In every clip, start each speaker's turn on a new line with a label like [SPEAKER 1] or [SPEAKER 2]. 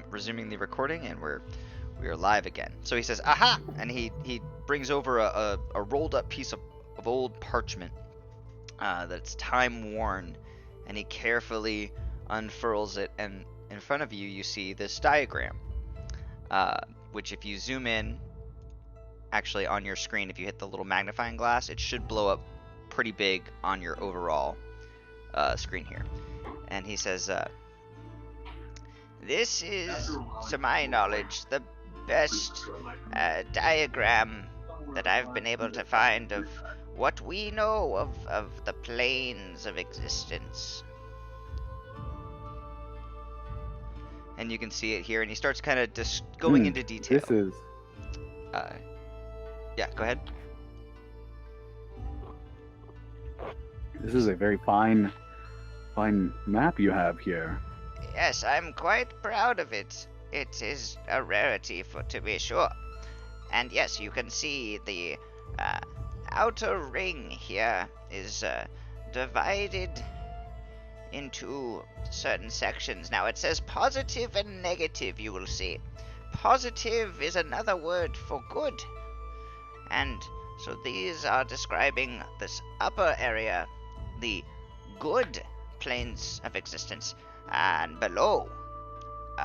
[SPEAKER 1] resuming the recording, and we are live again. So he says, "Aha!" and he brings over a rolled up piece of old parchment that's time worn, and he carefully unfurls it, and in front of you see this diagram, which if you zoom in, actually on your screen, if you hit the little magnifying glass, it should blow up pretty big on your overall screen here. And he says, this is, to my knowledge, the best diagram that I've been able to find of what we know of the planes of existence. And you can see it here, and he starts kind of just going into detail.
[SPEAKER 2] This is...
[SPEAKER 1] yeah, go ahead.
[SPEAKER 2] This is a very fine map you have here.
[SPEAKER 1] Yes, I'm quite proud of it. It is a rarity, to be sure. And yes, you can see the outer ring here is divided into certain sections. Now it says positive and negative, you will see. Positive is another word for good. And so these are describing this upper area, the good planes of existence, and below,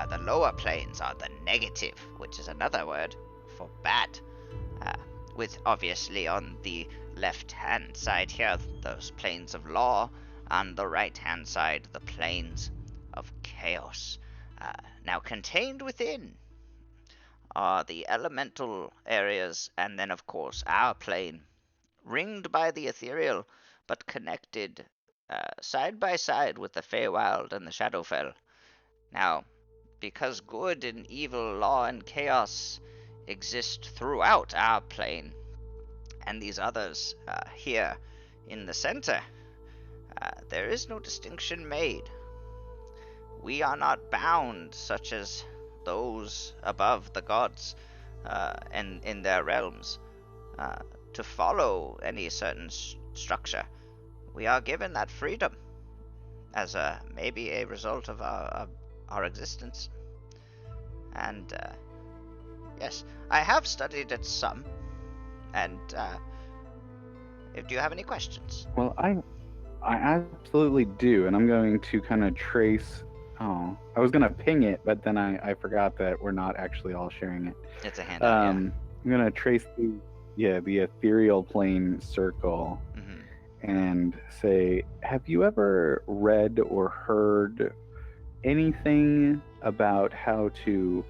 [SPEAKER 1] the lower planes are the negative, which is another word for bad. With obviously on the left-hand side here, those planes of law, on the right-hand side, the planes of chaos. Now contained within are the elemental areas, and then of course our plane, ringed by the ethereal, but connected side by side with the Feywild and the Shadowfell. Now, because good and evil, law and chaos exist throughout our plane, and these others here in the center, there is no distinction made. We are not bound, such as those above the gods and in their realms, to follow any certain structure. We are given that freedom as maybe a result of our existence. And yes, I have studied it some. And do you have any questions?
[SPEAKER 2] Well, I absolutely do, and I'm going to kind of trace. Oh, I was gonna ping it, but then I forgot that we're not actually all sharing it.
[SPEAKER 1] It's a handout. Yeah.
[SPEAKER 2] I'm gonna trace the ethereal plane circle, and say, have you ever read or heard anything about how to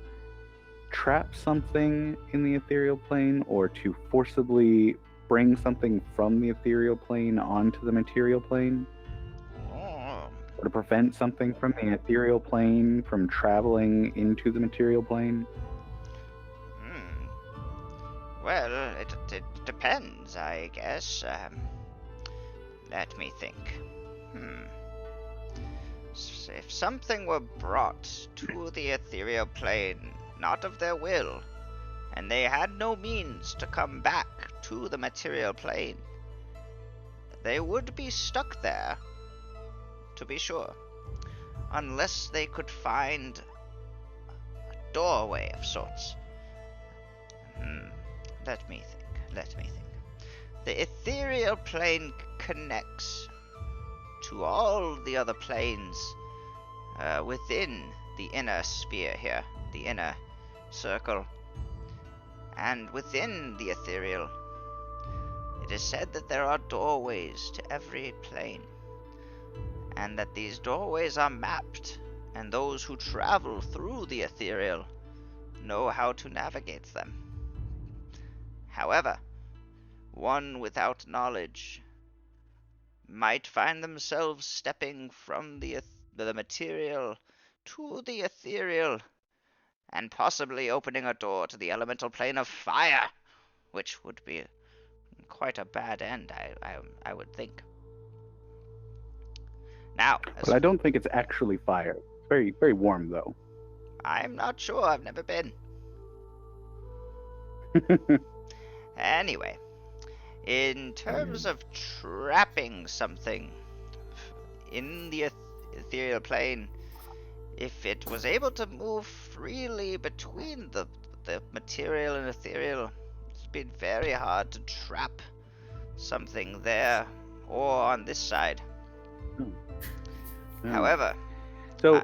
[SPEAKER 2] trap something in the ethereal plane, or to forcibly bring something from the ethereal plane onto the material plane? Or to prevent something from the ethereal plane from traveling into the material plane?
[SPEAKER 1] Well, it depends, I guess. Let me think. If something were brought to the ethereal plane, not of their will, and they had no means to come back to the material plane, they would be stuck there, to be sure, unless they could find a doorway of sorts. Let me think. The ethereal plane connects to all the other planes within the inner sphere here, the inner circle. And within the ethereal, it is said that there are doorways to every plane, and that these doorways are mapped, and those who travel through the ethereal know how to navigate them. However, one without knowledge might find themselves stepping from the material to the ethereal, and possibly opening a door to the elemental plane of fire, which would be quite a bad end, I would think. Now,
[SPEAKER 2] but I don't think it's actually fire. It's very, very warm, though.
[SPEAKER 1] I'm not sure. I've never been. Anyway, in terms of trapping something in the ethereal plane, if it was able to move freely between the material and ethereal, it's been very hard to trap something there or on this side. However,
[SPEAKER 2] so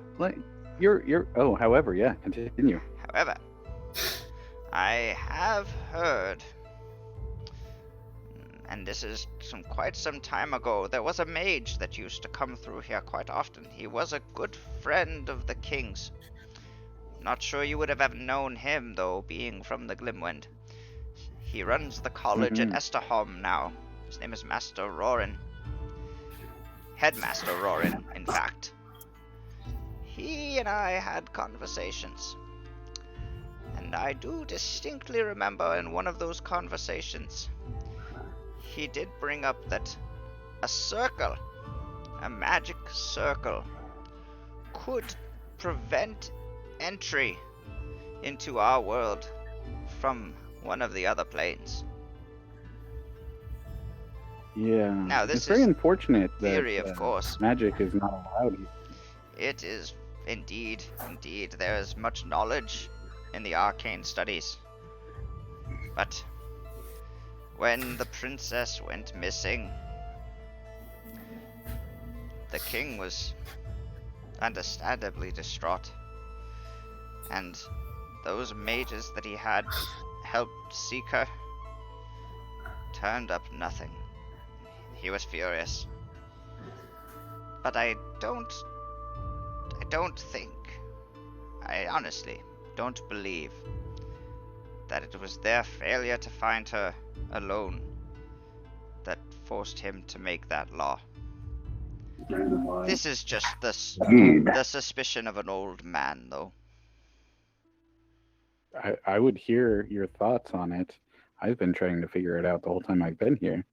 [SPEAKER 2] however, yeah, continue.
[SPEAKER 1] However, I have heard, and this is quite some time ago, there was a mage that used to come through here quite often. He was a good friend of the king's. Not sure you would have ever known him, though, being from the Glimwind. He runs the college at Esterholm now. His name is Master Rorin. Headmaster Rorin, in fact. He and I had conversations. And I do distinctly remember in one of those conversations, he did bring up that a circle, a magic circle, could prevent entry into our world from one of the other planes.
[SPEAKER 2] Yeah.
[SPEAKER 1] Now, this
[SPEAKER 2] it's very unfortunate
[SPEAKER 1] theory,
[SPEAKER 2] that
[SPEAKER 1] of course.
[SPEAKER 2] Magic is not allowed here.
[SPEAKER 1] It is indeed. There is much knowledge in the arcane studies. But when the princess went missing, the king was understandably distraught. And those mages that he had helped seek her turned up nothing. He was furious. But I honestly don't believe that it was their failure to find her alone that forced him to make that law. This is just the suspicion of an old man, though.
[SPEAKER 2] I would hear your thoughts on it. I've been trying to figure it out the whole time I've been here.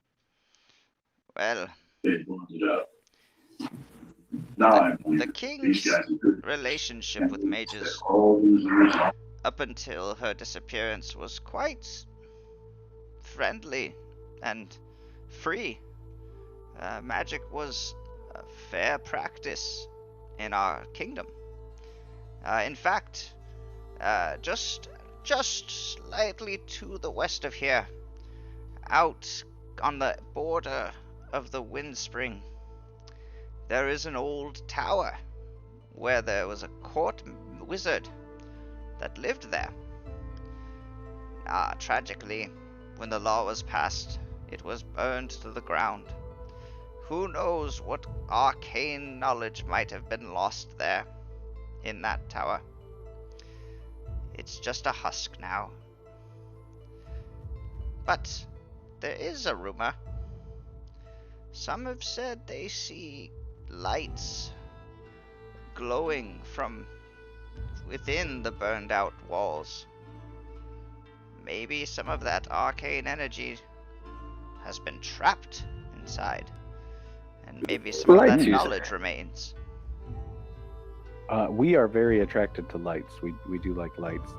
[SPEAKER 1] Well, the king's relationship with mages up until her disappearance was quite friendly and free. Magic was a fair practice in our kingdom. In fact, just slightly to the west of here, out on the border of the Windspring, there is an old tower where there was a court wizard that lived there. Tragically, when the law was passed, it was burned to the ground. Who knows what arcane knowledge might have been lost there, in that tower. It's just a husk now. But there is a rumor. Some have said they see lights glowing from within the burned out walls. Maybe some of that arcane energy has been trapped inside, and maybe some of that knowledge remains.
[SPEAKER 2] We are very attracted to lights. We do like lights.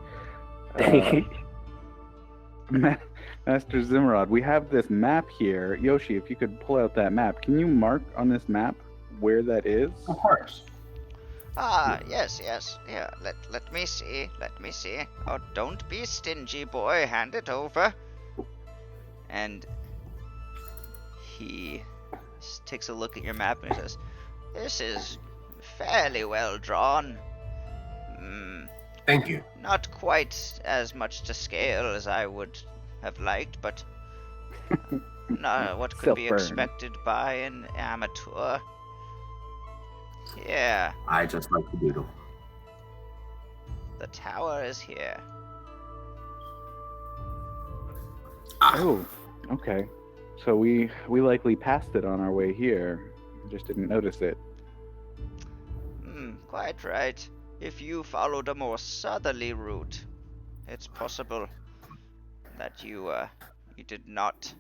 [SPEAKER 2] Master Zimrod, we have this map here. Yoshi, if you could pull out that map, can you mark on this map where that is?
[SPEAKER 3] Of course.
[SPEAKER 1] Yes. Yeah, let me see. Oh, don't be stingy, boy. Hand it over. And he takes a look at your map and says, "This is fairly well drawn.
[SPEAKER 3] Thank you.
[SPEAKER 1] Not quite as much to scale as I would have liked, but what could be expected by an amateur. Yeah.
[SPEAKER 3] I just like to doodle.
[SPEAKER 1] The tower is here."
[SPEAKER 2] Oh, okay. So we likely passed it on our way here. Just didn't notice it.
[SPEAKER 1] Quite right. If you followed a more southerly route, it's possible that you did not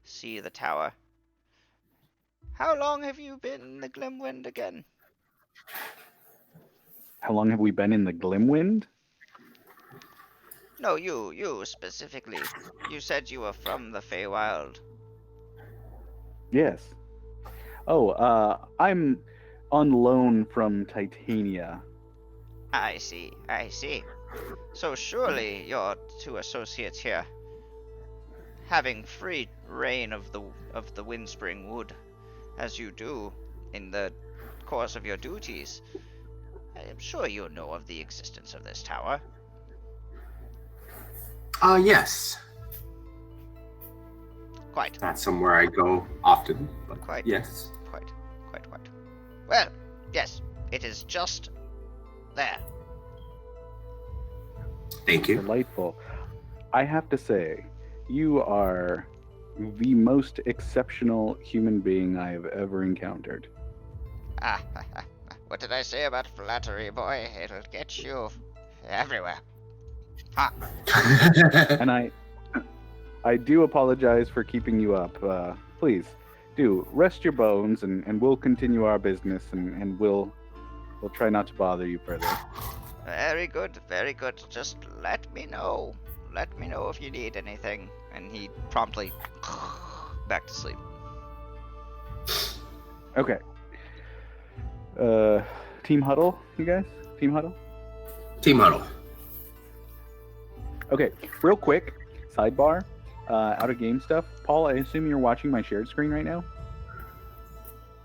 [SPEAKER 1] see the tower. How long have you been in the Glimwind again?
[SPEAKER 2] How long have we been in the Glimwind?
[SPEAKER 1] No, you specifically. You said you were from the Feywild.
[SPEAKER 2] Yes. Oh, I'm on loan from Titania.
[SPEAKER 1] I see, I see. So surely your two associates here, having free reign of the Windspring Wood, as you do in the course of your duties, I am sure you know of the existence of this tower.
[SPEAKER 3] Yes.
[SPEAKER 1] Quite.
[SPEAKER 3] Not somewhere I go often, but
[SPEAKER 1] Quite.
[SPEAKER 3] yes.
[SPEAKER 1] Quite. Well, yes, it is just there.
[SPEAKER 3] Thank you.
[SPEAKER 2] Delightful. I have to say, you are the most exceptional human being I have ever encountered.
[SPEAKER 1] Ah, what did I say about flattery, boy? It'll get you everywhere. Ha!
[SPEAKER 2] And I do apologize for keeping you up. Please, do rest your bones, and we'll continue our business, and we'll try not to bother you further.
[SPEAKER 1] Very good, very good. Just let me know. Let me know if you need anything. And he promptly back to sleep.
[SPEAKER 2] Okay. Team huddle, you guys? Team huddle?
[SPEAKER 3] Team huddle.
[SPEAKER 2] Okay, real quick, sidebar, out of game stuff. Paul, I assume you're watching my shared screen right now?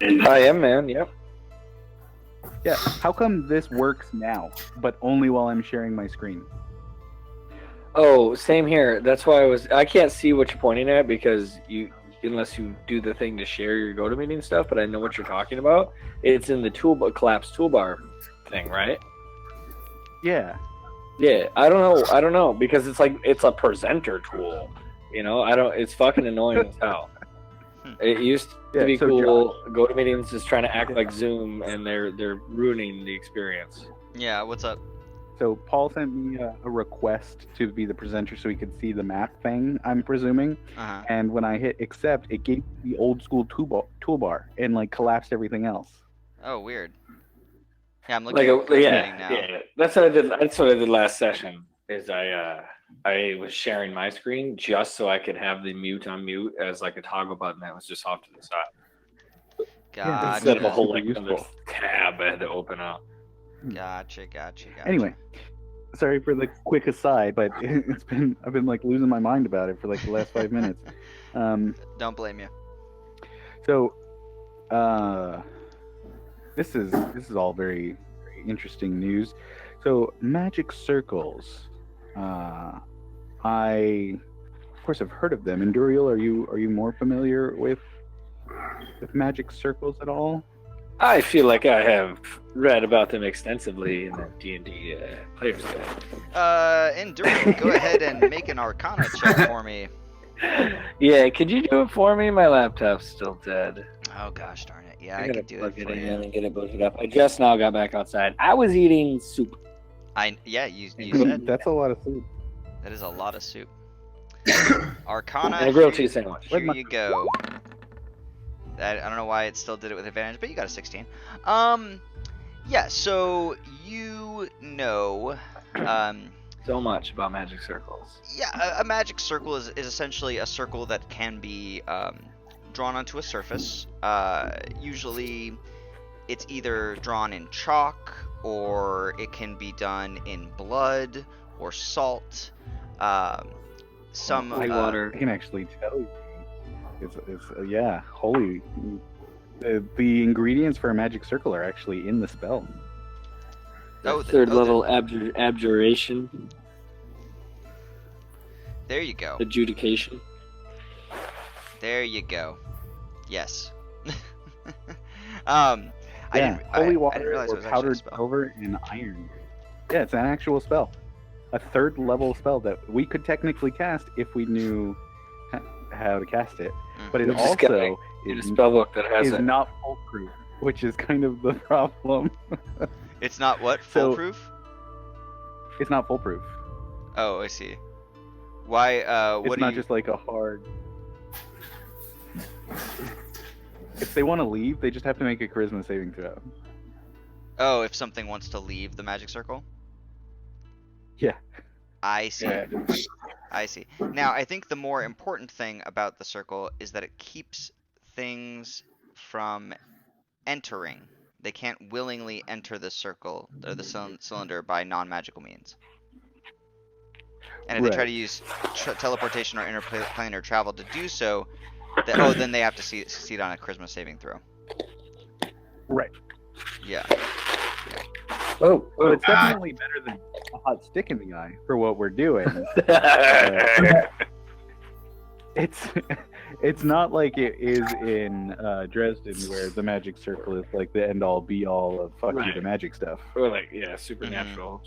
[SPEAKER 4] I am, man. Yep.
[SPEAKER 2] Yeah. How come this works now, but only while I'm sharing my screen?
[SPEAKER 4] Oh, same here. That's why I can't see what you're pointing at because unless you do the thing to share your GoToMeeting stuff, but I know what you're talking about. It's in the collapse toolbar thing, right?
[SPEAKER 2] Yeah.
[SPEAKER 4] Yeah, I don't know because it's a presenter tool. It's fucking annoying as hell. It used to be cool. GoToMeetings is trying to act like Zoom, and they're ruining the experience.
[SPEAKER 1] Yeah, what's up?
[SPEAKER 2] So Paul sent me a request to be the presenter so he could see the map thing, I'm presuming.
[SPEAKER 1] Uh-huh.
[SPEAKER 2] And when I hit accept, it gave me the old school toolbar and collapsed everything else.
[SPEAKER 1] Oh, weird. Yeah, I'm looking at GoToMeeting now.
[SPEAKER 4] Yeah, that's what I did. That's what I did last session. Is I was sharing my screen just so I could have the mute on mute as like a toggle button that was just off to the side.
[SPEAKER 1] Gotcha.
[SPEAKER 4] Instead of a whole
[SPEAKER 2] useful
[SPEAKER 4] tab I had to open up.
[SPEAKER 1] Gotcha.
[SPEAKER 2] Anyway, sorry for the quick aside, but I've been losing my mind about it for the last 5 minutes.
[SPEAKER 1] Don't blame you.
[SPEAKER 2] So, this is all very, very interesting news. So, magic circles. I, of course, have heard of them. Enduriel, are you more familiar with magic circles at all?
[SPEAKER 4] I feel like I have read about them extensively in the D&D player's guide.
[SPEAKER 1] Enduriel, go ahead and make an Arcana check for me.
[SPEAKER 4] Yeah, could you do it for me? My laptop's still dead.
[SPEAKER 1] Oh gosh darn it! Yeah, I could do it for you.
[SPEAKER 4] And get it booted up. I just now got back outside. I was eating soup.
[SPEAKER 1] You said
[SPEAKER 2] That's a lot of soup.
[SPEAKER 1] that is a lot of soup. Arcana
[SPEAKER 4] And a grilled cheese sandwich.
[SPEAKER 1] Here you go. I don't know why it still did it with advantage, but you got a 16. Yeah, so you know,
[SPEAKER 4] so much about magic circles.
[SPEAKER 1] Yeah, a magic circle is essentially a circle that can be drawn onto a surface. Usually, it's either drawn in chalk, or it can be done in blood or salt. Some
[SPEAKER 4] water.
[SPEAKER 2] I can actually tell you. It's yeah, holy. The ingredients for a magic circle are actually in the spell.
[SPEAKER 4] Third level abjuration.
[SPEAKER 1] There you go.
[SPEAKER 4] Adjudication.
[SPEAKER 1] There you go. Yes.
[SPEAKER 2] Holy water or powdered silver and iron. Yeah, it's an actual spell. A third level spell that we could technically cast if we knew how to cast it. But it also
[SPEAKER 4] is a spellbook that has it.
[SPEAKER 2] Not foolproof, which is kind of the problem.
[SPEAKER 1] It's not what? Foolproof?
[SPEAKER 2] It's not foolproof.
[SPEAKER 1] Oh, I see. Why?
[SPEAKER 2] It's not just like a hard. If they want to leave, they just have to make a charisma saving throw.
[SPEAKER 1] Oh, if something wants to leave the magic circle?
[SPEAKER 2] Yeah.
[SPEAKER 1] I see.
[SPEAKER 2] Yeah.
[SPEAKER 1] I see. Now, I think the more important thing about the circle is that it keeps things from entering they can't willingly enter the circle or the cylinder by non-magical means. And if they try to use teleportation or interplanar travel to do so, then they have to succeed on a charisma saving throw.
[SPEAKER 2] Right.
[SPEAKER 1] Yeah.
[SPEAKER 2] Oh, well, it's definitely better than a hot stick in the eye for what we're doing. It's not like it is in Dresden, where the magic circle is like the end all be all of you the magic stuff.
[SPEAKER 4] Or like supernatural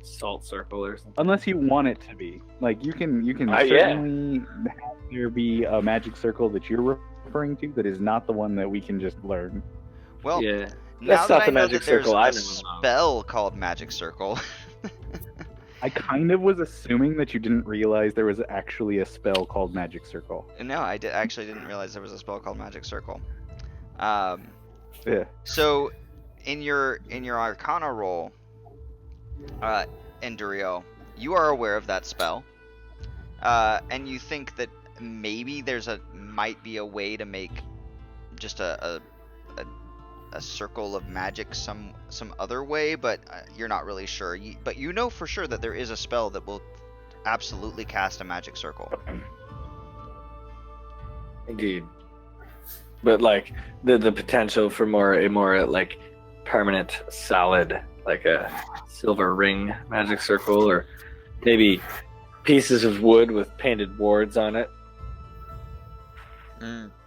[SPEAKER 4] salt circle or something.
[SPEAKER 2] Unless you want it to be, like you can certainly have there be a magic circle that you're referring to that is not the one that we can just learn.
[SPEAKER 1] Well,
[SPEAKER 4] yeah.
[SPEAKER 1] Now
[SPEAKER 4] That's
[SPEAKER 1] that
[SPEAKER 4] not
[SPEAKER 1] I
[SPEAKER 4] the
[SPEAKER 1] know
[SPEAKER 4] magic
[SPEAKER 1] that there's
[SPEAKER 4] circle I
[SPEAKER 1] a
[SPEAKER 4] know.
[SPEAKER 1] spell called Magic Circle.
[SPEAKER 2] I kind of was assuming that you didn't realize there was actually a spell called Magic Circle.
[SPEAKER 1] No, I actually didn't realize there was a spell called Magic Circle.
[SPEAKER 2] Yeah.
[SPEAKER 1] So, in your Arcana roll, Endurio, you are aware of that spell, and you think that maybe might be a way to make just a circle of magic some other way, but you're not really sure. But you know for sure that there is a spell that will absolutely cast a magic circle.
[SPEAKER 4] Indeed. But like the potential for a more like permanent, solid, like a silver ring magic circle, or maybe pieces of wood with painted wards on it.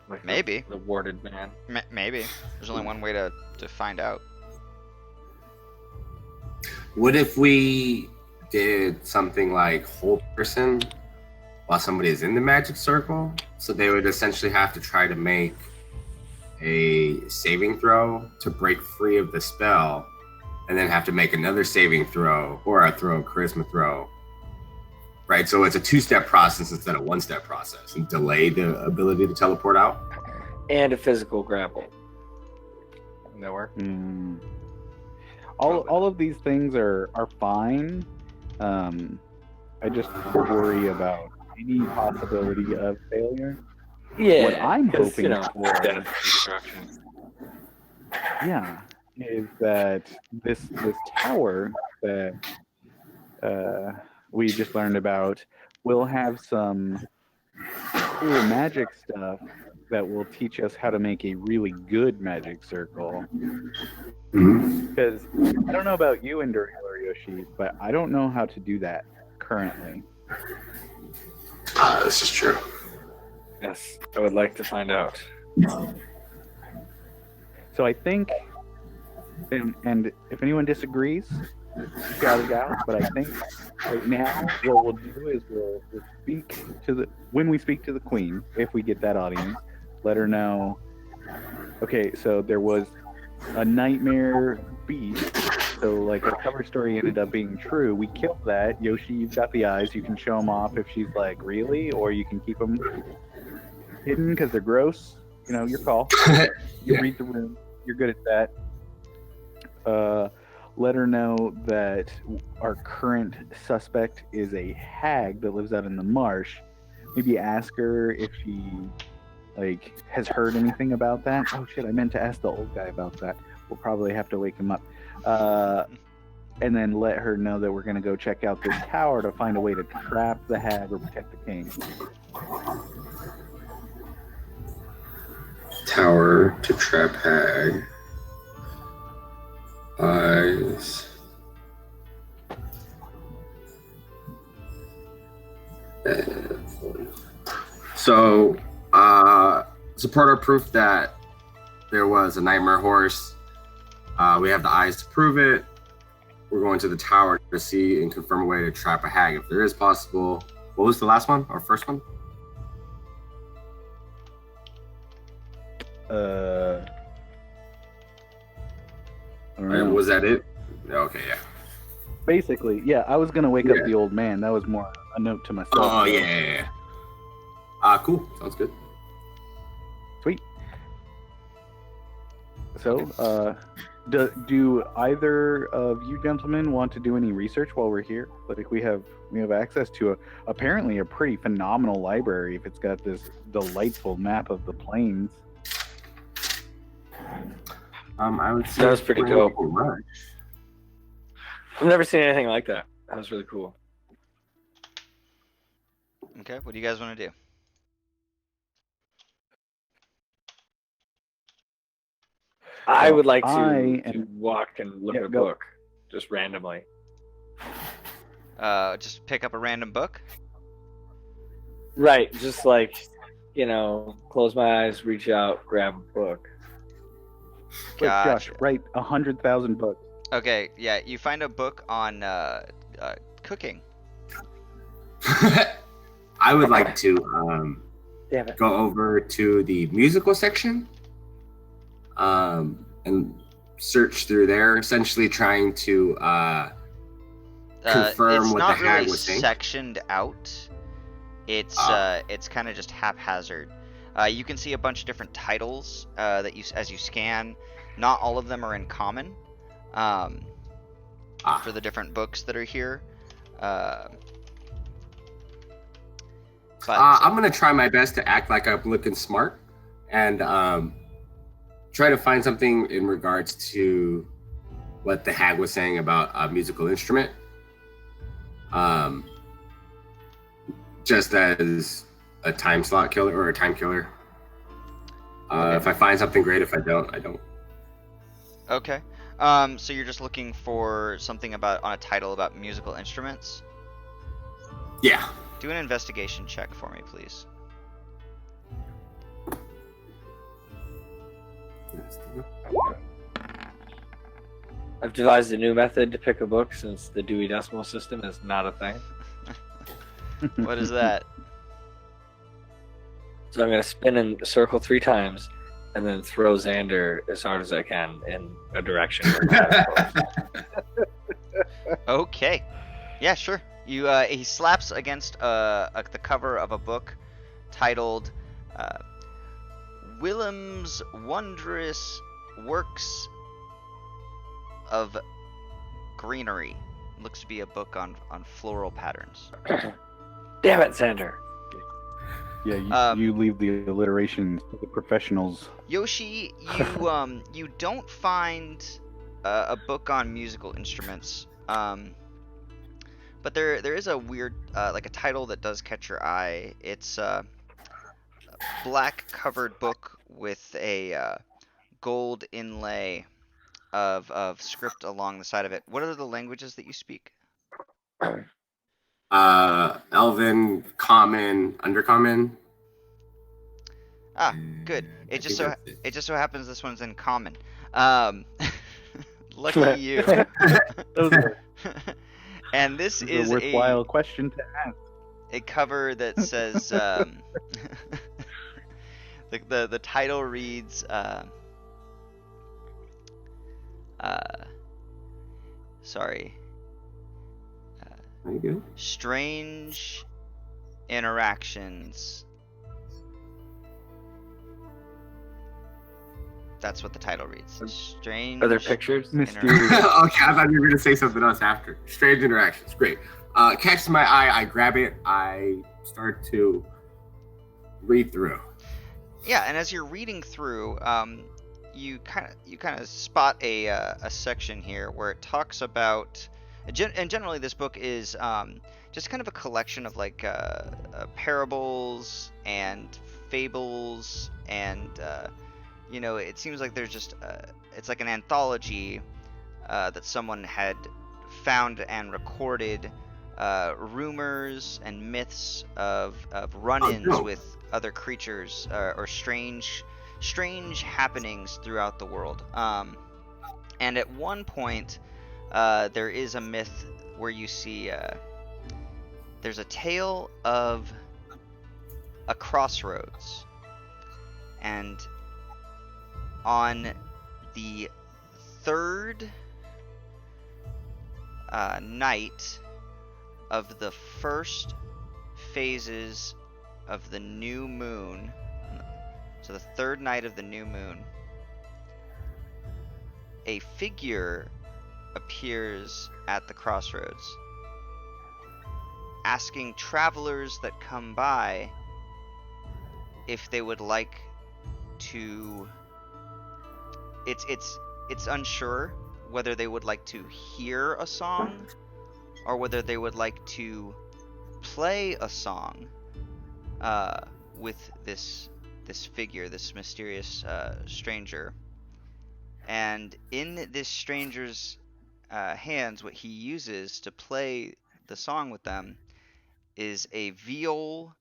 [SPEAKER 4] Like
[SPEAKER 1] Maybe.
[SPEAKER 4] The warded man.
[SPEAKER 1] Maybe. There's only one way to find out.
[SPEAKER 3] What if we did something like hold person while somebody is in the magic circle? So they would essentially have to try to make a saving throw to break free of the spell, and then have to make another saving throw or a charisma throw. Right, so it's a two-step process instead of one-step process, and delay the ability to teleport out.
[SPEAKER 4] And a physical grapple. That work?
[SPEAKER 2] All of these things are fine. I just worry about any possibility of failure.
[SPEAKER 4] Yeah.
[SPEAKER 2] What I'm hoping for,
[SPEAKER 4] destruction.
[SPEAKER 2] yeah, is that this tower that we just learned about will have some cool magic stuff that will teach us how to make a really good magic circle. Because I don't know about you, Endurio or Yoshi, but I don't know how to do that currently.
[SPEAKER 3] This is true.
[SPEAKER 4] Yes, I would like to find out.
[SPEAKER 2] So I think, and if anyone disagrees, shout it out. But I think right now what we'll do is we'll speak to when we speak to the Queen, if we get that audience, let her know. Okay, so there was a nightmare beast. So like our cover story ended up being true. We killed that. Yoshi, you've got the eyes. You can show them off if she's like, really, or you can keep them hidden because they're gross. Your call. You read the room. You're good at that. Let her know that our current suspect is a hag that lives out in the marsh. Maybe ask her if she has heard anything about that. Oh shit, I meant to ask the old guy about that. We'll probably have to wake him up. And then let her know that we're going to go check out this tower to find a way to trap the hag or protect the king.
[SPEAKER 3] Tower to trap hag. Eyes. So, support our proof that there was a nightmare horse. We have the eyes to prove it. We're going to the tower to see and confirm a way to trap a hag if there is possible. What was the last one? Our first one? Was that it? Okay, yeah.
[SPEAKER 2] Basically, yeah. I was gonna wake up the old man. That was more a note to myself.
[SPEAKER 3] Oh yeah. Cool. Sounds good.
[SPEAKER 2] Sweet. So, do either of you gentlemen want to do any research while we're here? Like we have access to apparently a pretty phenomenal library if it's got this delightful map of the plains.
[SPEAKER 3] I would say
[SPEAKER 4] That was pretty dope.
[SPEAKER 3] Rush.
[SPEAKER 4] I've never seen anything like that. That was really cool.
[SPEAKER 1] Okay, what do you guys want to do?
[SPEAKER 4] I would like
[SPEAKER 2] I
[SPEAKER 4] to walk and look
[SPEAKER 2] Yeah,
[SPEAKER 4] at a
[SPEAKER 2] go.
[SPEAKER 4] book, just randomly.
[SPEAKER 1] Just pick up a random book.
[SPEAKER 4] Right, just like, close my eyes, reach out, grab a book.
[SPEAKER 2] Wait,
[SPEAKER 1] Gotcha.
[SPEAKER 2] Josh, write 100,000 books.
[SPEAKER 1] Okay, yeah, you find a book on cooking.
[SPEAKER 3] I would like to
[SPEAKER 4] Damn it.
[SPEAKER 3] go over to the musical section and search through there, essentially trying to confirm
[SPEAKER 1] it's
[SPEAKER 3] what
[SPEAKER 1] not
[SPEAKER 3] the hag
[SPEAKER 1] really
[SPEAKER 3] was saying.
[SPEAKER 1] sectioned out. It's kind of just haphazard. You can see a bunch of different titles that as you scan. Not all of them are in common for the different books that are here. But
[SPEAKER 3] I'm gonna try my best to act like I'm looking smart and try to find something in regards to what the hag was saying about a musical instrument. Just as a time slot killer or a time killer.
[SPEAKER 1] Okay.
[SPEAKER 3] If I find something great, if I don't, I don't.
[SPEAKER 1] Okay. So you're just looking for something on a title about musical instruments?
[SPEAKER 3] Yeah.
[SPEAKER 1] Do an investigation check for me, please.
[SPEAKER 4] I've devised a new method to pick a book since the Dewey Decimal System is not a thing.
[SPEAKER 1] What is that?
[SPEAKER 4] So I'm going to spin in a circle 3 times and then throw Xander as hard as I can in a direction.
[SPEAKER 1] Okay. Yeah, sure. He slaps against the cover of a book titled Willem's Wondrous Works of Greenery. Looks to be a book on floral patterns.
[SPEAKER 4] Damn it, Xander.
[SPEAKER 2] Yeah, you leave the alliteration to the professionals.
[SPEAKER 1] Yoshi, you don't find a book on musical instruments. But there is a weird like a title that does catch your eye. It's a black covered book with a gold inlay of script along the side of it. What are the languages that you speak?
[SPEAKER 3] Elven, Common, Undercommon.
[SPEAKER 1] Ah, good. It just so happens this one's in common. Lucky you. And this is
[SPEAKER 2] a worthwhile question to ask.
[SPEAKER 1] A cover that says the title reads sorry.
[SPEAKER 3] Are you good?
[SPEAKER 1] Strange Interactions. That's what the title reads. Strange.
[SPEAKER 4] Are there pictures?
[SPEAKER 2] Mysterious.
[SPEAKER 3] Okay, I thought you were gonna say something else after. Strange Interactions, great. Catches my eye. I grab it. I start to read through.
[SPEAKER 1] Yeah, and as you're reading through, you kind of spot a section here where it talks about, and generally this book is just kind of a collection of like parables and fables, and it seems like there's just it's like an anthology that someone had found and recorded rumors and myths of run-ins with other creatures or strange happenings throughout the world. And at one point, there is a myth where you see there's a tale of a crossroads, and on the third night of the first phases of the new moon, so the third night of the new moon, a figure appears at the crossroads, asking travelers that come by if they would like to. it's unsure whether they would like to hear a song or whether they would like to play a song with this figure, this mysterious stranger. And in this stranger's hands, what he uses to play the song with them is a viol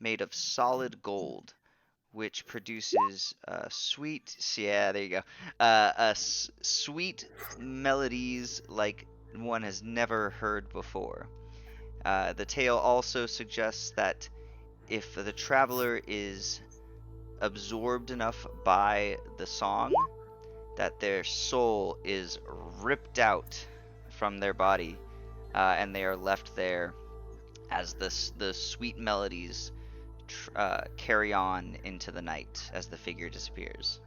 [SPEAKER 1] made of solid gold, which produces sweet, yeah, there you go, sweet melodies like one has never heard before. The tale also suggests that if the traveler is absorbed enough by the song, that their soul is ripped out from their body, and they are left there as the sweet melodies carry on into the night as the figure disappears.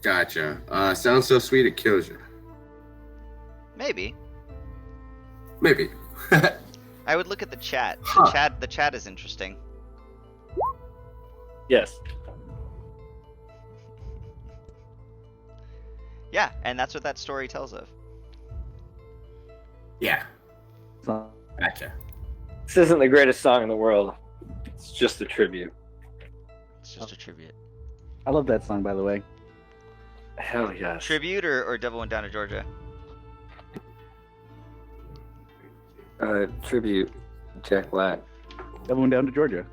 [SPEAKER 3] Gotcha. Sounds so sweet it kills you.
[SPEAKER 1] Maybe. I would look at the chat. The chat is interesting.
[SPEAKER 4] Yes.
[SPEAKER 1] Yeah, and that's what that story tells of.
[SPEAKER 3] Yeah. Gotcha.
[SPEAKER 4] This isn't the greatest song in the world. It's just a tribute.
[SPEAKER 1] It's just a tribute.
[SPEAKER 2] I love that song, by the way.
[SPEAKER 4] Hell yes.
[SPEAKER 1] Tribute or Devil Went Down to Georgia?
[SPEAKER 4] Tribute. Jack Black.
[SPEAKER 2] Devil Went Down to Georgia.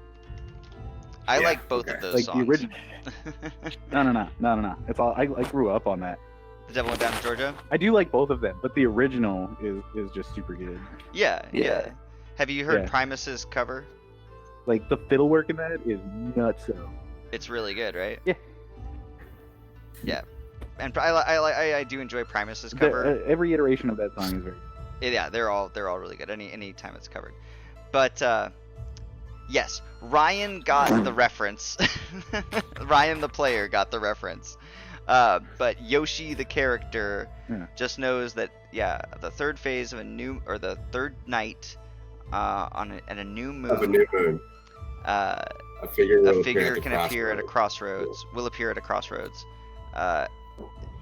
[SPEAKER 1] I like both of those
[SPEAKER 2] like
[SPEAKER 1] songs.
[SPEAKER 2] The original. No. It's all. I grew up on that.
[SPEAKER 1] The Devil Went Down to Georgia?
[SPEAKER 2] I do like both of them, but the original is just super good.
[SPEAKER 1] Yeah. Have you heard
[SPEAKER 2] Yeah.
[SPEAKER 1] Primus's cover?
[SPEAKER 2] Like the fiddle work in that is nuts.
[SPEAKER 1] It's really good, right?
[SPEAKER 2] Yeah.
[SPEAKER 1] Yeah. And I do enjoy Primus's cover.
[SPEAKER 2] Every iteration of that song is very good.
[SPEAKER 1] Yeah, they're all really good. Any time it's covered. But yes, Ryan got the reference. Ryan the player got the reference. But Yoshi the character just knows that the third phase of the third night on a new moon.
[SPEAKER 3] Of a new moon.
[SPEAKER 1] A figure can appear at a crossroads. Will appear at a crossroads,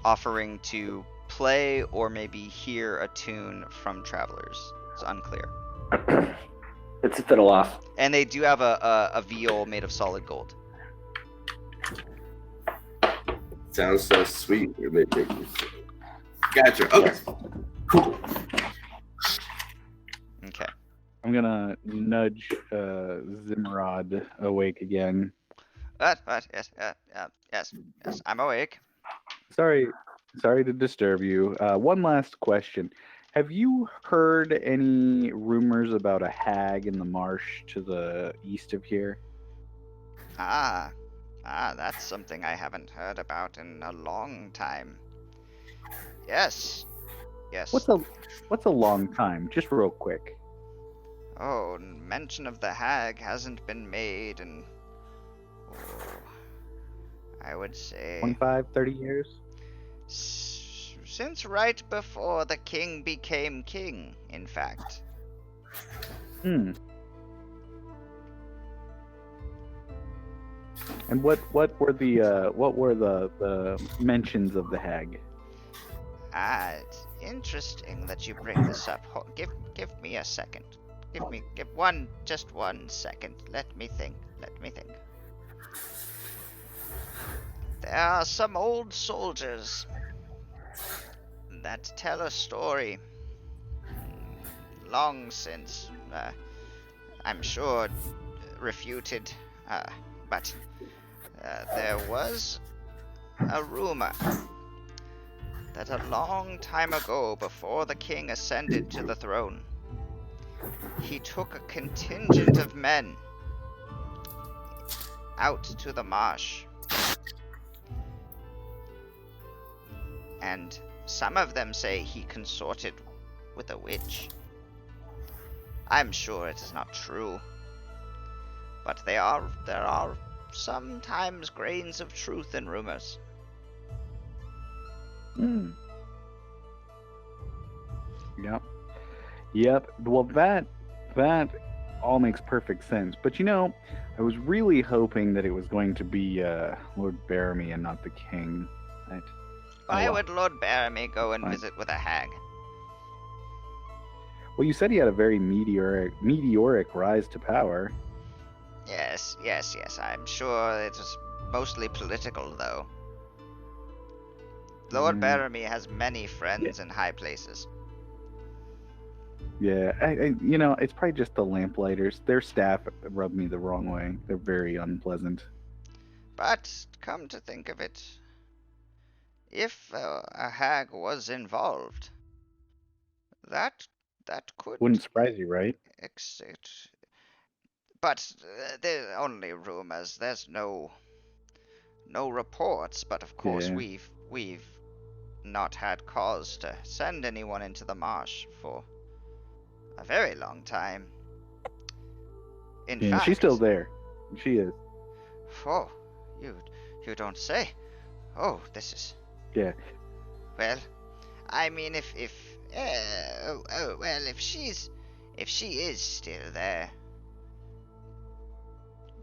[SPEAKER 1] offering to play or maybe hear a tune from travelers. It's unclear.
[SPEAKER 4] It's a fiddle off.
[SPEAKER 1] And they do have a viol made of solid gold.
[SPEAKER 3] Sounds so sweet. Gotcha. Okay. Cool.
[SPEAKER 1] Okay.
[SPEAKER 2] I'm gonna nudge Zimrod awake again.
[SPEAKER 1] What? Yes. I'm awake.
[SPEAKER 2] Sorry to disturb you. One last question. Have you heard any rumors about a hag in the marsh to the east of here?
[SPEAKER 1] That's something I haven't heard about in a long time. Yes.
[SPEAKER 2] What's a long time? Just real quick.
[SPEAKER 1] Oh, mention of the hag hasn't been made in, I would say
[SPEAKER 2] 25, 30 years?
[SPEAKER 1] Since right before the king became king, in fact.
[SPEAKER 2] And what were the mentions of the hag?
[SPEAKER 1] It's interesting that you bring this up. Give me a second. Give just 1 second. Let me think. There are some old soldiers that tell a story long since, I'm sure, refuted, but there was a rumor that a long time ago, before the king ascended to the throne, he took a contingent of men out to the marsh. And some of them say he consorted with a witch. I'm sure it is not true, but there are sometimes grains of truth in rumors.
[SPEAKER 2] Yep. Well, that all makes perfect sense. But I was really hoping that it was going to be Lord Baramy and not the king. Right.
[SPEAKER 1] Why would Lord Baramy go and
[SPEAKER 2] Fine.
[SPEAKER 1] visit with a hag?
[SPEAKER 2] Well, you said he had a very meteoric rise to power.
[SPEAKER 1] Yes. I'm sure it was mostly political, though. Lord Baramy has many friends in high places.
[SPEAKER 2] Yeah, it's probably just the lamplighters. Their staff rub me the wrong way. They're very unpleasant.
[SPEAKER 1] But come to think of it, if a hag was involved, that could
[SPEAKER 2] Wouldn't surprise you, right?
[SPEAKER 1] exist. But they're only rumors. There's no reports. But of course,
[SPEAKER 2] Yeah.
[SPEAKER 1] we've not had cause to send anyone into the marsh for a very long time. In fact,
[SPEAKER 2] she's still there. She is.
[SPEAKER 1] Oh, you don't say. Oh, this is.
[SPEAKER 2] Yeah.
[SPEAKER 1] Well, I mean, if she is still there,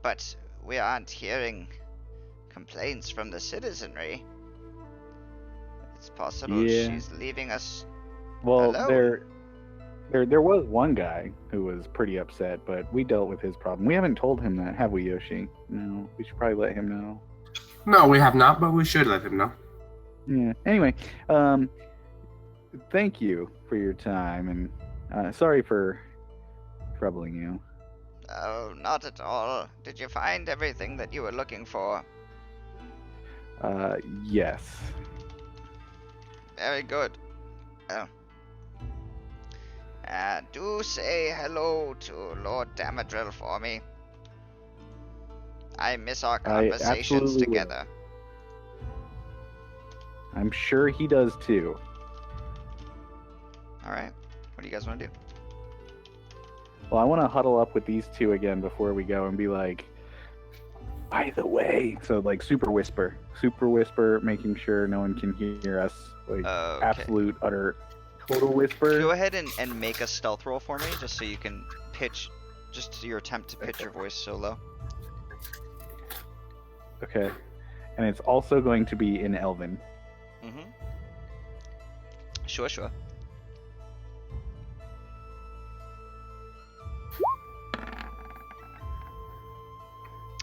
[SPEAKER 1] but we aren't hearing complaints from the citizenry. It's possible she's leaving us alone.
[SPEAKER 2] There was one guy who was pretty upset, but we dealt with his problem. We haven't told him that, have we, Yoshi? No, we should probably let him know.
[SPEAKER 3] No, we have not, but we should let him know.
[SPEAKER 2] Yeah. Anyway, thank you for your time, and sorry for troubling you.
[SPEAKER 1] Oh, not at all. Did you find everything that you were looking for?
[SPEAKER 2] Yes.
[SPEAKER 1] Very good. Oh. Do say hello to Lord Damadrill for me. I miss our conversations together.
[SPEAKER 2] Will. I'm sure he does too.
[SPEAKER 1] Alright. What do you guys want to do?
[SPEAKER 2] Well, I want to huddle up with these two again before we go and be like, by the way. So, like, super whisper, making sure no one can hear us. Like, absolute, utter, total whisper.
[SPEAKER 1] Go ahead and make a stealth roll for me, just so you can pitch, just your attempt to pitch your voice so low.
[SPEAKER 2] Okay. And it's also going to be in Elven.
[SPEAKER 1] Mm-hmm. Sure.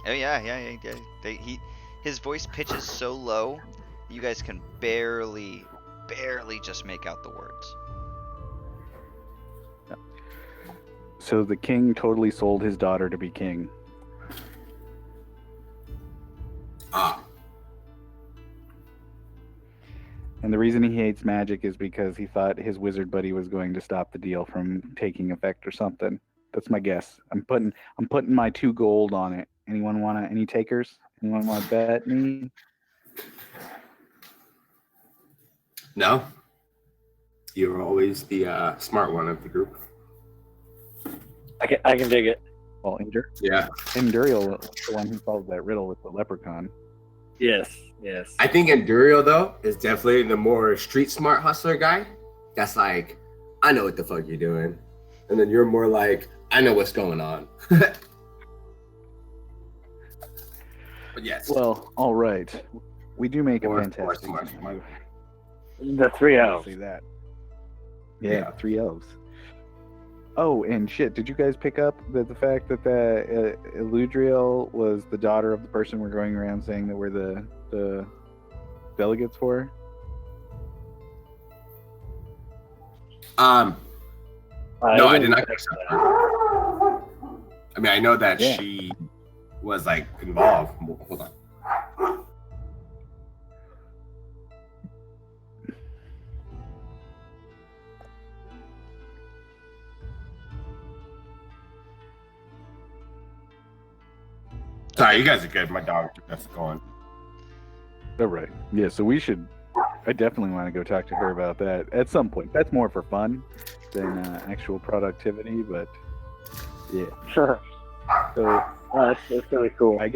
[SPEAKER 1] Oh yeah. His voice pitches so low, you guys can barely just make out the words.
[SPEAKER 2] So the king totally sold his daughter to be king. And the reason he hates magic is because he thought his wizard buddy was going to stop the deal from taking effect or something. That's my guess. I'm putting my 2 gold on it. Any takers? Anyone want to bet me?
[SPEAKER 3] No. You're always the smart one of the group.
[SPEAKER 4] I can dig it.
[SPEAKER 2] Well,
[SPEAKER 3] Yeah.
[SPEAKER 2] Endurial was the one who solved that riddle with the leprechaun.
[SPEAKER 4] Yes.
[SPEAKER 3] I think Endurial, though, is definitely the more street smart hustler guy. That's like, I know what the fuck you're doing. And then you're more like, I know what's going on. But yes.
[SPEAKER 2] Well, all right. We do make a fantastic
[SPEAKER 3] smart.
[SPEAKER 4] The 3 elves.
[SPEAKER 2] Say that. Yeah, 3 elves. Oh, and shit, did you guys pick up the fact that the Eludriel was the daughter of the person we're going around saying that we're the delegates for?
[SPEAKER 3] No, I did not catch that. I mean, I know that she was, like, involved. Hold on. Sorry, you guys are good. My dog that's going.
[SPEAKER 2] All right. Yeah, so I definitely want to go talk to her about that at some point. That's more for fun than actual productivity, but yeah.
[SPEAKER 4] Sure.
[SPEAKER 2] So
[SPEAKER 4] that's really cool.
[SPEAKER 2] I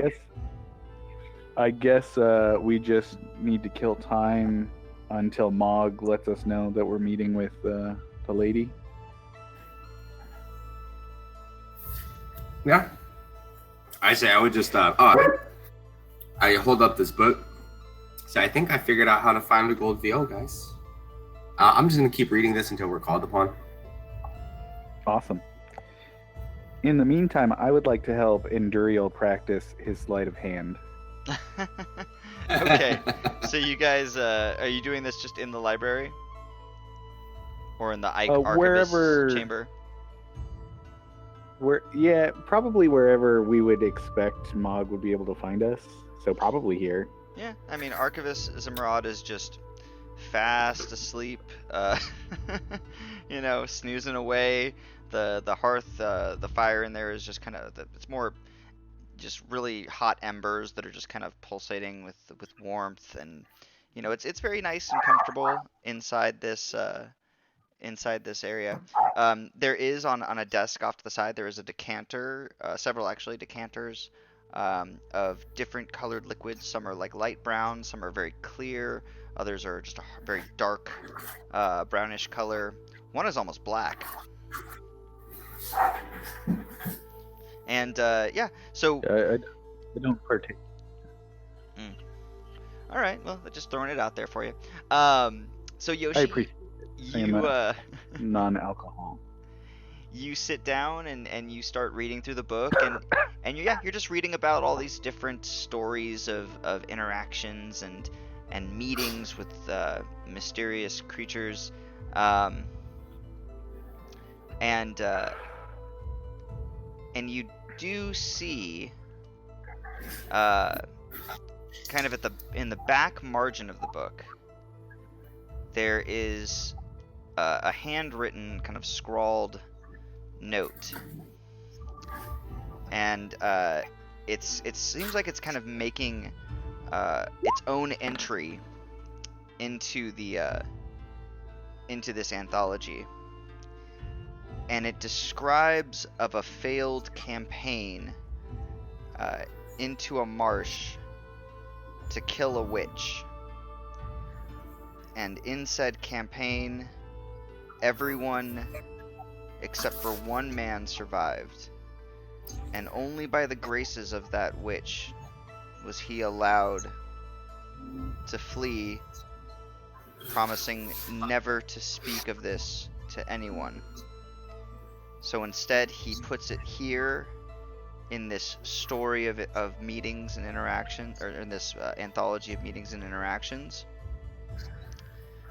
[SPEAKER 2] guess we just need to kill time until Mog lets us know that we're meeting with the lady.
[SPEAKER 3] Yeah. I say I would just I hold up this book. So I think I figured out how to find the gold VO, guys. I'm just gonna keep reading this until we're called upon.
[SPEAKER 2] Awesome. In the meantime, I would like to help Enduriel practice his sleight of hand.
[SPEAKER 5] Okay, so you guys, are you doing this just in the library? Or in the archivist's
[SPEAKER 2] wherever
[SPEAKER 5] chamber?
[SPEAKER 2] Probably wherever we would expect Mog would be able to find us. So probably here.
[SPEAKER 5] Yeah, I mean, Archivist Zimrad is just fast asleep, snoozing away. The hearth, the fire in there is just kind of, it's more just really hot embers that are just kind of pulsating with warmth, and it's very nice and comfortable inside this area. There is on a desk off to the side, there is a decanter, several actually decanters, of different colored liquids. Some are like light brown, some are very clear, others are just a very dark brownish color. One is almost black. And so
[SPEAKER 2] I don't partake.
[SPEAKER 5] All right, well, just throwing it out there for you. So Yoshi,
[SPEAKER 2] I appreciate it. Non-alcohol.
[SPEAKER 5] You sit down and you start reading through the book, and you're just reading about all these different stories of interactions and meetings with mysterious creatures, and you do see kind of in the back margin of the book, there is a handwritten, kind of scrawled note, and it seems like it's kind of making its own entry into this anthology, and it describes of a failed campaign into a marsh to kill a witch. And in said campaign, everyone except for one man survived, and only by the graces of that witch was he allowed to flee, promising never to speak of this to anyone. So instead, he puts it here in this story of meetings and interactions, or in this anthology of meetings and interactions,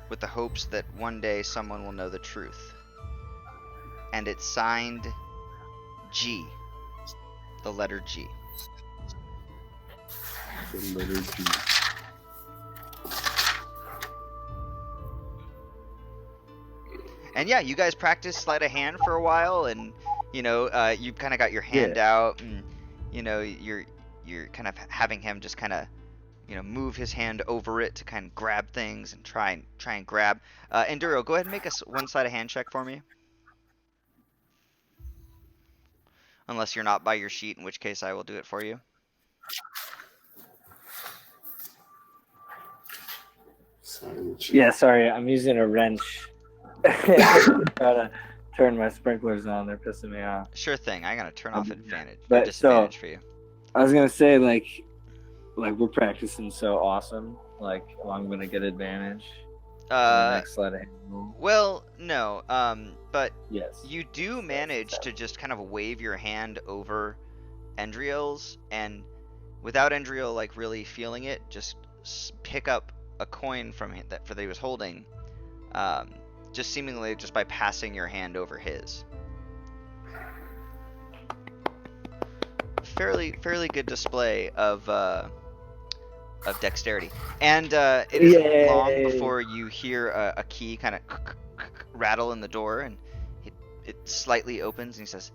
[SPEAKER 5] with the hopes that one day someone will know the truth. And it's signed G, the letter G.
[SPEAKER 2] The letter G.
[SPEAKER 5] And yeah, you guys practice sleight of hand for a while, and you kind of got your hand out, and you're kind of having him just kind of move his hand over it to kind of grab things and try and grab. Enduro, go ahead and make a one sleight of hand check for me. Unless you're not by your sheet, in which case I will do it for you.
[SPEAKER 4] Yeah, sorry, I'm using a wrench. Trying to turn my sprinklers on. They're pissing me off.
[SPEAKER 5] Sure thing. I'm gonna turn off disadvantage for you.
[SPEAKER 4] I was gonna say like we're practicing so awesome. Like, I'm gonna get advantage. Next slide of hand.
[SPEAKER 5] Well, no. But
[SPEAKER 4] yes,
[SPEAKER 5] you do manage to just kind of wave your hand over Endriel's, and without Endriel like really feeling it, just pick up a coin from him that he was holding. Just seemingly just by passing your hand over his. Fairly good display of dexterity, and it isn't long before you hear a key kind of rattle in the door, and it slightly opens, and he says,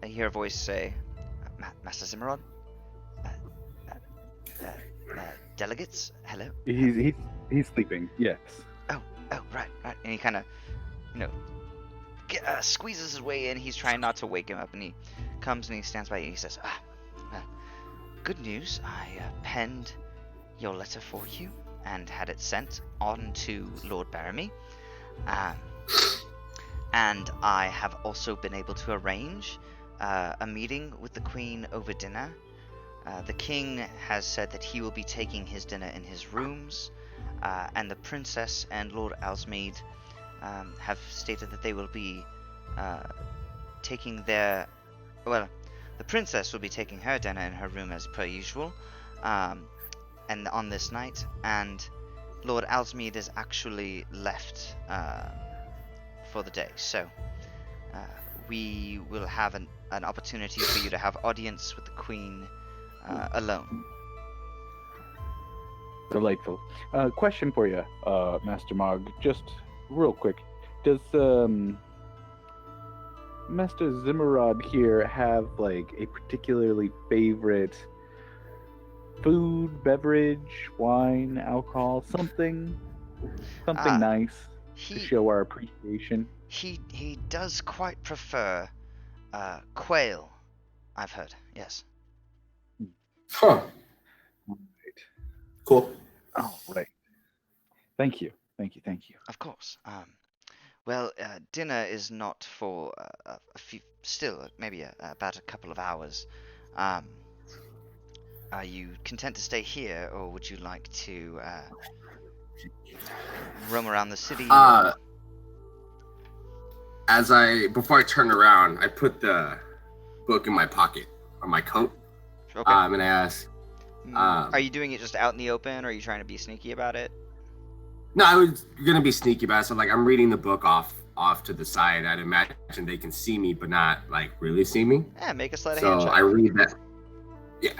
[SPEAKER 5] "I hear a voice say, Master Zimmerod, delegates, hello."
[SPEAKER 2] He's sleeping. Yes.
[SPEAKER 5] Oh, right. And he kind of, squeezes his way in. He's trying not to wake him up, and he comes and he stands by you. He says, "Good news. I penned your letter for you and had it sent on to Lord Baramy. And I have also been able to arrange a meeting with the Queen over dinner. The king has said that he will be taking his dinner in his rooms, and the princess and Lord Alsmead have stated that they will be taking their... Well, the princess will be taking her dinner in her room as per usual, and on this night, and Lord Alsmead is actually left for the day. So we will have an opportunity for you to have audience with the Queen alone.
[SPEAKER 2] Delightful. Question for you, Master Mog. Just real quick. Does Master Zimmerod here have like a particularly favorite food, beverage, wine, alcohol, something nice to show our appreciation?
[SPEAKER 5] He does quite prefer quail, I've heard. Yes.
[SPEAKER 3] Huh.
[SPEAKER 2] Right.
[SPEAKER 3] Cool.
[SPEAKER 2] Oh, right. Thank you.
[SPEAKER 5] Of course. Well, dinner is not for a few, still maybe about a couple of hours. Are you content to stay here, or would you like to roam around the city?
[SPEAKER 3] Before I turn around, I put the book in my pocket on my coat.
[SPEAKER 5] Okay.
[SPEAKER 3] And I ask,
[SPEAKER 5] are you doing it just out in the open, or are you trying to be sneaky about it?
[SPEAKER 3] No, I was gonna be sneaky about it. So like, I'm reading the book off to the side. I'd imagine they can see me, but not like really see me.
[SPEAKER 5] Yeah, make a sleight of hand check.
[SPEAKER 3] So I read that. Yeah.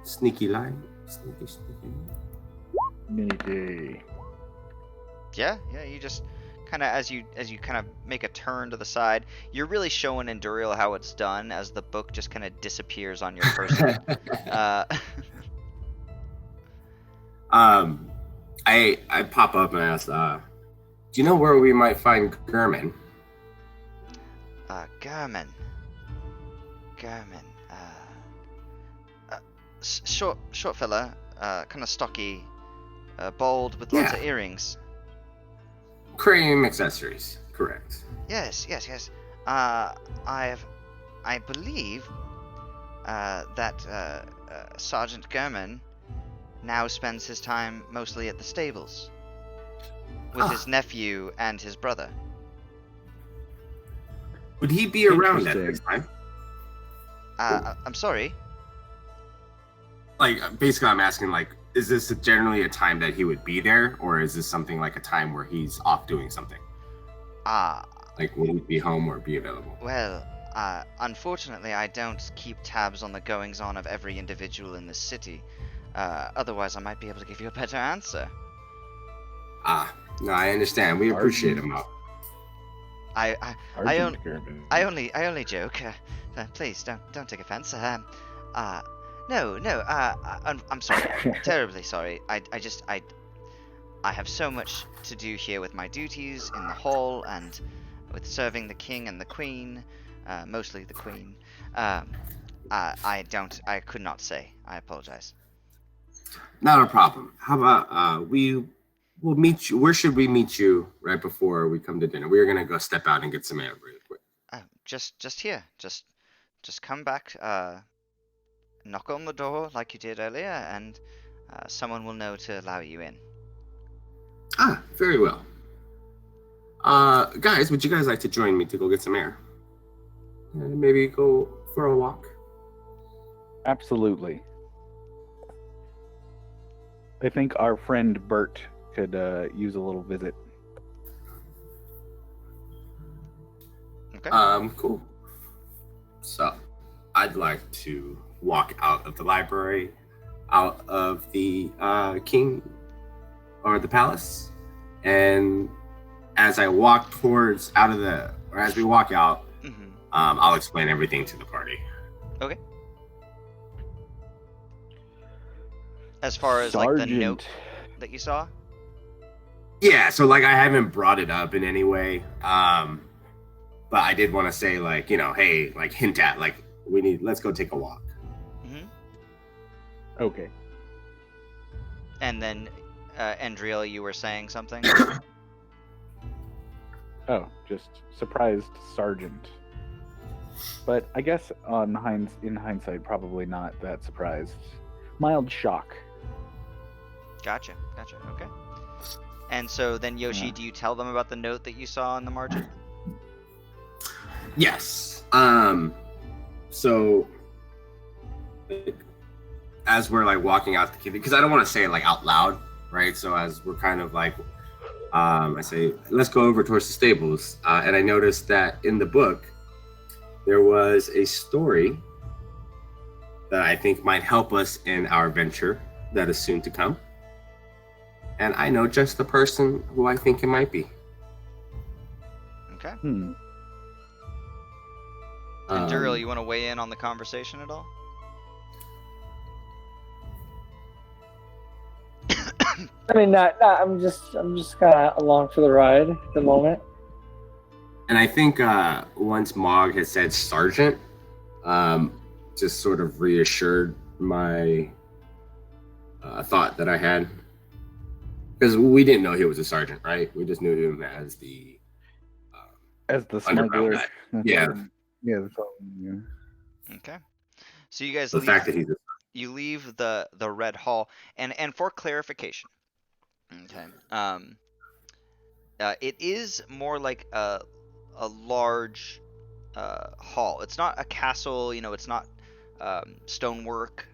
[SPEAKER 3] Sneaky line. Sneaky.
[SPEAKER 2] Sneaky.
[SPEAKER 5] Yeah, you just kind of as you kind of make a turn to the side, you're really showing Enduriel how it's done as the book just kind of disappears on your person.
[SPEAKER 3] I pop up and ask, do you know where we might find Gurman?
[SPEAKER 5] Gurman. Short fella, kind of stocky, bald with lots of earrings.
[SPEAKER 3] Cream accessories, correct.
[SPEAKER 5] Yes. I believe that Sergeant Gurman now spends his time mostly at the stables with his nephew and his brother.
[SPEAKER 3] Would he be around at this time?
[SPEAKER 5] I'm sorry?
[SPEAKER 3] Like, basically I'm asking, like, is this generally a time that he would be there, or is this something like a time where he's off doing something? Like, will he be home or be available?
[SPEAKER 5] Well, unfortunately I don't keep tabs on the goings-on of every individual in the city. Otherwise I might be able to give you a better answer.
[SPEAKER 3] No, I understand. We appreciate him.
[SPEAKER 5] I only joke. Please don't take offense. No. I'm sorry. Terribly sorry. I have so much to do here with my duties in the hall and with serving the king and the queen, mostly the queen. I could not say. I apologize.
[SPEAKER 3] Not a problem. How about we'll meet you. Where should we meet you right before we come to dinner? We're gonna go step out and get some air really quick.
[SPEAKER 5] Just here. Just come back. Knock on the door like you did earlier, and someone will know to allow you in.
[SPEAKER 3] Very well. Guys, would you guys like to join me to go get some air? And maybe go for a walk?
[SPEAKER 2] Absolutely. I think our friend Bert could use a little visit.
[SPEAKER 5] Okay.
[SPEAKER 3] Cool. So, I'd like to walk out of the library, out of the king or the palace, and as I walk as we walk out, I'll explain everything to the party.
[SPEAKER 5] Okay. As far as like the note that you saw?
[SPEAKER 3] Yeah, so like I haven't brought it up in any way, but I did want to say, like, you know, hey, like hint at, like, let's go take a walk.
[SPEAKER 2] Okay.
[SPEAKER 5] And then, Endriel, you were saying something?
[SPEAKER 2] Oh, just surprised Sergeant. But I guess in hindsight, probably not that surprised. Mild shock.
[SPEAKER 5] Gotcha. Okay. And so then, Yoshi, do you tell them about the note that you saw on the margin?
[SPEAKER 3] Yes. So as we're like walking out the kitchen, because I don't want to say it like out loud, right? So as we're kind of like, I say, let's go over towards the stables, and I noticed that in the book there was a story that I think might help us in our venture that is soon to come. And I know just the person who I think it might be.
[SPEAKER 5] Okay.
[SPEAKER 2] Hmm.
[SPEAKER 5] And Duriel, you want to weigh in on the conversation at all?
[SPEAKER 4] I mean, I'm just kind of along for the ride at the moment.
[SPEAKER 3] And I think once Mog had said sergeant, just sort of reassured my thought that I had. Because we didn't know he was a sergeant, right? We just knew him as the
[SPEAKER 2] smuggler.
[SPEAKER 3] Yeah.
[SPEAKER 2] Yeah. That's all, yeah.
[SPEAKER 5] Okay. So you guys
[SPEAKER 3] The fact that he's
[SPEAKER 5] you leave the Red Hall, and for clarification, okay, it is more like a large hall. It's not a castle, it's not stonework.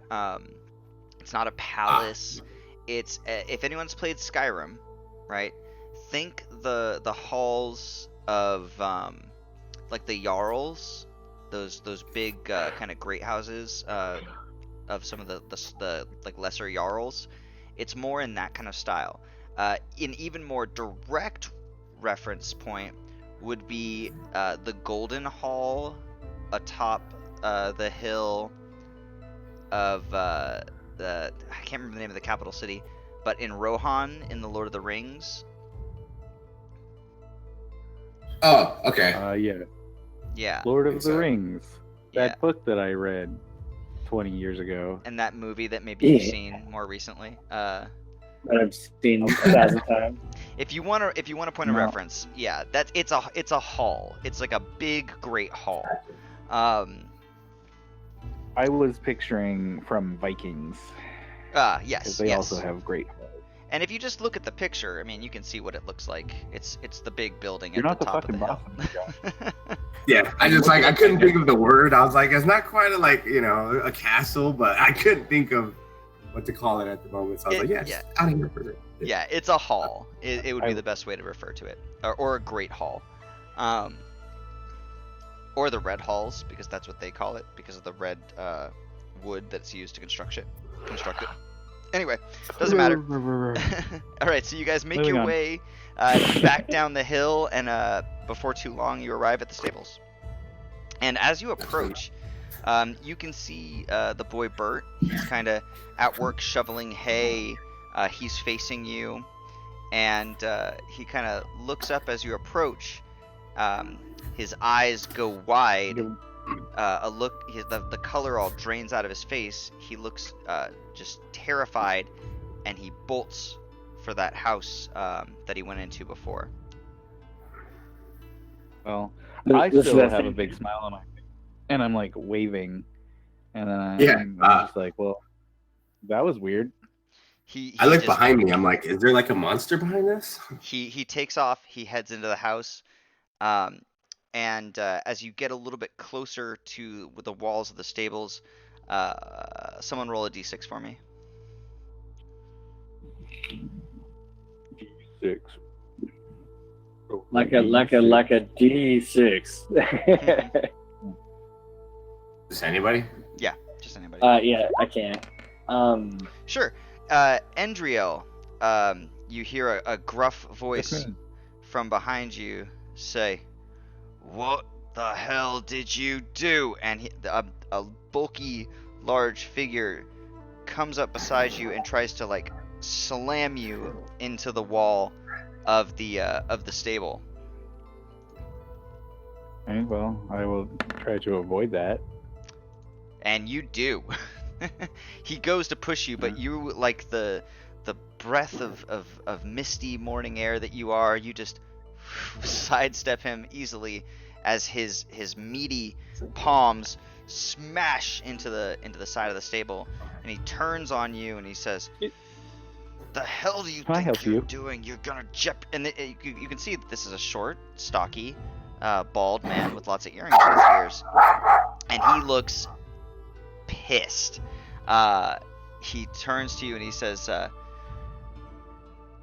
[SPEAKER 5] It's not a palace. It's if anyone's played Skyrim, right? Think the halls of like the Jarls, those big kind of great houses of some of the like lesser Jarls. It's more in that kind of style. An even more direct reference point would be the Golden Hall atop the hill of I can't remember the name of the capital city, but in Rohan in the Lord of the Rings.
[SPEAKER 3] Oh, okay.
[SPEAKER 5] Yeah.
[SPEAKER 2] Lord of the Rings. That
[SPEAKER 5] Yeah.
[SPEAKER 2] book that I read 20 years ago.
[SPEAKER 5] And that movie that maybe you've seen more recently.
[SPEAKER 4] That I've seen 1,000 times.
[SPEAKER 5] If you want to point a reference, yeah, it's a hall. It's like a big, great hall.
[SPEAKER 2] I was picturing from Vikings.
[SPEAKER 5] Yes.
[SPEAKER 2] Because they also have great halls.
[SPEAKER 5] And if you just look at the picture, I mean, you can see what it looks like. It's the big building
[SPEAKER 2] You're
[SPEAKER 5] at
[SPEAKER 2] not
[SPEAKER 5] the
[SPEAKER 2] the
[SPEAKER 5] top of the
[SPEAKER 2] fucking
[SPEAKER 5] hill.
[SPEAKER 2] boss.
[SPEAKER 3] Yeah, I couldn't think of the word. I was like, it's not quite a castle, but I couldn't think of what to call it at the moment. So I was like, out of here for it.
[SPEAKER 5] Yeah, it's a hall. It would be the best way to refer to it, or a great hall, or the red halls, because that's what they call it because of the red wood that's used to construct it. Anyway, doesn't matter. All right, so you guys make your way back down the hill, and before too long, you arrive at the stables. And as you approach, you can see the boy Bert. He's kind of at work shoveling hay. He's facing you, and he kind of looks up as you approach. His eyes go wide. The color all drains out of his face. He looks just terrified, and he bolts for that house that he went into before.
[SPEAKER 2] Well, I still have a big smile on my face, and I'm like waving, and then I'm just like, well, that was weird.
[SPEAKER 3] I look behind me. I'm like, is there like a monster behind this?
[SPEAKER 5] He takes off. He heads into the house. And as you get a little bit closer to the walls of the stables, someone roll a d6 for me.
[SPEAKER 2] D6.
[SPEAKER 4] Like a D6.
[SPEAKER 3] Just anybody?
[SPEAKER 5] Yeah, just anybody.
[SPEAKER 4] Yeah, I can't.
[SPEAKER 5] Sure. Endriel, you hear a gruff voice from behind you say, "What the hell did you do?" And a bulky, large figure comes up beside you and tries to like slam you into the wall of the stable.
[SPEAKER 2] Okay, well, I will try to avoid that.
[SPEAKER 5] And you do. He goes to push you, but you, like the breath of misty morning air that you are, you just sidestep him easily as his meaty palms smash into the side of the stable, and he turns on you and he says, "The hell do you
[SPEAKER 2] Can I
[SPEAKER 5] think
[SPEAKER 2] help
[SPEAKER 5] you're
[SPEAKER 2] you?
[SPEAKER 5] doing? You're gonna and you can see that this is a short, stocky, bald man with lots of earrings in his ears, and he looks pissed. He turns to you and he says, "The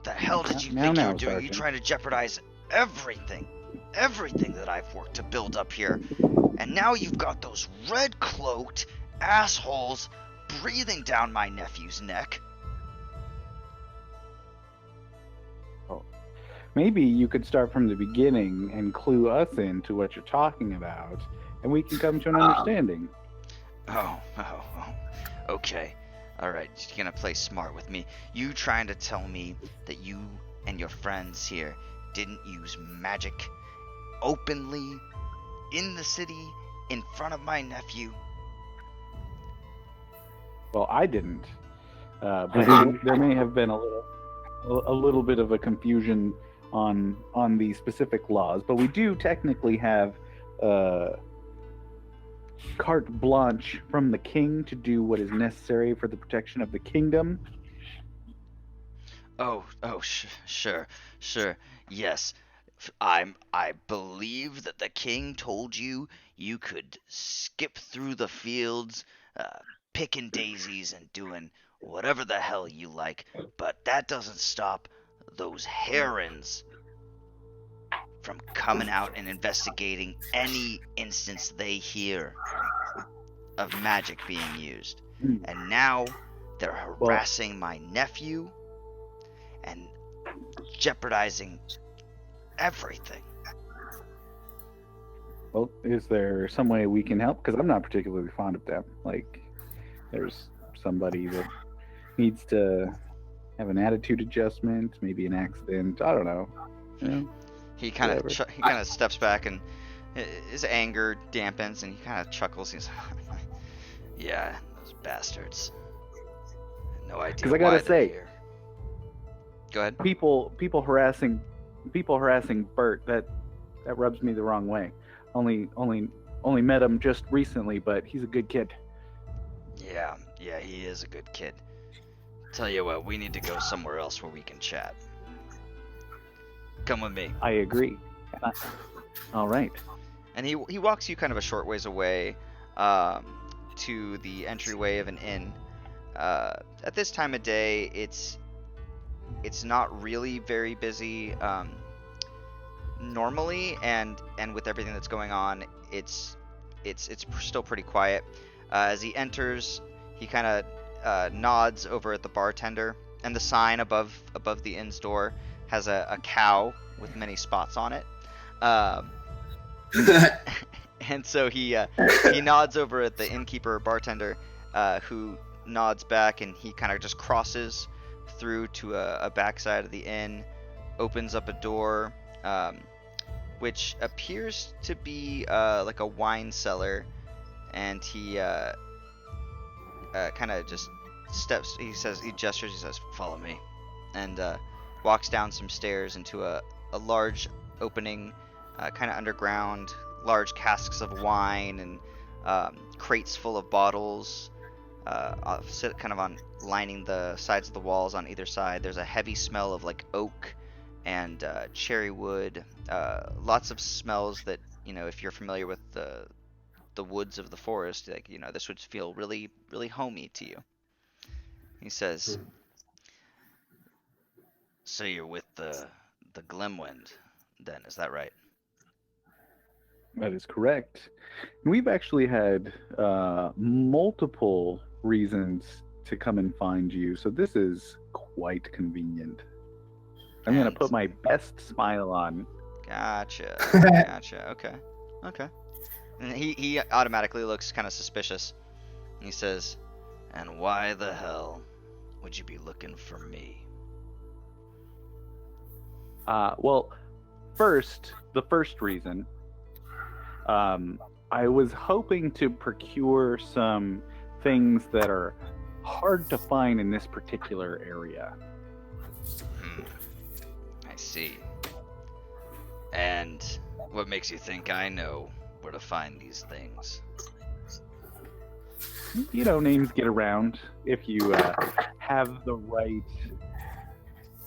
[SPEAKER 5] hell did you think you were doing? You
[SPEAKER 2] Sergeant.
[SPEAKER 5] trying to jeopardize everything that I've worked to build up here, and now you've got those red-cloaked assholes breathing down my nephew's neck."
[SPEAKER 2] Maybe you could start from the beginning and clue us into what you're talking about, and we can come to an understanding.
[SPEAKER 5] Oh, okay. Alright, you're gonna play smart with me. You trying to tell me that you and your friends here didn't use magic openly in the city in front of my nephew?
[SPEAKER 2] Well, I didn't. But there may have been a little bit of a confusion on the specific laws, but we do technically have carte blanche from the king to do what is necessary for the protection of the kingdom.
[SPEAKER 5] Sure. Yes. I believe that the king told you you could skip through the fields, picking daisies and doing whatever the hell you like, but that doesn't stop those herons from coming out and investigating any instance they hear of magic being used. And now they're harassing my nephew and jeopardizing everything.
[SPEAKER 2] Well, is there some way we can help? Because I'm not particularly fond of them. Like, there's somebody that needs to have an attitude adjustment, maybe an accident. I don't know. You know?
[SPEAKER 5] He kind of steps back and his anger dampens and he kind of chuckles. He's yeah, those bastards. No idea.
[SPEAKER 2] Because I gotta say,
[SPEAKER 5] here. Go ahead.
[SPEAKER 2] People harassing Bert, that rubs me the wrong way. Only met him just recently, but he's a good kid.
[SPEAKER 5] Yeah, he is a good kid. Tell you what, we need to go somewhere else where we can chat. Come with me.
[SPEAKER 2] I agree. All right.
[SPEAKER 5] And he walks you kind of a short ways away to the entryway of an inn. At this time of day, it's not really very busy normally, and with everything that's going on, it's still pretty quiet. As he enters, he kind of nods over at the bartender, and the sign above the inn's door has a cow with many spots on it. And so he nods over at the innkeeper or bartender, who nods back, and he kind of just crosses through to a backside of the inn, opens up a door, which appears to be like a wine cellar, and he kind of just steps. He gestures. He says, "Follow me," and walks down some stairs into a large opening, kind of underground. Large casks of wine and crates full of bottles sit kind of on lining the sides of the walls on either side. There's a heavy smell of like oak and cherry wood. Lots of smells that, if you're familiar with the woods of the forest, like, this would feel really, really homey to you. He says, "So you're with the Glimwind, then, is that right?"
[SPEAKER 2] That is correct. We've actually had multiple reasons to come and find you, so this is quite convenient. I'm going to put my best smile on.
[SPEAKER 5] Gotcha. Okay. And he automatically looks kind of suspicious. He says, "And why the hell would you be looking for me?"
[SPEAKER 2] Well, the first reason, I was hoping to procure some things that are hard to find in this particular area.
[SPEAKER 5] I see. And What makes you think I know where to find these things?
[SPEAKER 2] You know, names get around if you have the right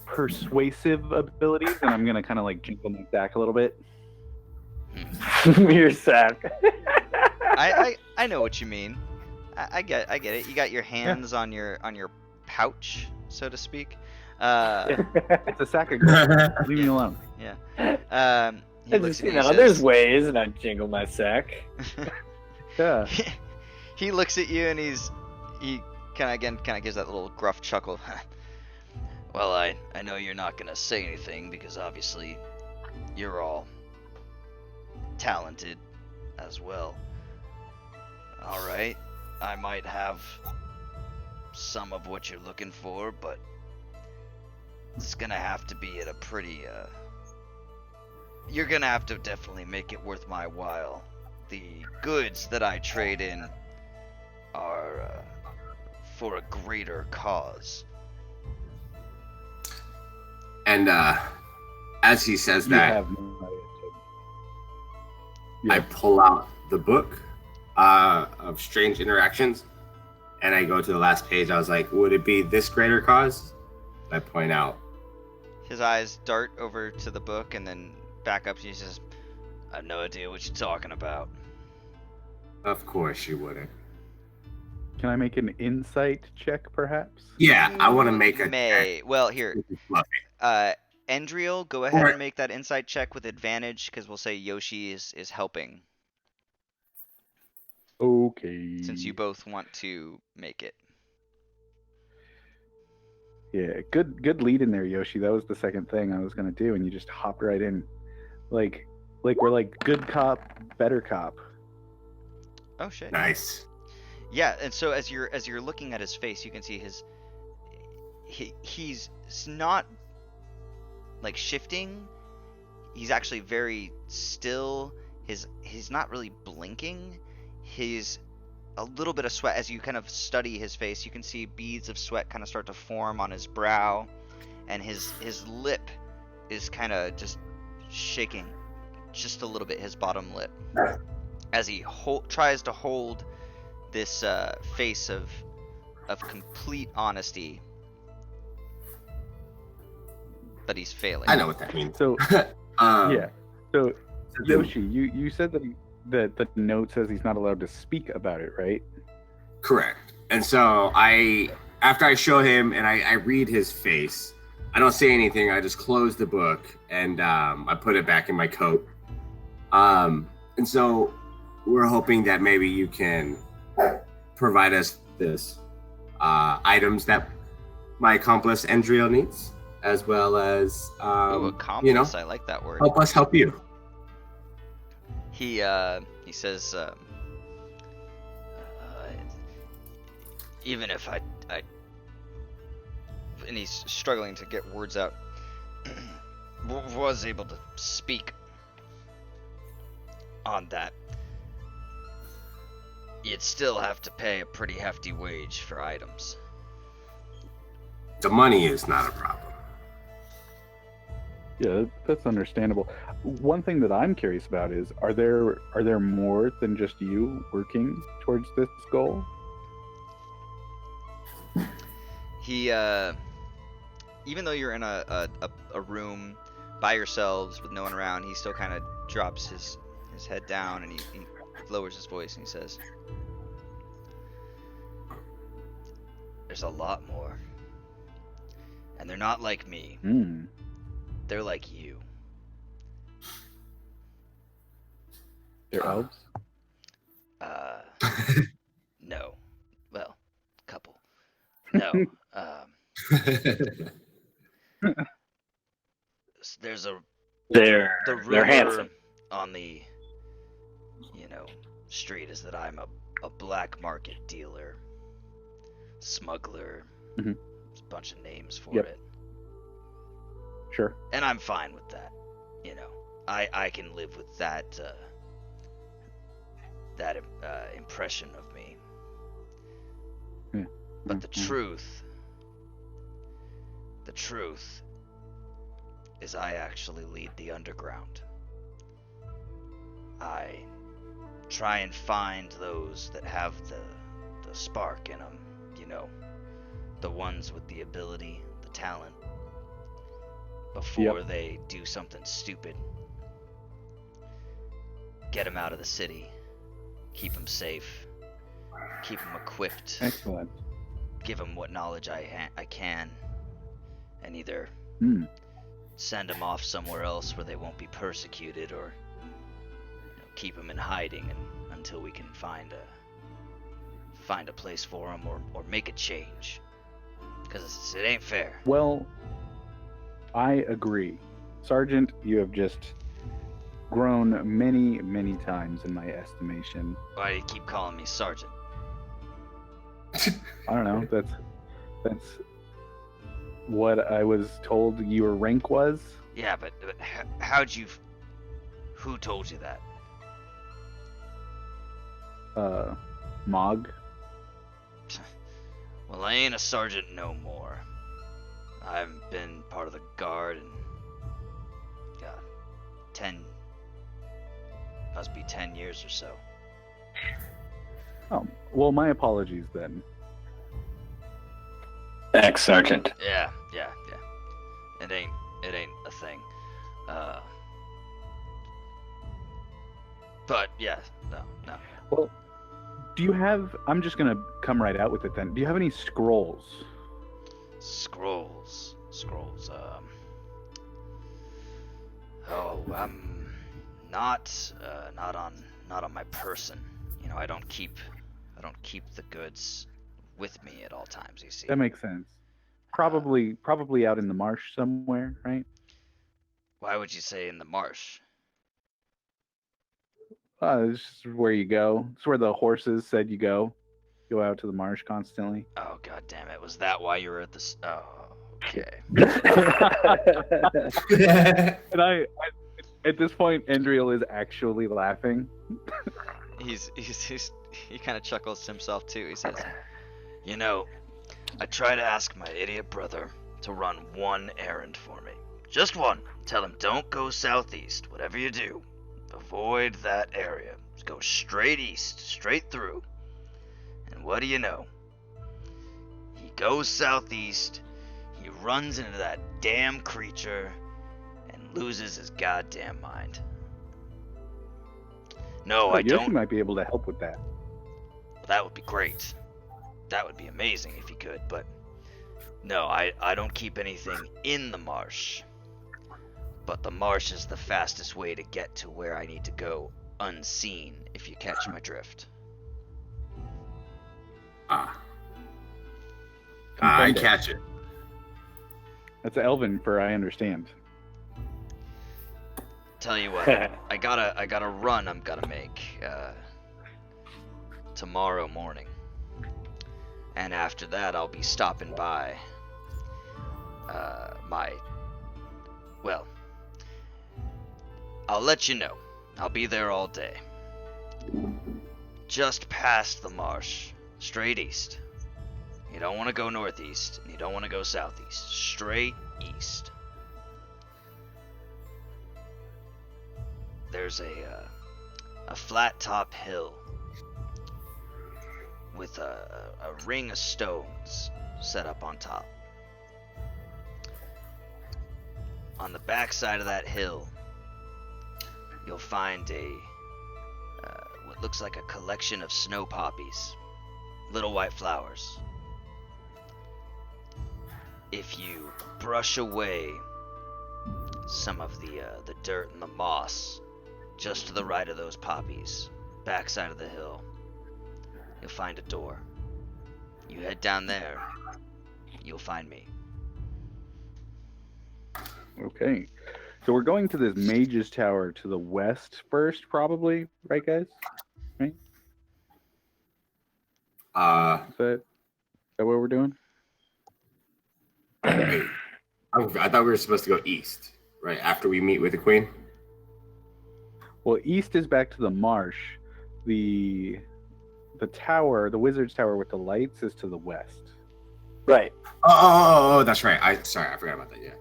[SPEAKER 2] persuasive abilities, and I'm gonna kind of like jiggle my sack a little bit.
[SPEAKER 4] Your sack.
[SPEAKER 5] I know what you mean. I get it. You got your hands on your pouch, so to speak.
[SPEAKER 2] It's a sack of gold. Leave me alone.
[SPEAKER 5] Yeah. He looks at you.
[SPEAKER 4] There's ways, and I jingle my sack.
[SPEAKER 2] Yeah.
[SPEAKER 5] He looks at you and he kind of gives that little gruff chuckle. Well, I know you're not gonna say anything because obviously you're all talented as well. All right, I might have some of what you're looking for, but it's gonna have to be at a pretty you're gonna have to definitely make it worth my while. The goods that I trade in are for a greater cause.
[SPEAKER 3] And as he says
[SPEAKER 2] You
[SPEAKER 3] that,
[SPEAKER 2] have no idea.
[SPEAKER 3] I pull out the book of strange interactions, and I go to the last page. I was like, would it be this greater cause? I point out.
[SPEAKER 5] His eyes dart over to the book and then back up to you and says, I have no idea what you're talking about.
[SPEAKER 3] Of course you wouldn't.
[SPEAKER 2] Can I make an insight check, perhaps?
[SPEAKER 3] Yeah, I want to make a
[SPEAKER 5] May. Well, here. Endriel, go ahead and make that insight check with advantage, because we'll say Yoshi is helping.
[SPEAKER 2] Okay.
[SPEAKER 5] Since you both want to make it.
[SPEAKER 2] Yeah, good lead in there, Yoshi. That was the second thing I was gonna do, and you just hopped right in. Like we're like good cop, better cop.
[SPEAKER 5] Oh shit.
[SPEAKER 3] Nice.
[SPEAKER 5] Yeah, and so as you're looking at his face, you can see he's not like shifting. He's actually very still. He's not really blinking. He's a little bit of sweat. As you kind of study his face, you can see beads of sweat kind of start to form on his brow, and his lip is kind of just shaking just a little bit, his bottom lip, as he tries to hold this face of complete honesty, but he's failing.
[SPEAKER 3] I know what that means.
[SPEAKER 2] So yeah. So Yoshi, you said that the note says he's not allowed to speak about it, right?
[SPEAKER 3] Correct. And so after I show him and I read his face, I don't say anything. I just close the book and I put it back in my coat. And so we're hoping that maybe you can provide us this items that my accomplice Endriel needs, as well as
[SPEAKER 5] accomplice. I like that word.
[SPEAKER 3] Help us help you.
[SPEAKER 5] He says, even if I and he's struggling to get words out, was able to speak on that, you'd still have to pay a pretty hefty wage for items.
[SPEAKER 3] The money is not a problem.
[SPEAKER 2] Yeah, that's understandable. One thing that I'm curious about is, are there more than just you working towards this goal?
[SPEAKER 5] He, even though you're in a room by yourselves with no one around, he still kind of drops his head down and he lowers his voice and he says, there's a lot more. And they're not like me. They're like you.
[SPEAKER 2] They're elves?
[SPEAKER 5] No. Well, couple. No. There's
[SPEAKER 4] They're
[SPEAKER 5] rumor
[SPEAKER 4] handsome
[SPEAKER 5] on the street is that I'm a black market dealer, smuggler.
[SPEAKER 2] Mhm.
[SPEAKER 5] There's a bunch of names for
[SPEAKER 2] Yep.
[SPEAKER 5] it.
[SPEAKER 2] Sure.
[SPEAKER 5] And I'm fine with that. I can live with that impression of me.
[SPEAKER 2] Yeah.
[SPEAKER 5] But the truth is I actually lead the underground. I try and find those that have the spark in them, you know, the ones with the ability, the talent, before they do something stupid. Get them out of the city, keep them safe, keep them equipped.
[SPEAKER 2] Excellent.
[SPEAKER 5] Give them what knowledge I can, and either send them off somewhere else where they won't be persecuted, or keep them in hiding until we can find a place for them, or make a change. Because it ain't fair.
[SPEAKER 2] Well, I agree. Sergeant, you have just grown many, many times in my estimation.
[SPEAKER 5] Why do you keep calling me Sergeant?
[SPEAKER 2] I don't know. That's what I was told your rank was.
[SPEAKER 5] Yeah, but how'd you... Who told you that?
[SPEAKER 2] Mog.
[SPEAKER 5] Well, I ain't a sergeant no more. I haven't been part of the guard in... God, 10... Must be 10 years or so.
[SPEAKER 2] Oh, well, my apologies then.
[SPEAKER 4] Ex-sergeant.
[SPEAKER 5] Yeah. It ain't a thing. But yeah, no.
[SPEAKER 2] Well, do you have... I'm just gonna come right out with it then. Do you have any scrolls?
[SPEAKER 5] Scrolls. Oh, not on my person. You know, I don't keep the goods with me at all times, you see.
[SPEAKER 2] That makes sense. Probably out in the marsh somewhere, right?
[SPEAKER 5] Why would you say in the marsh?
[SPEAKER 2] This is where you go. It's where the horses said you go. Go out to the marsh constantly.
[SPEAKER 5] Oh, god damn it. Was that why you were at this? Oh, okay.
[SPEAKER 2] And I at this point, Endriel is actually laughing.
[SPEAKER 5] He kind of chuckles to himself too. He says, "You know, I try to ask my idiot brother to run one errand for me. Just one. Tell him don't go southeast. Whatever you do, avoid that area. Just go straight east, straight through. And what do you know? He goes southeast, he runs into that damn creature, and loses his goddamn mind. No, I don't.
[SPEAKER 2] Yoshi might be able to help with that.
[SPEAKER 5] That would be great. That would be amazing if he could, but no, I don't keep anything in the marsh. But the marsh is the fastest way to get to where I need to go unseen, if you catch my drift."
[SPEAKER 3] I catch it.
[SPEAKER 2] That's Elven for I understand.
[SPEAKER 5] Tell you what, I got a run I'm gonna make tomorrow morning, and after that I'll be stopping by I'll let you know. I'll be there all day. Just past the marsh, straight east. You don't want to go northeast, and you don't want to go southeast. Straight east. There's a flat top hill with a ring of stones set up on top. On the back side of that hill, you'll find what looks like a collection of snow poppies, little white flowers. If you brush away some of the dirt and the moss just to the right of those poppies, backside of the hill, you'll find a door. You head down there, you'll find me.
[SPEAKER 2] Okay. So we're going to this Mage's Tower to the west first, probably, right, guys? Right? Is that what we're doing?
[SPEAKER 3] Wait. I thought we were supposed to go east, right? After we meet with the queen?
[SPEAKER 2] Well, east is back to the marsh. The tower, the wizard's tower with the lights, is to the west.
[SPEAKER 4] Right.
[SPEAKER 3] Oh, that's right. I forgot about that, yeah.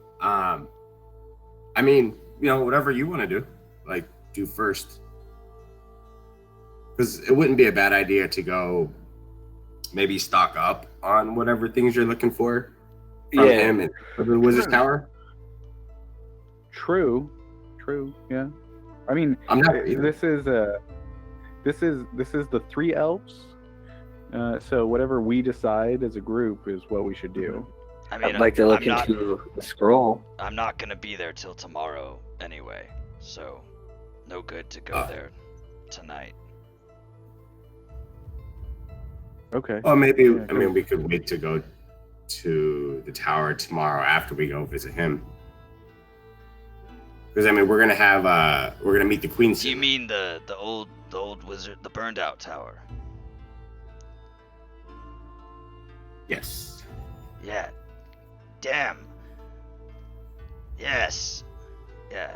[SPEAKER 3] I mean, whatever you want to do. Like, do first. Because it wouldn't be a bad idea to go maybe stock up on whatever things you're looking for from him and the Wizard's Tower.
[SPEAKER 2] True, yeah. I mean, this is the 3 elves. So whatever we decide as a group is what we should do.
[SPEAKER 4] I mean, I'd like to look into the scroll.
[SPEAKER 6] I'm not gonna be there till tomorrow anyway, so no good to go there tonight.
[SPEAKER 2] Okay.
[SPEAKER 3] Well, maybe I mean we could wait to go to the tower tomorrow after we go visit him. Because I mean we're gonna meet the queen soon.
[SPEAKER 6] You mean the old wizard, the burned out tower?
[SPEAKER 3] Yes.
[SPEAKER 6] Yeah. Damn. Yes. Yeah.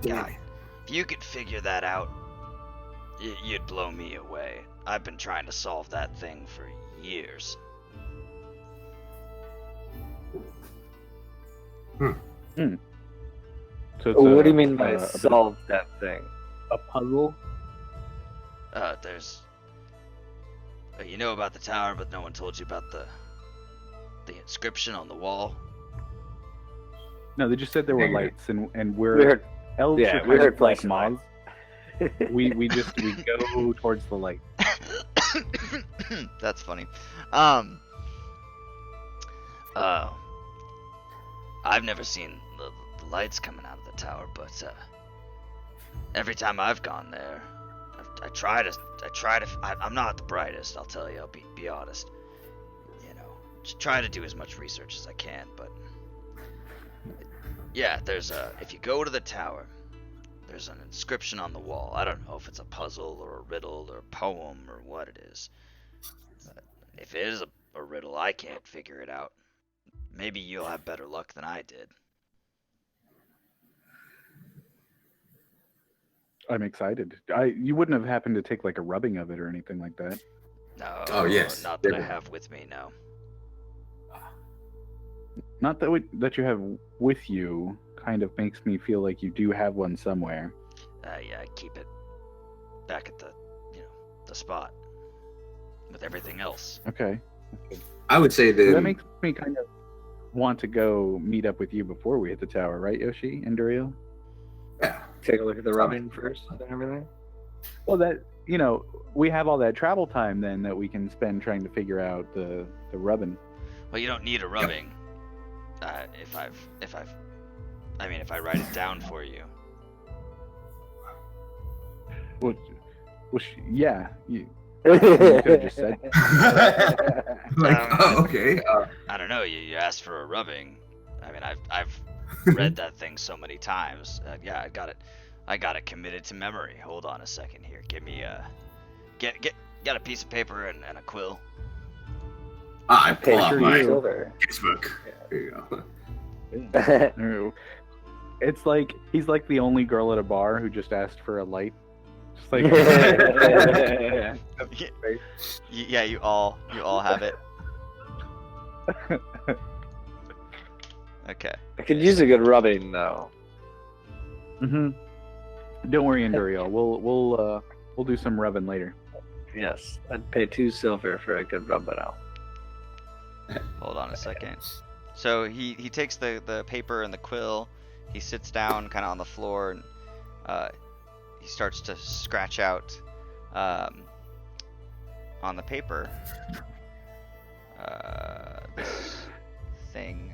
[SPEAKER 6] If you could figure that out, you'd blow me away. I've been trying to solve that thing for years.
[SPEAKER 2] So
[SPEAKER 4] what do you mean by solve that thing?
[SPEAKER 2] A puzzle?
[SPEAKER 6] There's... you know about the tower, but no one told you about the inscription on the wall.
[SPEAKER 2] No, they just said there were lights, and
[SPEAKER 4] we heard,
[SPEAKER 2] elves.
[SPEAKER 4] Yeah, we heard
[SPEAKER 2] like moths. we go towards the light.
[SPEAKER 5] That's funny.
[SPEAKER 6] I've never seen the lights coming out of the tower, but every time I've gone there, I try to. I'm not the brightest, I'll tell you. I'll be honest. You know, just try to do as much research as I can. But yeah, there's if you go to the tower, there's an inscription on the wall. I don't know if it's a puzzle or a riddle or a poem or what it is. If it is a riddle, I can't figure it out. Maybe you'll have better luck than I did.
[SPEAKER 2] I'm excited. You wouldn't have happened to take like a rubbing of it or anything like that?
[SPEAKER 6] No.
[SPEAKER 3] Oh yes.
[SPEAKER 6] Not that I have with me, no.
[SPEAKER 2] Not that you have with you kind of makes me feel like you do have one somewhere.
[SPEAKER 6] Yeah, I keep it back at the spot with everything else.
[SPEAKER 2] Okay.
[SPEAKER 3] I would say that
[SPEAKER 2] makes me kind of want to go meet up with you before we hit the tower, right, Yoshi and Duriel?
[SPEAKER 3] Yeah.
[SPEAKER 4] Take a look at the rubbing first and everything.
[SPEAKER 2] Well, that we have all that travel time then that we can spend trying to figure out the rubbing.
[SPEAKER 6] Well, you don't need a rubbing. If I write it down for you.
[SPEAKER 2] Well, yeah. You could have just said.
[SPEAKER 3] Okay.
[SPEAKER 6] I don't know. You asked for a rubbing. I mean, I've read that thing so many times. Yeah, I got it committed to memory. Hold on a second here. Give me got a piece of paper and a quill.
[SPEAKER 3] I pull out my
[SPEAKER 4] silver
[SPEAKER 3] textbook. There you
[SPEAKER 2] go. It's like he's like the only girl at a bar who just asked for a light. Just like
[SPEAKER 5] yeah, you all have it. Okay.
[SPEAKER 4] I could use a good rubbing though.
[SPEAKER 2] Don't worry, Enduriel. We'll do some rubbing later.
[SPEAKER 4] Yes, I'd pay 2 silver for a good rubbing out.
[SPEAKER 5] Hold on a second. So he takes the paper and the quill. He sits down kind of on the floor and he starts to scratch out on the paper this thing.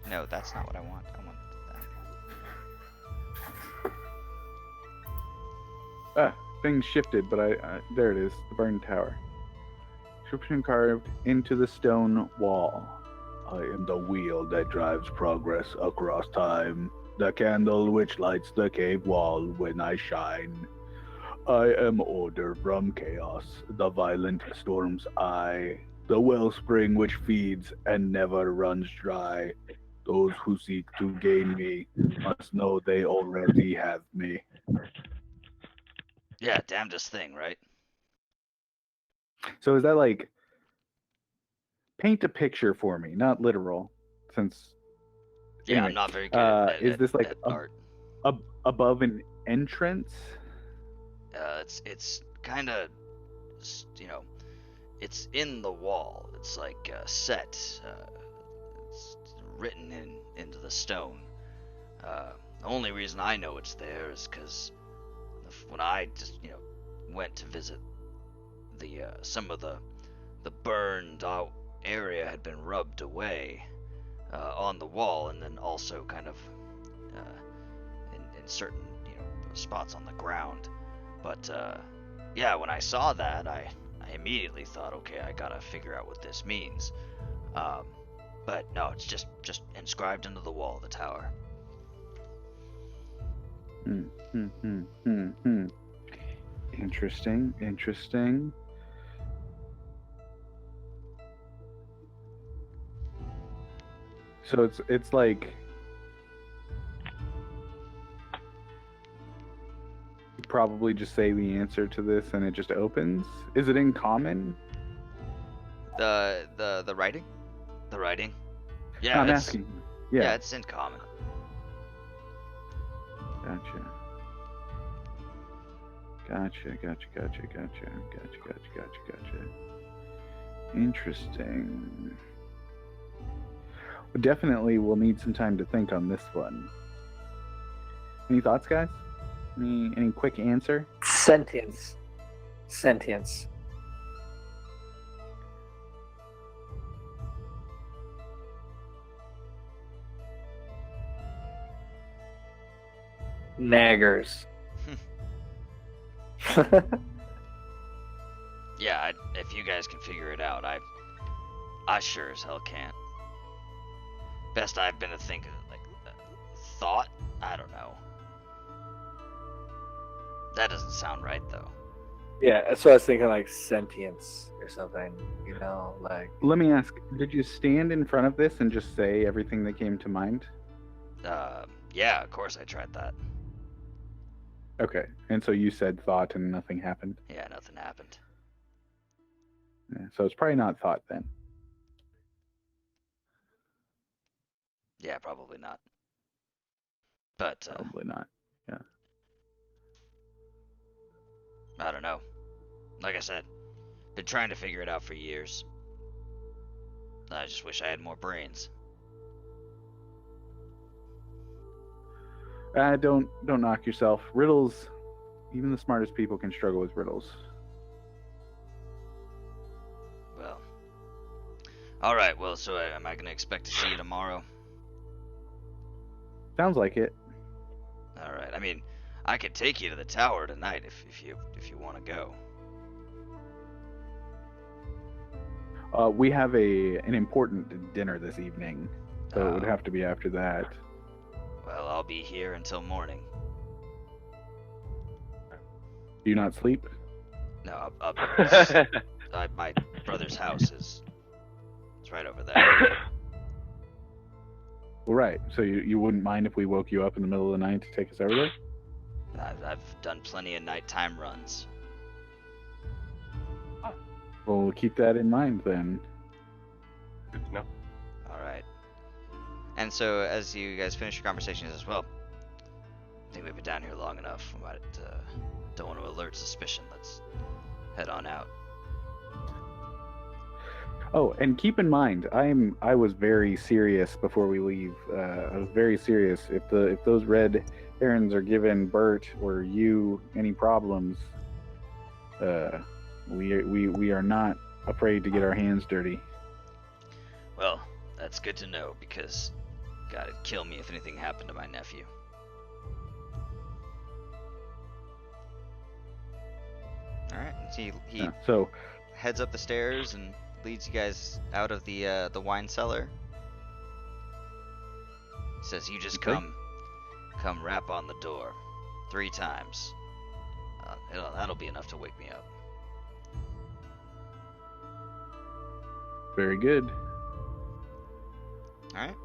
[SPEAKER 5] No, that's not what I want. I want that.
[SPEAKER 2] Things shifted, but there it is, the burned tower. Inscription carved into the stone wall. I am the wheel that drives progress across time, the candle which lights the cave wall when I shine. I am order from chaos, the violent storm's eye, the wellspring which feeds and never runs dry. Those who seek to gain me must know they already have me.
[SPEAKER 6] Yeah, damnedest thing, right?
[SPEAKER 2] So is that like, paint a picture for me, not literal, since...
[SPEAKER 6] Yeah,
[SPEAKER 2] anyway,
[SPEAKER 6] I'm not very good
[SPEAKER 2] is this like
[SPEAKER 6] art.
[SPEAKER 2] Above an entrance?
[SPEAKER 6] It's kind of you know, it's in the wall. It's like set. It's written into the stone. The only reason I know it's there is because when I just went to visit the some of the burned out area had been rubbed away on the wall, and then also kind of in certain spots on the ground. But yeah, when I saw that, I immediately thought, okay, I gotta figure out what this means. But no, it's just inscribed into the wall of the tower.
[SPEAKER 2] Interesting. So it's like you probably just say the answer to this and it just opens. Is it in common?
[SPEAKER 6] The writing? The writing? Yeah,
[SPEAKER 2] no, I'm asking. Yeah,
[SPEAKER 6] it's in common.
[SPEAKER 2] Gotcha. Interesting. Definitely we'll need some time to think on this one. Any thoughts, guys? Any quick answer?
[SPEAKER 4] Sentience. Naggers.
[SPEAKER 6] Yeah, if you guys can figure it out, I sure as hell can't. Best I've been to think of, like, thought? I don't know. That doesn't sound right, though.
[SPEAKER 4] Yeah, that's what I was thinking, like sentience or something, like...
[SPEAKER 2] Let me ask, did you stand in front of this and just say everything that came to mind?
[SPEAKER 6] Yeah, of course I tried that.
[SPEAKER 2] Okay, and so you said thought and nothing happened?
[SPEAKER 6] Yeah, nothing happened.
[SPEAKER 2] Yeah, so it's probably not thought then.
[SPEAKER 6] Yeah, probably not. But
[SPEAKER 2] probably not. Yeah.
[SPEAKER 6] I don't know. Like I said, been trying to figure it out for years. I just wish I had more brains.
[SPEAKER 2] Don't knock yourself. Riddles, even the smartest people can struggle with riddles.
[SPEAKER 6] Well, all right. Well, so am I gonna expect to see you tomorrow?
[SPEAKER 2] Sounds like it.
[SPEAKER 6] All right. I mean, I could take you to the tower tonight if you want to go.
[SPEAKER 2] We have an important dinner this evening, so it would have to be after that.
[SPEAKER 6] Well, I'll be here until morning.
[SPEAKER 2] Do you not sleep?
[SPEAKER 6] No, my brother's house is right over there.
[SPEAKER 2] Well, right. So you wouldn't mind if we woke you up in the middle of the night to take us over there?
[SPEAKER 6] I've done plenty of nighttime runs.
[SPEAKER 2] Well, we'll keep that in mind then.
[SPEAKER 3] Good to know.
[SPEAKER 5] All right. And so, as you guys finish your conversations as well,
[SPEAKER 6] I think we've been down here long enough. We might don't want to alert suspicion. Let's head on out.
[SPEAKER 2] Oh, and keep in mind, I was very serious before we leave. I was very serious. If those red herons are giving Bert or you any problems, we are not afraid to get our hands dirty.
[SPEAKER 6] Well, that's good to know, because God, it'd kill me if anything happened to my nephew.
[SPEAKER 5] all right. He
[SPEAKER 2] So
[SPEAKER 5] heads up the stairs and leads you guys out of the wine cellar.
[SPEAKER 6] Says you just
[SPEAKER 2] Okay.
[SPEAKER 6] come rap on the door 3 times. That'll be enough to wake me up.
[SPEAKER 2] very good.
[SPEAKER 5] All right.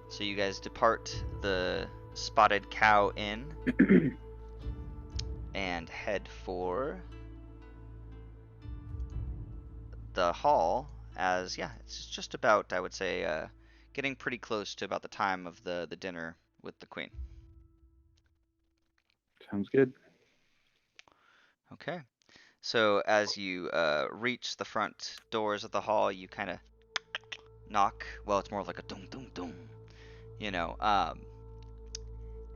[SPEAKER 5] So you guys depart the Spotted Cow Inn and head for the hall. As it's just about, I would say, getting pretty close to about the time of the dinner with the queen.
[SPEAKER 2] Sounds good.
[SPEAKER 5] Okay. So as you reach the front doors of the hall, you kind of knock. Well, it's more like a dum dum dum, you know.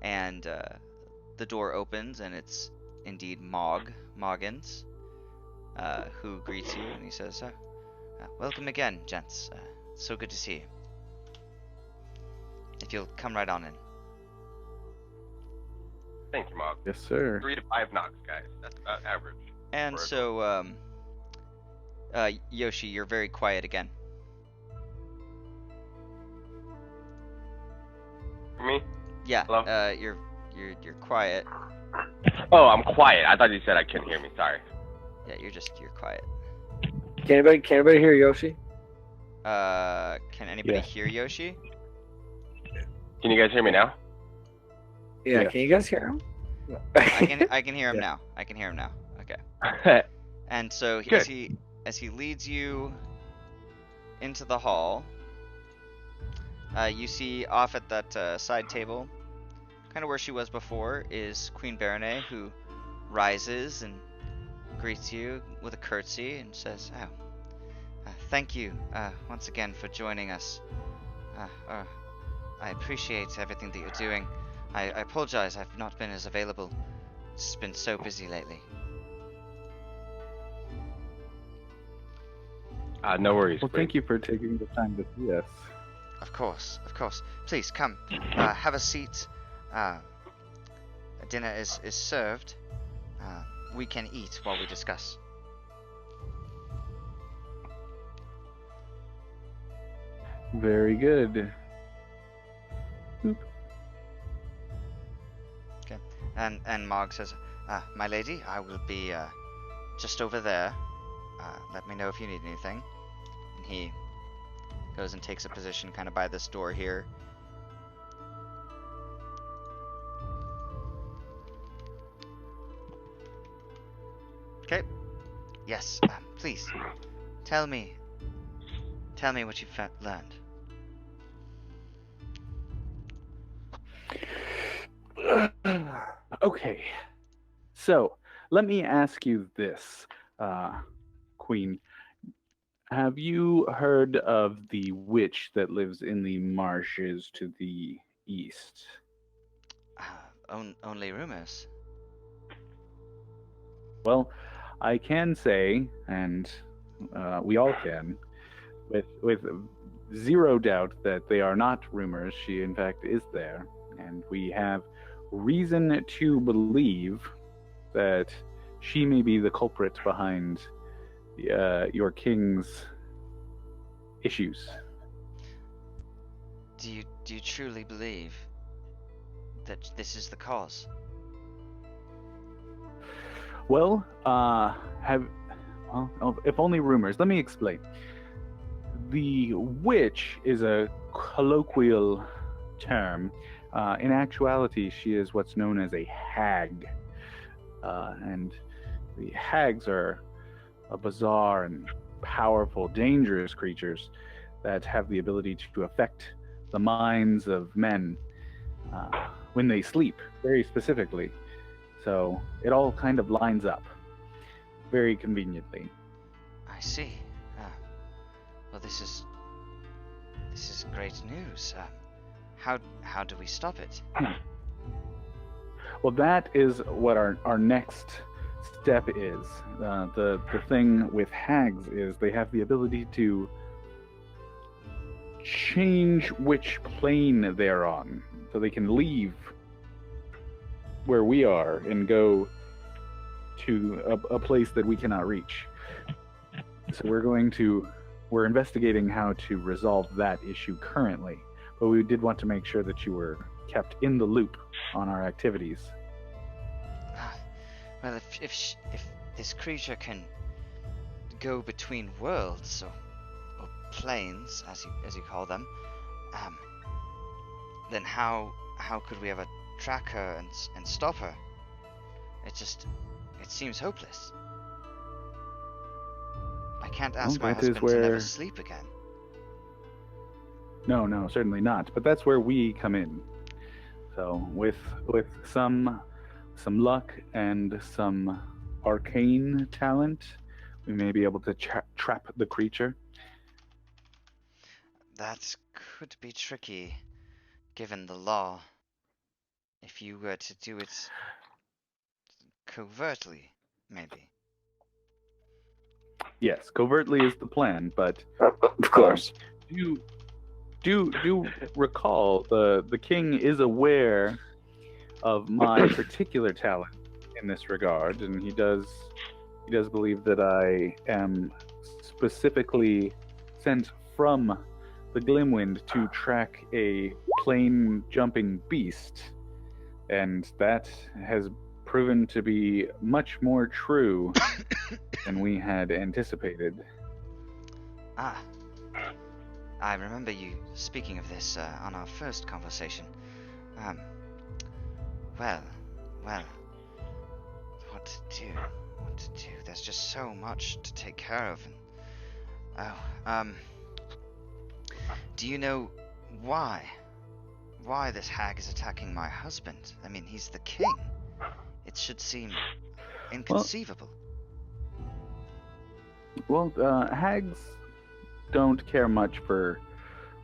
[SPEAKER 5] And the door opens, and it's indeed Moggins, who greets you, and he says, "Welcome again, gents. So good to see you. If you'll come right on in."
[SPEAKER 7] Thank you, Mog.
[SPEAKER 2] Yes, sir.
[SPEAKER 7] 3 to 5 knocks, guys. That's about average.
[SPEAKER 5] And so, Yoshi, you're very quiet again.
[SPEAKER 7] For me?
[SPEAKER 5] Yeah.
[SPEAKER 7] Hello?
[SPEAKER 5] You're quiet.
[SPEAKER 7] Oh, I'm quiet. I thought you said I couldn't hear me. Sorry.
[SPEAKER 5] Yeah, you're quiet.
[SPEAKER 4] Can anybody hear Yoshi?
[SPEAKER 5] Can anybody
[SPEAKER 2] Yeah.
[SPEAKER 5] hear Yoshi?
[SPEAKER 7] Can you guys hear me now?
[SPEAKER 4] Yeah,
[SPEAKER 2] Yeah.
[SPEAKER 4] can you guys hear him?
[SPEAKER 5] I can hear him
[SPEAKER 2] Yeah.
[SPEAKER 5] now. I can hear him now. Okay.
[SPEAKER 7] Okay.
[SPEAKER 5] And so
[SPEAKER 7] Good.
[SPEAKER 5] as he leads you into the hall, you see off at that side table, kind of where she was before, is Queen Baronet, who rises and greets you with a curtsy and says, "Thank you once again for joining us. I appreciate everything that you're doing. I apologize I've not been as available. It's been so busy lately."
[SPEAKER 7] No worries.
[SPEAKER 2] Well, thank you for taking the time to see us.
[SPEAKER 5] Of course. Please come. Have a seat. Dinner is served. We can eat while we discuss.
[SPEAKER 2] Very good. Boop.
[SPEAKER 5] Okay. And Mog says, "My lady, I will be just over there. Let me know if you need anything." And he goes and takes a position kind of by this door here. Okay. Yes. Please tell me what you've learned.
[SPEAKER 2] Okay. So, let me ask you this, Queen. Have you heard of the witch that lives in the marshes to the east?
[SPEAKER 5] Only rumors.
[SPEAKER 2] Well, I can say, and we all can, with zero doubt that they are not rumors. She, in fact, is there, and we have reason to believe that she may be the culprit behind your king's issues.
[SPEAKER 5] Do you truly believe that this is the cause?
[SPEAKER 2] Well, if only rumors. Let me explain. The witch is a colloquial term. In actuality, she is what's known as a hag. And the hags are a bizarre and powerful, dangerous creatures that have the ability to affect the minds of men when they sleep, very specifically. So it all kind of lines up very conveniently.
[SPEAKER 5] I see. Well, this is great news. How do we stop it?
[SPEAKER 2] Well, that is what our next step is. The thing with hags is they have the ability to change which plane they're on, so they can leave where we are and go to a place that we cannot reach. So we're investigating how to resolve that issue currently, but we did want to make sure that you were kept in the loop on our activities.
[SPEAKER 5] Well, if this creature can go between worlds or planes, as you call them, then how could we ever track her and stop her? It seems hopeless. I can't ask my husband to never sleep again.
[SPEAKER 2] No, certainly not. But that's where we come in. So with some luck and some arcane talent, we may be able to trap the creature.
[SPEAKER 5] That could be tricky, given the law. If you were to do it covertly, maybe.
[SPEAKER 2] Yes, covertly is the plan, but
[SPEAKER 4] Of course.
[SPEAKER 2] do recall the king is aware of my particular talent in this regard, and he does believe that I am specifically sent from the Glimwind to track a plane jumping beast, and that has proven to be much more true than we had anticipated.
[SPEAKER 5] Ah, I remember you speaking of this on our first conversation. Well, what to do? There's just so much to take care of. And, do you know why this hag is attacking my husband? I mean, he's the king. It should seem inconceivable.
[SPEAKER 2] Well, hags don't care much for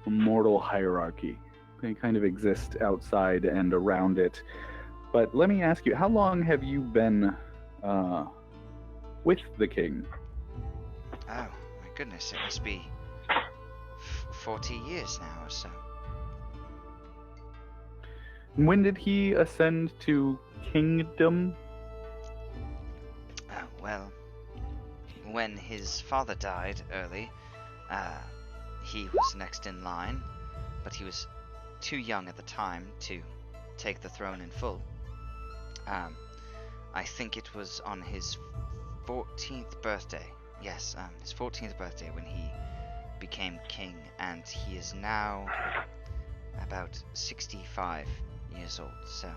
[SPEAKER 2] mortal hierarchy. They kind of exist outside and around it. But let me ask you, how long have you been with the king?
[SPEAKER 5] Oh, my goodness, it must be 40 years now or so.
[SPEAKER 2] When did he ascend to kingdom?
[SPEAKER 5] Oh, well, when his father died early, he was next in line, but he was too young at the time to take the throne in full. I think it was on his 14th birthday. Yes, his 14th birthday when he became king, and he is now about 65 years old, so...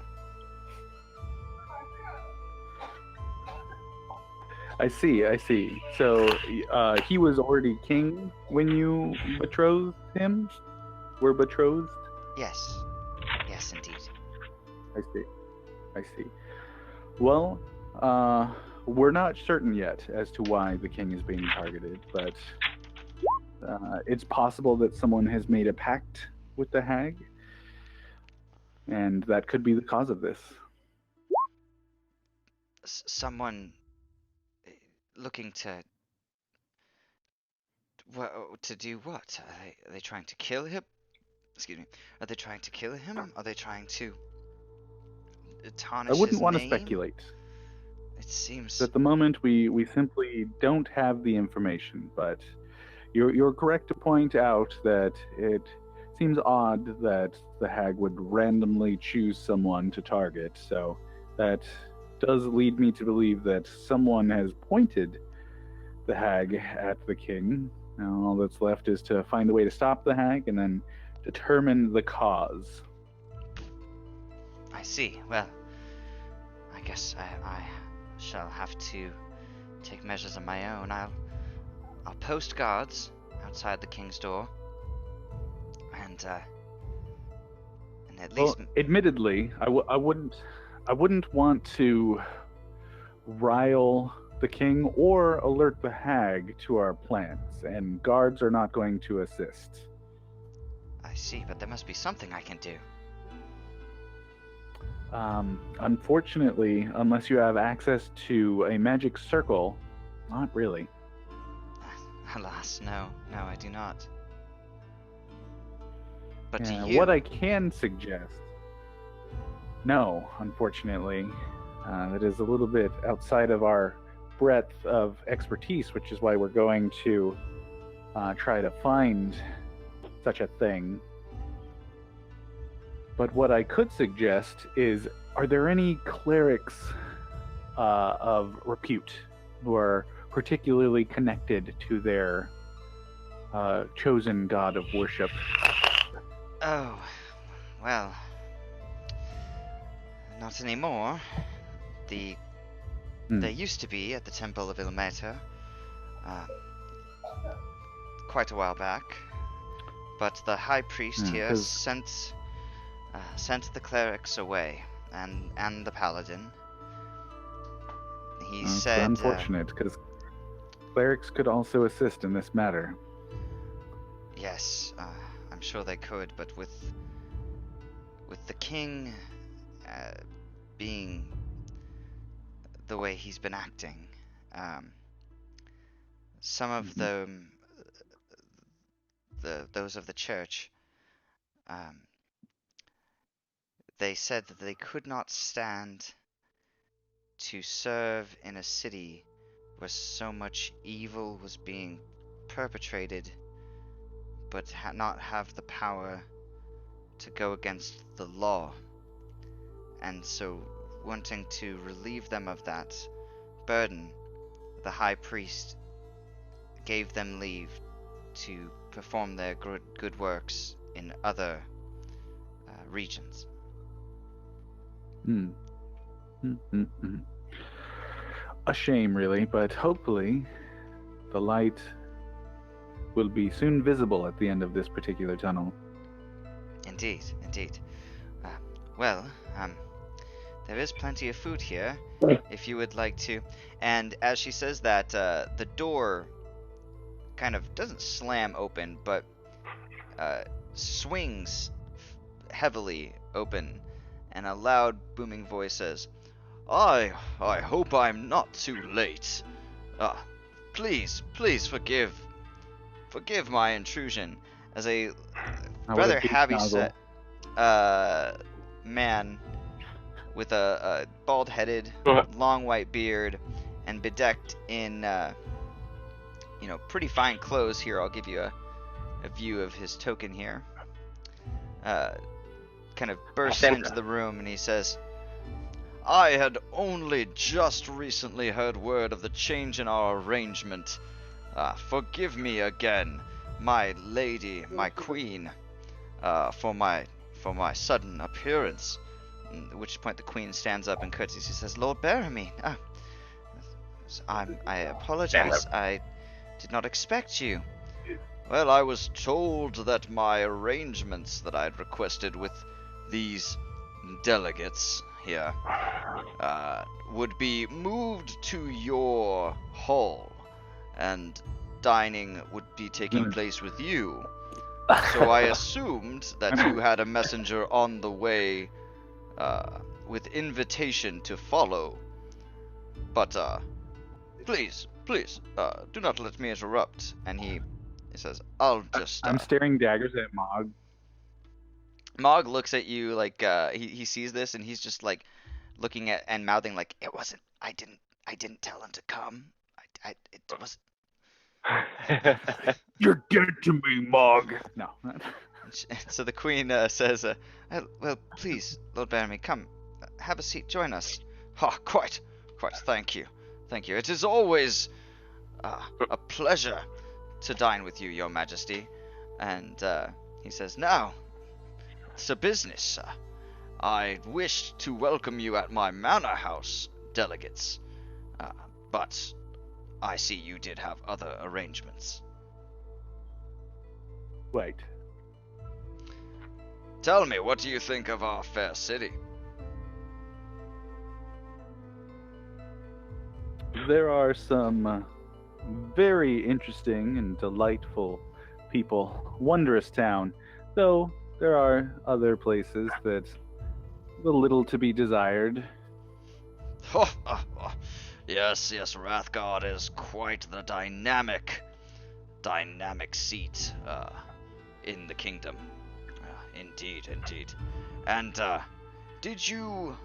[SPEAKER 2] I see. So, he was already king when you betrothed him? Were betrothed?
[SPEAKER 5] Yes, indeed.
[SPEAKER 2] I see. Well, we're not certain yet as to why the king is being targeted, but it's possible that someone has made a pact with the hag, and that could be the cause of this.
[SPEAKER 5] Someone looking to do what? Are they trying to kill him? Excuse me. Are they trying to kill him? Are they trying to tarnish
[SPEAKER 2] I wouldn't
[SPEAKER 5] his
[SPEAKER 2] want to
[SPEAKER 5] name?
[SPEAKER 2] speculate.
[SPEAKER 5] It seems...
[SPEAKER 2] At the moment, we simply don't have the information, but you're correct to point out that it seems odd that the hag would randomly choose someone to target, so that does lead me to believe that someone has pointed the hag at the king. Now, all that's left is to find a way to stop the hag and then determine the cause.
[SPEAKER 5] I see. Well, I guess I shall have to take measures of my own. I'll post guards outside the king's door, and at least...
[SPEAKER 2] Well, admittedly, I wouldn't want to rile the king or alert the hag to our plans, and guards are not going to assist.
[SPEAKER 5] I see, but there must be something I can do.
[SPEAKER 2] Unfortunately, unless you have access to a magic circle, not really.
[SPEAKER 5] Alas, no, I do not. But
[SPEAKER 2] Yeah,
[SPEAKER 5] do you?
[SPEAKER 2] what I can suggest... No, unfortunately. That is a little bit outside of our breadth of expertise, which is why we're going to try to find such a thing. But what I could suggest is, are there any clerics of repute who are particularly connected to their chosen god of worship?
[SPEAKER 5] Oh, well, not anymore. There used to be at the Temple of Ilmater, quite a while back, but the High Priest here sent the clerics away, and the Paladin.
[SPEAKER 1] he
[SPEAKER 2] It's
[SPEAKER 1] said,
[SPEAKER 2] unfortunate, because clerics could also assist in this matter.
[SPEAKER 1] yes, I'm sure they could, but with the king being the way he's been acting, some of those of the church, they said that they could not stand to serve in a city where so much evil was being perpetrated, but not have the power to go against the law. And so, wanting to relieve them of that burden, the high priest gave them leave to perform their good works in other regions.
[SPEAKER 2] A shame, really, but hopefully the light will be soon visible at the end of this particular tunnel.
[SPEAKER 1] Indeed, indeed. Well, there is plenty of food here, if you would like to. And as she says that, the door kind of doesn't slam open, but swings heavily open, and a loud, booming voice says, I hope I'm not too late. Please forgive my intrusion. As a rather heavy-set man with a bald-headed, long white beard, and bedecked in pretty fine clothes. Here, I'll give you a view of his token here. Kind of bursts into the room, and he says, I had only just recently heard word of the change in our arrangement. Forgive me again, my lady, my queen, for my sudden appearance. At which point the queen stands up and curtsies. She says, Lord Baramy, I apologize. I did not expect you. Well, I was told that my arrangements that I'd requested with these delegates here would be moved to your hall, and dining would be taking place with you. So I assumed that you had a messenger on the way with invitation to follow. But please, do not let me interrupt. And he says, I'll just...
[SPEAKER 2] I'm staring daggers at Mog.
[SPEAKER 1] Mog looks at you like he sees this, and he's just like looking at and mouthing like, it wasn't, I didn't tell him to come. It was...
[SPEAKER 2] You're dead to me, Mog. No.
[SPEAKER 1] So the queen says, well, please, Lord Baramy, come, have a seat, join us. Quite, thank you. It is always a pleasure to dine with you, your majesty. And he says, now, it's business. I wish to welcome you at my manor house, delegates. But I see you did have other arrangements.
[SPEAKER 2] Wait.
[SPEAKER 1] Tell me, what do you think of our fair city?
[SPEAKER 2] There are some very interesting and delightful people. Wondrous town. Though there are other places that a little to be desired.
[SPEAKER 6] Yes, Wrathguard is quite the dynamic seat in the kingdom. Indeed. And did you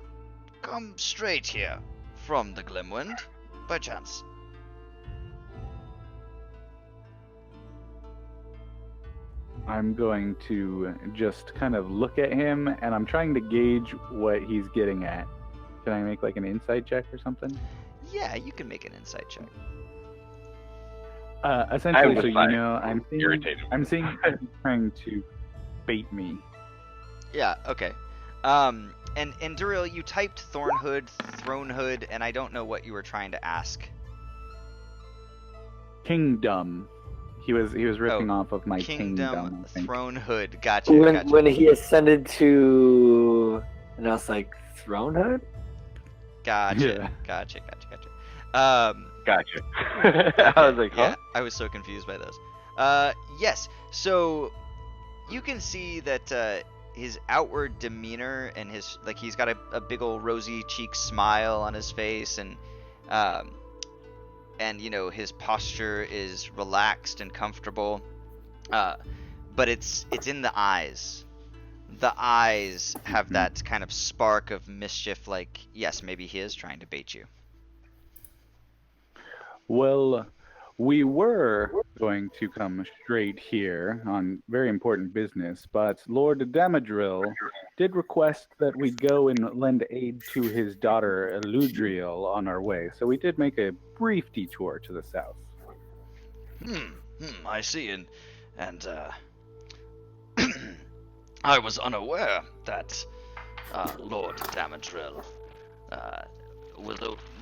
[SPEAKER 6] come straight here from the Glimwind, by chance?
[SPEAKER 2] I'm going to just kind of look at him, and I'm trying to gauge what he's getting at. Can I make like an insight check or something?
[SPEAKER 1] Yeah, you can make an insight check.
[SPEAKER 2] Essentially, so
[SPEAKER 7] fine.
[SPEAKER 2] I'm seeing he's trying to bait me.
[SPEAKER 1] Yeah, okay. And Duril, you typed Thornhood, Thronehood, and I don't know what you were trying to ask.
[SPEAKER 2] Kingdom. He was ripping off of my
[SPEAKER 1] Kingdom,
[SPEAKER 2] I think.
[SPEAKER 1] Thronehood. Gotcha.
[SPEAKER 4] When he ascended to, and I was like, Thronehood?
[SPEAKER 1] Gotcha.
[SPEAKER 2] Yeah.
[SPEAKER 1] Gotcha.
[SPEAKER 7] Gotcha. I was like, huh?
[SPEAKER 5] Yeah, I was so confused by those. Yes. So you can see that his outward demeanor and his he's got a big old rosy cheek smile on his face, and his posture is relaxed and comfortable. But it's in the eyes. The eyes have that kind of spark of mischief, like, yes, maybe he is trying to bait you.
[SPEAKER 2] Well, we were going to come straight here on very important business, but Lord Damadril did request that we go and lend aid to his daughter Eludriel on our way, so we did make a brief detour to the south.
[SPEAKER 6] I see, and I was unaware that Lord Damadril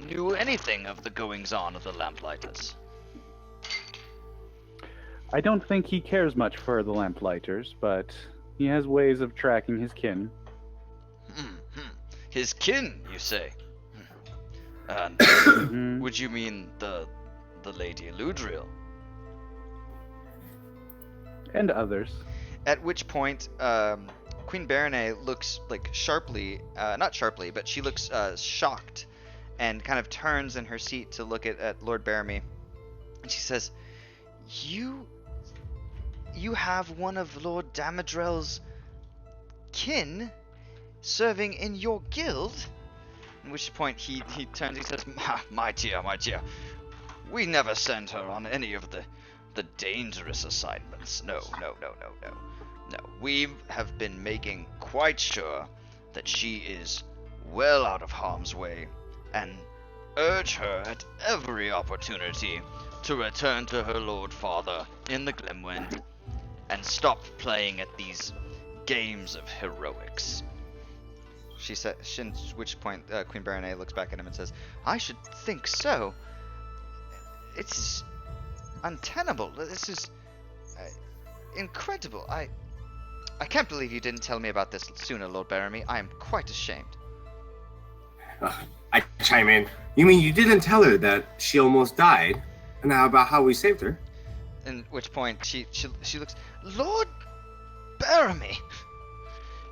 [SPEAKER 6] knew anything of the goings-on of the Lamplighters.
[SPEAKER 2] I don't think he cares much for the Lamplighters, but he has ways of tracking his kin.
[SPEAKER 6] His kin, you say? And would you mean the Lady Eludriel?
[SPEAKER 2] And others.
[SPEAKER 5] At which point, Queen Berene looks sharply, not sharply, but she looks shocked, and kind of turns in her seat to look at Lord Baramy, and she says, "You have one of Lord Damadrel's kin serving in your guild?" At which point he turns, he says, my dear, we never send her on any of the dangerous assignments. No. We have been making quite sure that she is well out of harm's way, and urge her at every opportunity to return to her Lord Father in the Glimwind and stop playing at these games of heroics. She said, at which point Queen Berene looks back at him and says, "I should think so. It's untenable. This is incredible. I can't believe you didn't tell me about this sooner, Lord Baramy. I am quite ashamed."
[SPEAKER 3] I chime in. You mean you didn't tell her that she almost died? And how about how we saved her?
[SPEAKER 5] At which point she looks, "Lord Baramy!"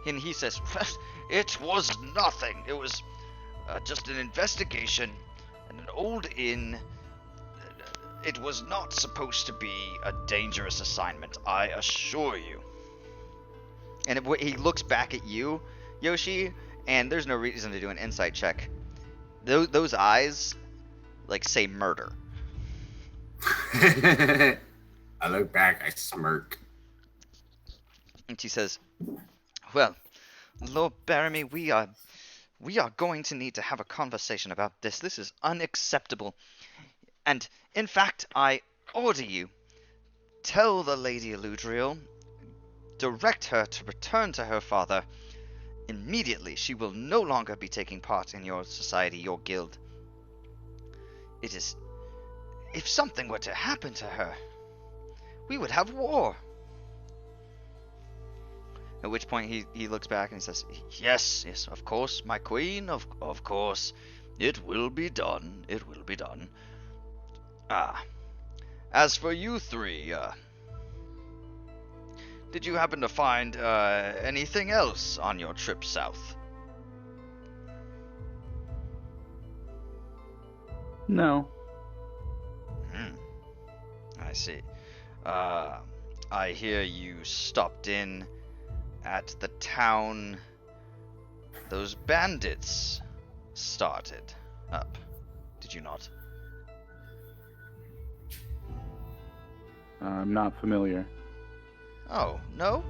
[SPEAKER 5] And he says, "It was nothing. It was just an investigation and an old inn. It was not supposed to be a dangerous assignment, I assure you." And he looks back at you, Yoshi, and there's no reason to do an insight check. Those eyes, say murder.
[SPEAKER 3] I look back, I smirk.
[SPEAKER 5] And she says, "Well, Lord Baramy, we are going to need to have a conversation about this. This is unacceptable. And, in fact, I order you, tell the Lady Eludriel, direct her to return to her father immediately. She will no longer be taking part in your society, your guild. It is... If something were to happen to her, we would have war." At which point he looks back and he says, Yes, of course, my queen, of course. It will be done. It will be done. As for you three, did you happen to find anything else on your trip south?
[SPEAKER 2] No.
[SPEAKER 5] I see. I hear you stopped in at the town those bandits started up. Did you not?
[SPEAKER 2] I'm not familiar.
[SPEAKER 5] Oh, no?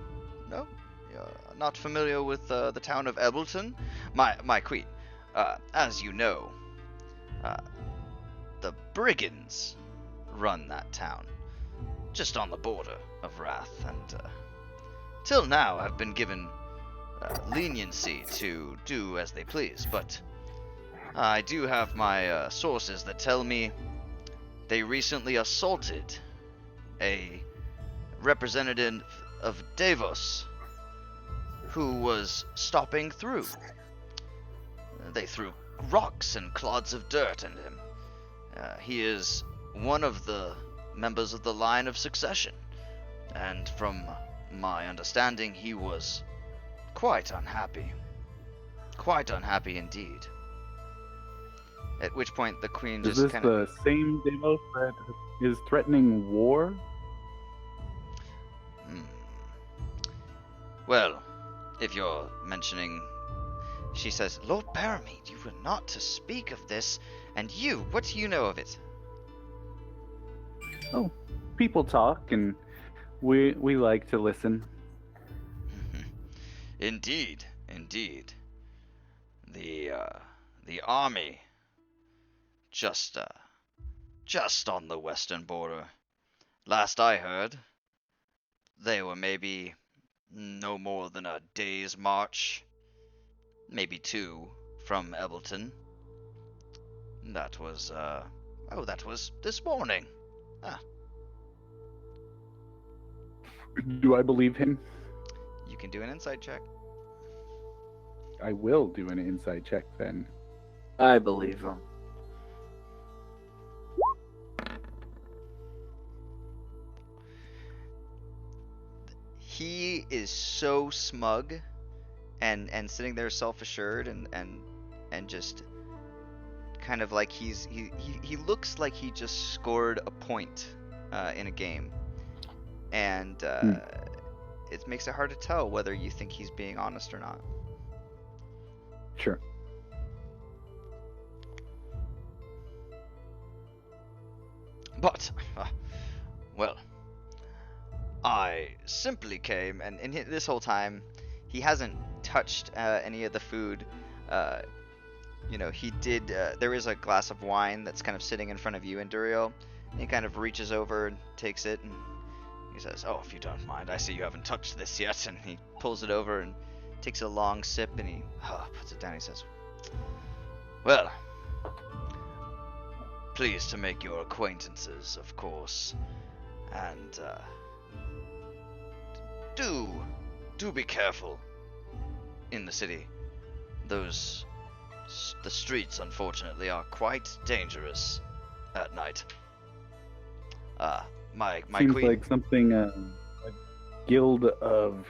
[SPEAKER 5] No? You're not familiar with the town of Ebelton? My queen, as you know, the brigands run that town, just on the border of Wrath, and till now have been given leniency to do as they please, but I do have my sources that tell me they recently assaulted a representative of Davos who was stopping through. They threw rocks and clods of dirt at him,
[SPEAKER 6] He is one of the members of the line of succession, and from my understanding, he was quite unhappy. Quite unhappy indeed. At which point the queen
[SPEAKER 2] Is
[SPEAKER 6] just
[SPEAKER 2] this
[SPEAKER 6] kind of...
[SPEAKER 2] the same Deimos that is threatening war?
[SPEAKER 6] Well, if you're mentioning... She says, Lord Paramede, you were not to speak of this, and you, what do you know of it?
[SPEAKER 2] Oh, people talk, and we like to listen.
[SPEAKER 6] Indeed. The army just on the western border. Last I heard, they were maybe no more than a day's march, maybe 2 from Ebleton. That was this morning.
[SPEAKER 2] Do I believe him?
[SPEAKER 5] You can do an insight check.
[SPEAKER 2] I will do an insight check then.
[SPEAKER 4] I believe him.
[SPEAKER 5] He is so smug and sitting there self-assured and just kind of like he looks like he just scored a point in a game, and it makes it hard to tell whether you think he's being honest or not.
[SPEAKER 2] Sure.
[SPEAKER 6] But, well, I simply came,
[SPEAKER 5] And this whole time, he hasn't touched any of the food. He did. There is a glass of wine that's kind of sitting in front of you, Enduriel. And he kind of reaches over and takes it, and he says, "Oh, if you don't mind, I see you haven't touched this yet." And he pulls it over and takes a long sip, and he puts it down. He says,
[SPEAKER 6] well, pleased to make your acquaintances, of course, and do be careful in the city. The streets, unfortunately, are quite dangerous at night. My
[SPEAKER 2] Seems
[SPEAKER 6] queen...
[SPEAKER 2] like something a guild of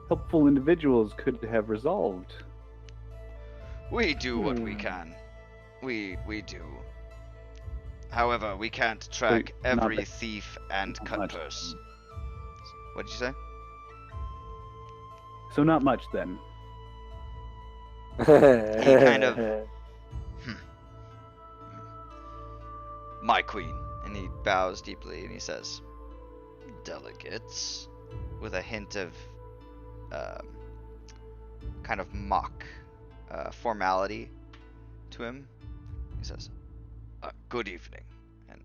[SPEAKER 2] helpful individuals could have resolved.
[SPEAKER 6] We do what we can. We do. However, we can't track every thief and cutpurse.
[SPEAKER 5] what did you say?
[SPEAKER 2] So not much then.
[SPEAKER 5] He kind of...
[SPEAKER 6] My queen.
[SPEAKER 5] And he bows deeply and he says, "Delegates," with a hint of kind of mock formality to him. He says,
[SPEAKER 6] Good evening.
[SPEAKER 5] and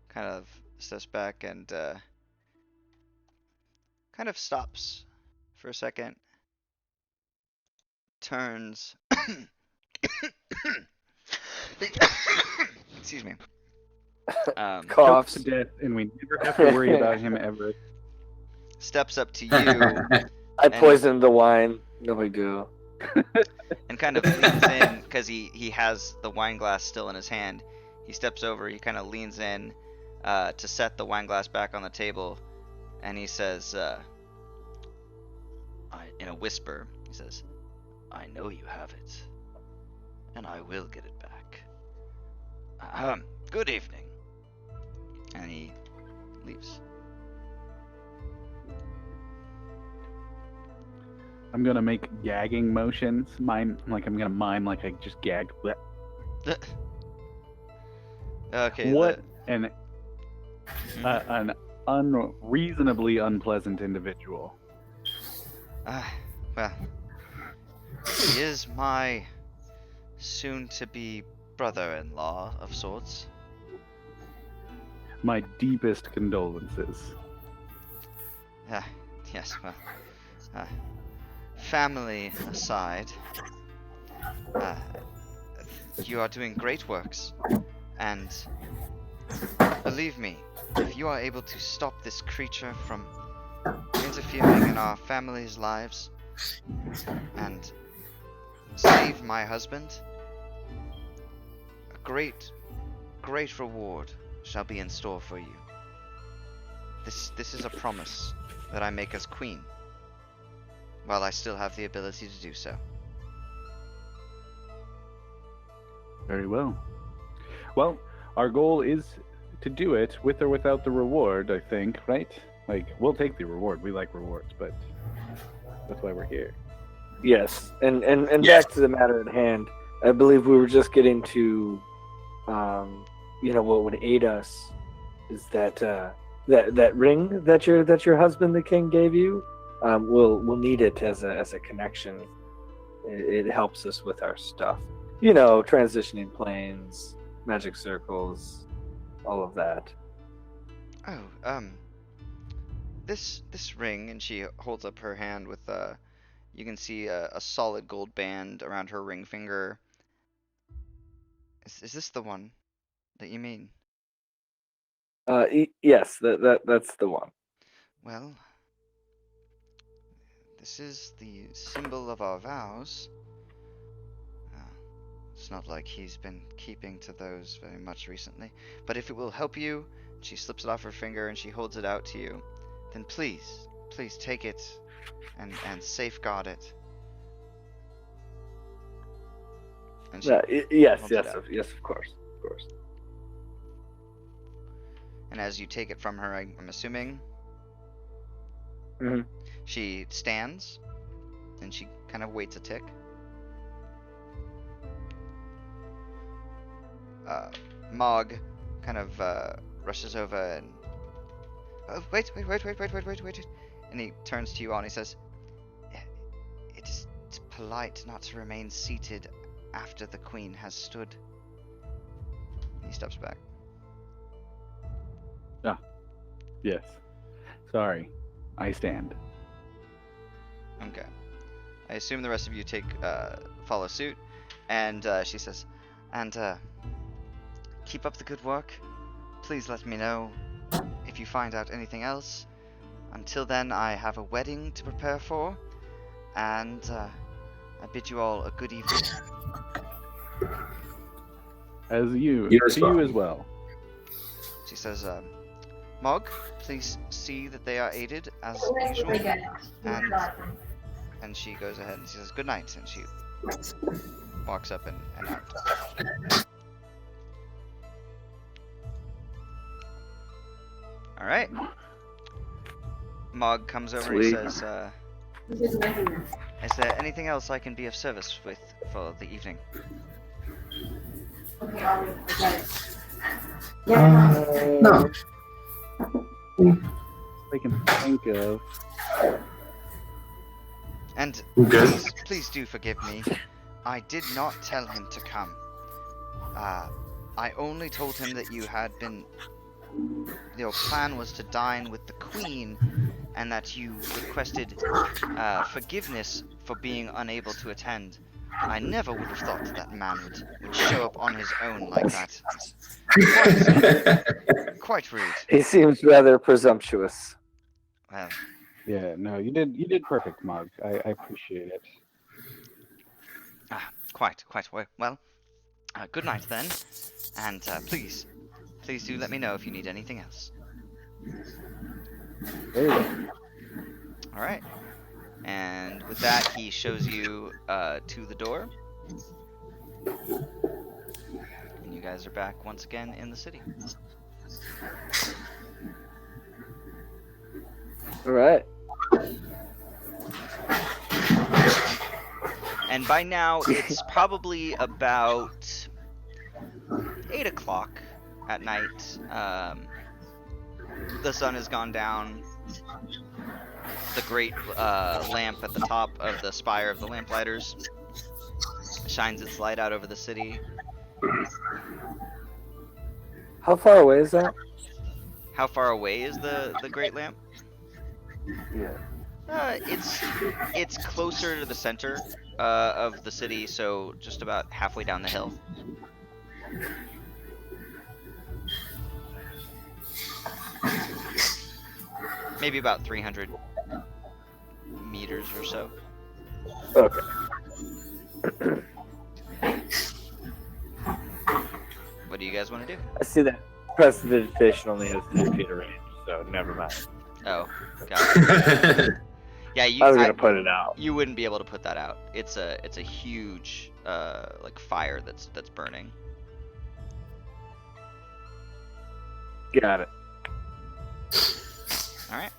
[SPEAKER 5] kind of steps back and kind of stops for a second, turns, excuse me,
[SPEAKER 2] Choked
[SPEAKER 4] Coughs.
[SPEAKER 2] to death, and we never have to worry about him ever.
[SPEAKER 5] steps up to you
[SPEAKER 4] I poisoned the wine. No big deal.
[SPEAKER 5] and kind of leans in because he has the wine glass still in his hand. He steps over, he kind of leans in to set the wine glass back on the table, and he says, in a whisper, he says,
[SPEAKER 6] I know you have it, and I will get it back. Good evening.
[SPEAKER 5] and he leaves.
[SPEAKER 2] I'm gonna make gagging motions. I'm gonna mime like I just gagged.
[SPEAKER 5] Okay.
[SPEAKER 2] What an unreasonably unpleasant individual.
[SPEAKER 5] Well, he is my soon-to-be brother-in-law of sorts.
[SPEAKER 2] My deepest condolences.
[SPEAKER 5] Yes, well, family aside, you are doing great works, and believe me, if you are able to stop this creature from interfering in our family's lives and save my husband, a great great reward shall be in store for you. This is a promise that I make as queen, while I still have the ability to do so.
[SPEAKER 2] Very well. Well, our goal is to do it with or without the reward, I think, right? Like, we'll take the reward. We like rewards, but that's why we're here.
[SPEAKER 4] Yes, and back to the matter at hand. I believe we were just getting to, what would aid us is that that ring that your husband, the king, gave you. We'll need it as a connection. It helps us with our stuff. Transitioning planes, magic circles, all of that.
[SPEAKER 5] Oh, this ring, and she holds up her hand with you can see a solid gold band around her ring finger. Is this the one that you mean?
[SPEAKER 4] Yes, that's the one.
[SPEAKER 5] Well, this is the symbol of our vows. It's not like he's been keeping to those very much recently. But if it will help you, she slips it off her finger and she holds it out to you, then please take it and safeguard it. And she
[SPEAKER 4] yes,
[SPEAKER 5] holds it out.
[SPEAKER 4] yes, of course.
[SPEAKER 5] And as you take it from her, I'm assuming,
[SPEAKER 4] Mm-hmm.
[SPEAKER 5] she stands and she kind of waits a tick. Mog kind of rushes over and wait, and he turns to you all and he says, it's polite not to remain seated after the queen has stood. He steps back.
[SPEAKER 2] Yes. Sorry. I stand.
[SPEAKER 5] Okay. I assume the rest of you follow suit, and she says, and keep up the good work. Please let me know if you find out anything else. Until then, I have a wedding to prepare for, and I bid you all a good evening.
[SPEAKER 2] As you,
[SPEAKER 3] You
[SPEAKER 2] to
[SPEAKER 3] as well.
[SPEAKER 2] you as well.
[SPEAKER 5] She says, Mog, please see that they are aided as usual. And she goes ahead and she says, good night, and she walks up and out. Alright. Mog comes over
[SPEAKER 4] Sweet.
[SPEAKER 5] and says, is there anything else I can be of service with for the evening?
[SPEAKER 3] No.
[SPEAKER 2] I can think of.
[SPEAKER 5] And
[SPEAKER 3] Okay.
[SPEAKER 5] please do forgive me. I did not tell him to come. I only told him that your plan was to dine with the queen, and that you requested forgiveness for being unable to attend. I never would have thought that man would show up on his own like that. Quite rude.
[SPEAKER 4] He seems rather presumptuous.
[SPEAKER 5] Well,
[SPEAKER 2] Yeah, no, you did perfect, Mug. I appreciate it.
[SPEAKER 5] quite. Well, good night then, and please do let me know if you need anything else.
[SPEAKER 2] Very well.
[SPEAKER 5] All right. And with that, he shows you to the door. And you guys are back once again in the city.
[SPEAKER 4] All right.
[SPEAKER 5] And by now, it's probably about 8 o'clock at night. The sun has gone down. The great lamp at the top of the spire of the lamplighters shines its light out over the city.
[SPEAKER 4] How far away is that?
[SPEAKER 5] How far away is the great lamp?
[SPEAKER 4] Yeah.
[SPEAKER 5] It's closer to the center of the city, so just about halfway down the hill. Maybe about 300 meters or so.
[SPEAKER 4] Okay.
[SPEAKER 5] What do you guys want to do?
[SPEAKER 4] I see that prestidigitation only has 3 feet of range, so never mind.
[SPEAKER 5] Oh, got it. Yeah,
[SPEAKER 4] I was gonna put it out.
[SPEAKER 5] You wouldn't be able to put that out. It's a huge like fire that's burning.
[SPEAKER 4] Got it.
[SPEAKER 5] All right.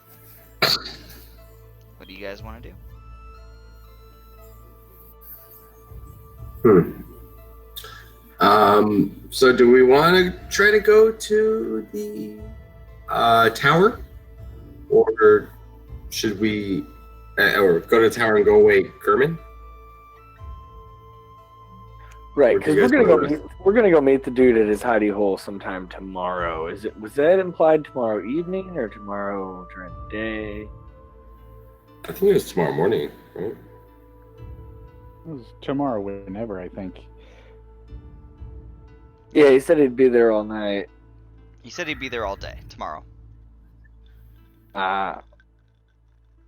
[SPEAKER 5] What do you guys want to do?
[SPEAKER 3] So do we want to try to go to the tower, or should we, or go to the tower and go away, Kerman?
[SPEAKER 4] Right, because we're gonna go meet the dude at his hidey hole sometime tomorrow. Was that implied tomorrow evening or tomorrow during the day?
[SPEAKER 3] I think it was tomorrow morning, right?
[SPEAKER 2] It was tomorrow, whenever, I think.
[SPEAKER 4] Yeah, he said he'd be there all night.
[SPEAKER 5] He said he'd be there all day tomorrow.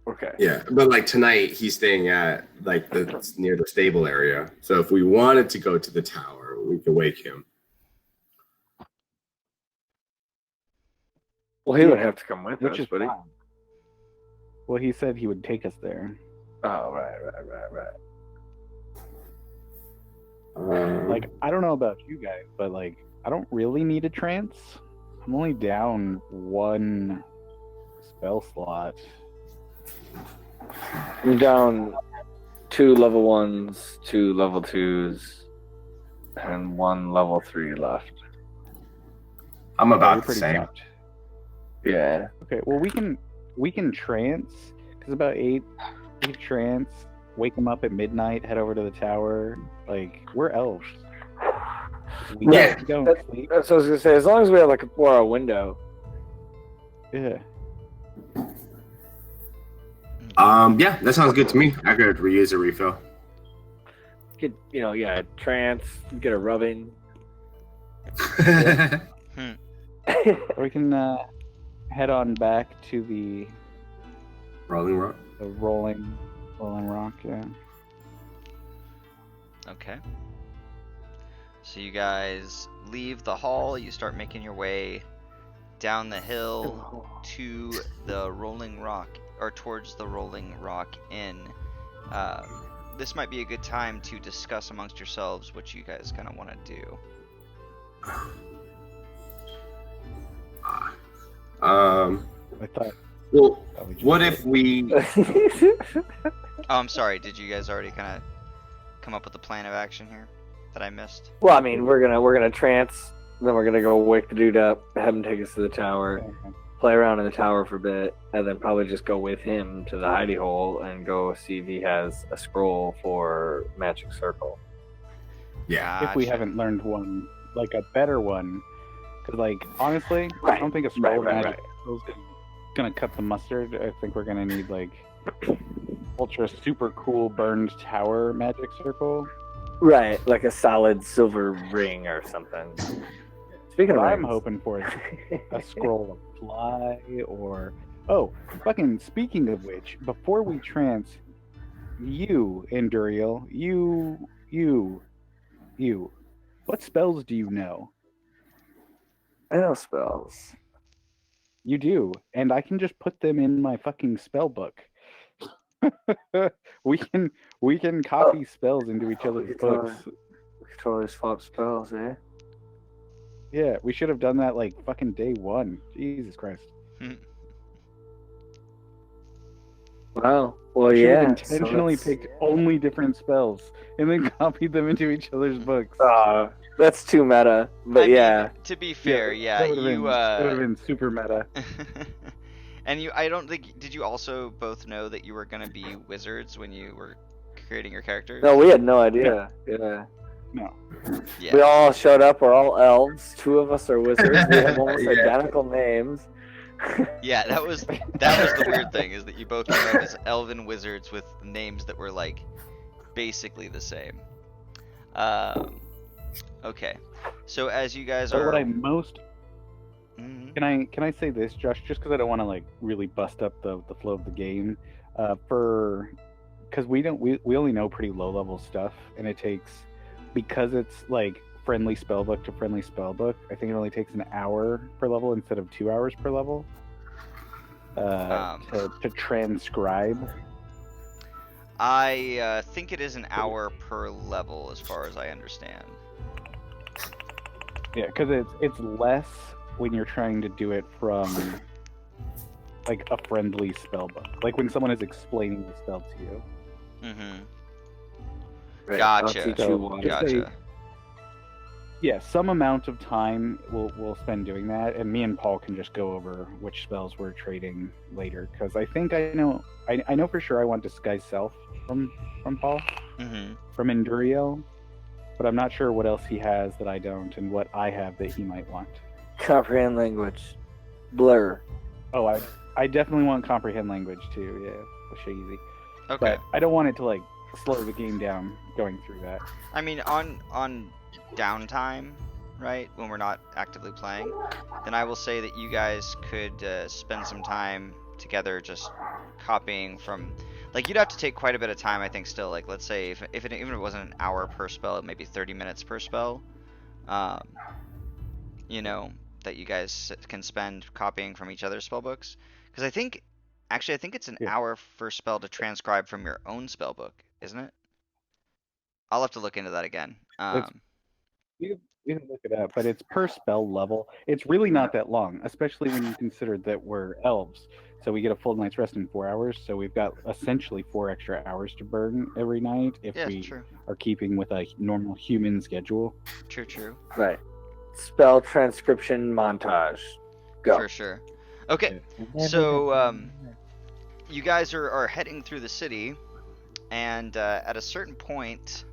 [SPEAKER 4] Okay.
[SPEAKER 3] Yeah, but like tonight he's staying at like near the stable area. So if we wanted to go to the tower, we could wake him.
[SPEAKER 4] Well, he would have to come with
[SPEAKER 2] Which
[SPEAKER 4] us,
[SPEAKER 2] is
[SPEAKER 4] buddy.
[SPEAKER 2] fine. Well, he said he would take us there.
[SPEAKER 4] Oh, right.
[SPEAKER 2] Like, I don't know about you guys, but like, I don't really need a trance. I'm only down 1 spell slot.
[SPEAKER 4] I'm down 2 level 1s, 2 level 2s, and 1 level 3 left.
[SPEAKER 3] I'm
[SPEAKER 2] You're
[SPEAKER 3] about the
[SPEAKER 2] pretty
[SPEAKER 3] same.
[SPEAKER 2] capped.
[SPEAKER 4] Yeah.
[SPEAKER 2] Okay, well we can trance because about 8 trance. Wake them up at midnight. Head over to the tower. Like, we're elves. We don't sleep.
[SPEAKER 4] That's what I was gonna say. As long as we have like a 4-hour window.
[SPEAKER 2] Yeah.
[SPEAKER 3] Yeah, that sounds good to me. I could reuse a refill.
[SPEAKER 4] Get trance. Get a rubbing.
[SPEAKER 2] Or we can head on back to the
[SPEAKER 3] Rolling Rock.
[SPEAKER 2] rolling rock. Yeah.
[SPEAKER 5] Okay. So you guys leave the hall. You start making your way down the hill to the Rolling Rock, or towards the Rolling Rock Inn. This might be a good time to discuss amongst yourselves what you guys kind of want to do.
[SPEAKER 2] I thought.
[SPEAKER 3] Well, what if we?
[SPEAKER 5] Oh, I'm sorry. Did you guys already kind of come up with a plan of action here that I missed?
[SPEAKER 4] Well, I mean, we're gonna trance. Then we're gonna go wake the dude up, have him take us to the tower, play around in the tower for a bit, and then probably just go with him to the hidey hole and go see if he has a scroll for Magic Circle.
[SPEAKER 3] Yeah.
[SPEAKER 2] If we haven't learned one, like a better one, because like honestly, I don't think a scroll of magic is gonna cut the mustard. I think we're gonna need like ultra super cool burned tower magic circle.
[SPEAKER 4] Right, like a solid silver ring or something. Speaking of
[SPEAKER 2] What I'm
[SPEAKER 4] rings.
[SPEAKER 2] hoping for is a scroll of fly, or fucking speaking of which, before we trance, you, Enduriel, you, what spells do you know?
[SPEAKER 4] I know spells.
[SPEAKER 2] You do, and I can just put them in my fucking spell book. we can copy spells into each other's books.
[SPEAKER 4] We could totally swap spells, eh?
[SPEAKER 2] Yeah, we should have done that like fucking day 1. Jesus Christ.
[SPEAKER 4] Wow. Well,
[SPEAKER 2] Should
[SPEAKER 4] yeah.
[SPEAKER 2] have intentionally picked only different spells and then copied them into each other's books.
[SPEAKER 4] That's too meta. But
[SPEAKER 5] I mean,
[SPEAKER 4] yeah.
[SPEAKER 5] to be fair, yeah,
[SPEAKER 2] that would've
[SPEAKER 5] you
[SPEAKER 2] that would have been super meta.
[SPEAKER 5] and I don't think, did you also both know that you were going to be wizards when you were creating your characters?
[SPEAKER 4] No, we had no idea. Yeah.
[SPEAKER 2] No.
[SPEAKER 5] Yeah.
[SPEAKER 4] We all showed up. We're all elves. 2 of us are wizards. We have almost identical names.
[SPEAKER 5] Yeah, that was the weird thing, is that you both came up as elven wizards with names that were like basically the same. Okay, so as you guys
[SPEAKER 2] But
[SPEAKER 5] are,
[SPEAKER 2] what I most
[SPEAKER 5] Mhm.
[SPEAKER 2] can I say this, Josh, just because I don't want to like really bust up the flow of the game, because we only know pretty low level stuff, and it takes, because it's like friendly spellbook to friendly spellbook, I think it only takes an hour per level instead of 2 hours per level to transcribe.
[SPEAKER 5] I think it is an hour per level, as far as I understand.
[SPEAKER 2] Yeah, because it's less when you're trying to do it from like a friendly spellbook, like when someone is explaining the spell to you.
[SPEAKER 5] Mm-hmm.
[SPEAKER 4] Right,
[SPEAKER 5] Gotcha.
[SPEAKER 4] I'll teach you one.
[SPEAKER 5] Gotcha.
[SPEAKER 2] Yeah, some amount of time we'll spend doing that, and me and Paul can just go over which spells we're trading later. Because I think I know for sure I want Disguise Self from Paul, from Enduriel, but I'm not sure what else he has that I don't, and what I have that he might want.
[SPEAKER 4] Comprehend language. Blur.
[SPEAKER 2] Oh, I definitely want Comprehend language too. Yeah, with Shazy.
[SPEAKER 5] Okay.
[SPEAKER 2] But I don't want it to like slow the game down going through that.
[SPEAKER 5] I mean, on downtime, right, when we're not actively playing, then I will say that you guys could spend some time together just copying from, like, you'd have to take quite a bit of time, I think, still. Like, let's say if it, even if it wasn't an hour per spell, maybe 30 minutes per spell, you know, that you guys can spend copying from each other's spell books. Because I think it's an hour for spell to transcribe from your own spell book, isn't it? I'll have to look into that again.
[SPEAKER 2] You can look it up, but it's per spell level. It's really not that long, especially when you consider that we're elves. So we get a full night's rest in 4 hours. So we've got essentially 4 extra hours to burn every night if we are keeping with a normal human schedule.
[SPEAKER 5] True.
[SPEAKER 4] Right. Spell transcription montage. Go.
[SPEAKER 5] For sure. Okay, so you guys are heading through the city, and at a certain point,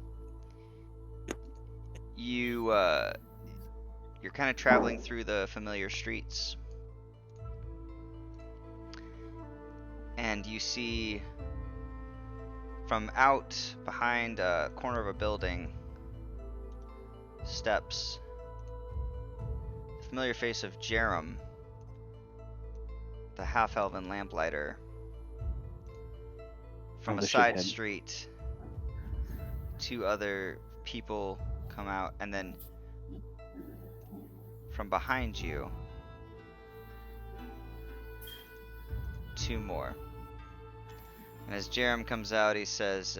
[SPEAKER 5] you're kind of traveling through the familiar streets, and you see from out behind a corner of a building steps the familiar face of Jerem, the half-elven lamplighter. From a side street, 2 other people come out, and then from behind you, 2 more. And as Jerem comes out, he says,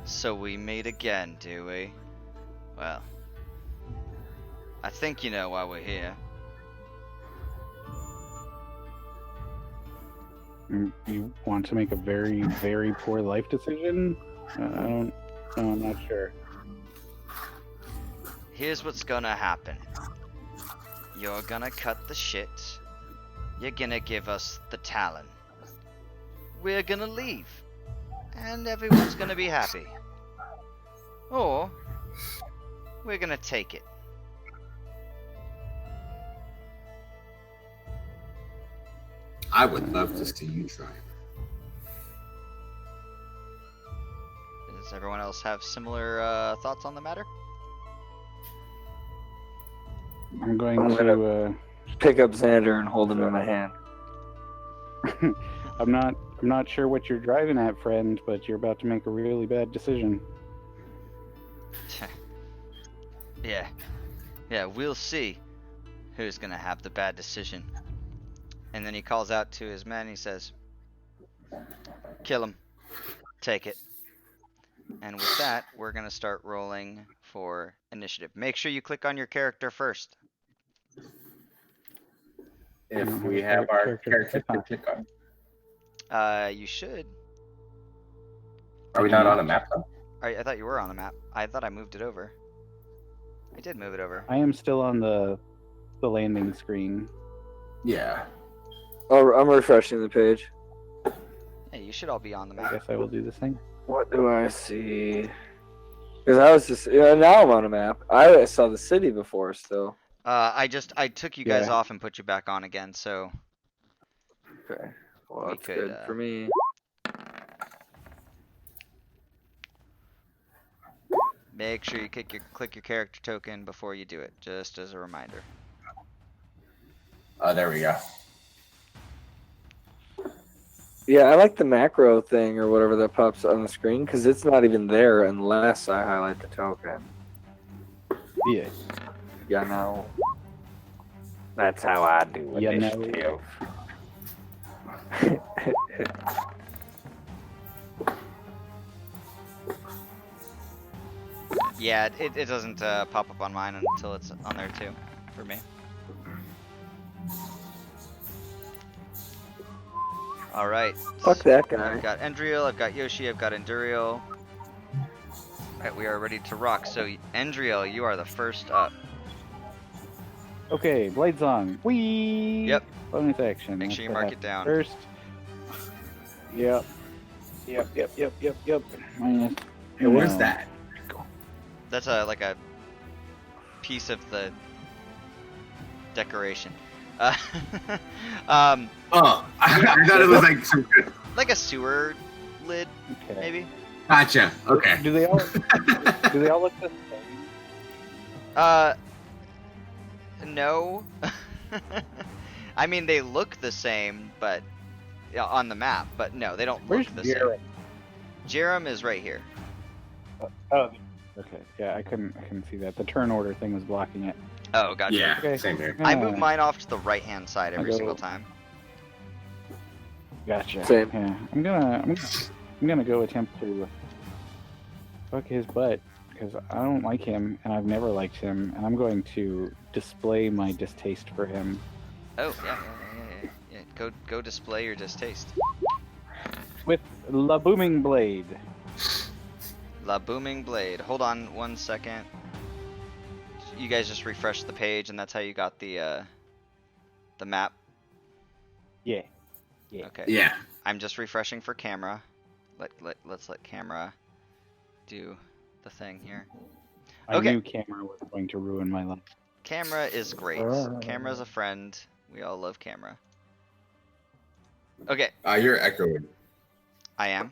[SPEAKER 5] so we meet again, do we? Well, I think you know why we're here.
[SPEAKER 2] You want to make a very, very poor life decision? I'm not sure.
[SPEAKER 5] Here's what's gonna happen. You're gonna cut the shit. You're gonna give us the talon. We're gonna leave. And everyone's gonna be happy. Or, we're gonna take it.
[SPEAKER 3] I would love to see you try.
[SPEAKER 5] Does everyone else have similar thoughts on the matter?
[SPEAKER 2] I'm going to
[SPEAKER 4] pick up Xander and hold him in my hand.
[SPEAKER 2] I'm not sure what you're driving at, friend, but you're about to make a really bad decision.
[SPEAKER 5] Yeah, we'll see who's gonna have the bad decision. And then he calls out to his men, he says, kill him. Take it. And with that, we're gonna start rolling for initiative. Make sure you click on your character first.
[SPEAKER 3] If we have our character to click on.
[SPEAKER 5] You should.
[SPEAKER 3] Are we not on a map though?
[SPEAKER 5] I thought you were on the map. I thought I moved it over. I did move it over.
[SPEAKER 2] I am still on the landing screen.
[SPEAKER 3] Yeah.
[SPEAKER 4] Oh, I'm refreshing the page.
[SPEAKER 5] Yeah, you should all be on the map.
[SPEAKER 2] I guess I will do the same.
[SPEAKER 4] What do I see? Because I was just now I'm on a map. I saw the city before still.
[SPEAKER 5] I took you guys off and put you back on again, so.
[SPEAKER 4] Okay. Well, that's good for me.
[SPEAKER 5] Make sure you click your character token before you do it, just as a reminder.
[SPEAKER 3] Oh, there we go.
[SPEAKER 4] Yeah, I like the macro thing or whatever that pops on the screen because it's not even there unless I highlight the token.
[SPEAKER 2] Yeah.
[SPEAKER 4] Yeah, no. That's how I do
[SPEAKER 2] You know.
[SPEAKER 4] initiative.
[SPEAKER 5] Yeah, it doesn't pop up on mine until it's on there too, for me. All right.
[SPEAKER 4] Fuck that guy.
[SPEAKER 5] I've got Endriel, I've got Yoshi, I've got Enduriel. Alright, we are ready to rock. So, Endriel, you are the first up.
[SPEAKER 2] Okay, Blade Song. Whee!
[SPEAKER 5] Yep.
[SPEAKER 2] Bonus action.
[SPEAKER 5] Make sure you mark it down.
[SPEAKER 2] First. Yep. Yep. Minus.
[SPEAKER 3] Hey, what's that?
[SPEAKER 5] That's like a piece of the decoration.
[SPEAKER 3] Oh, I thought it was like some good.
[SPEAKER 5] Like a sewer lid,
[SPEAKER 2] Okay.
[SPEAKER 5] maybe?
[SPEAKER 3] Gotcha. Okay.
[SPEAKER 2] Do they all look the same?
[SPEAKER 5] No. I mean, they look the same, but on the map, but no, they don't
[SPEAKER 2] Where's
[SPEAKER 5] look the
[SPEAKER 2] Jerem?
[SPEAKER 5] same. Jerem is right here.
[SPEAKER 2] Oh. Okay. Yeah, I couldn't see that. The turn order thing was blocking it.
[SPEAKER 5] Oh, gotcha.
[SPEAKER 3] Yeah.
[SPEAKER 2] Okay.
[SPEAKER 3] Same here.
[SPEAKER 5] I move mine off to the right-hand side every
[SPEAKER 2] go-
[SPEAKER 5] single time.
[SPEAKER 2] Gotcha.
[SPEAKER 4] Same.
[SPEAKER 2] Yeah. I'm gonna go attempt to fuck his butt because I don't like him and I've never liked him and I'm going to display my distaste for him.
[SPEAKER 5] Oh, yeah. Go display your distaste.
[SPEAKER 2] With La Booming Blade.
[SPEAKER 5] La Booming Blade. Hold on 1 second. You guys just refreshed the page, and that's how you got the map.
[SPEAKER 2] Yeah.
[SPEAKER 5] Okay.
[SPEAKER 3] Yeah.
[SPEAKER 5] I'm just refreshing for camera. Let's let camera do the thing here.
[SPEAKER 2] I
[SPEAKER 5] Okay.
[SPEAKER 2] knew camera was going to ruin my life.
[SPEAKER 5] Camera is great. Camera's a friend. We all love camera. Okay,
[SPEAKER 3] You're echoing.
[SPEAKER 5] I am.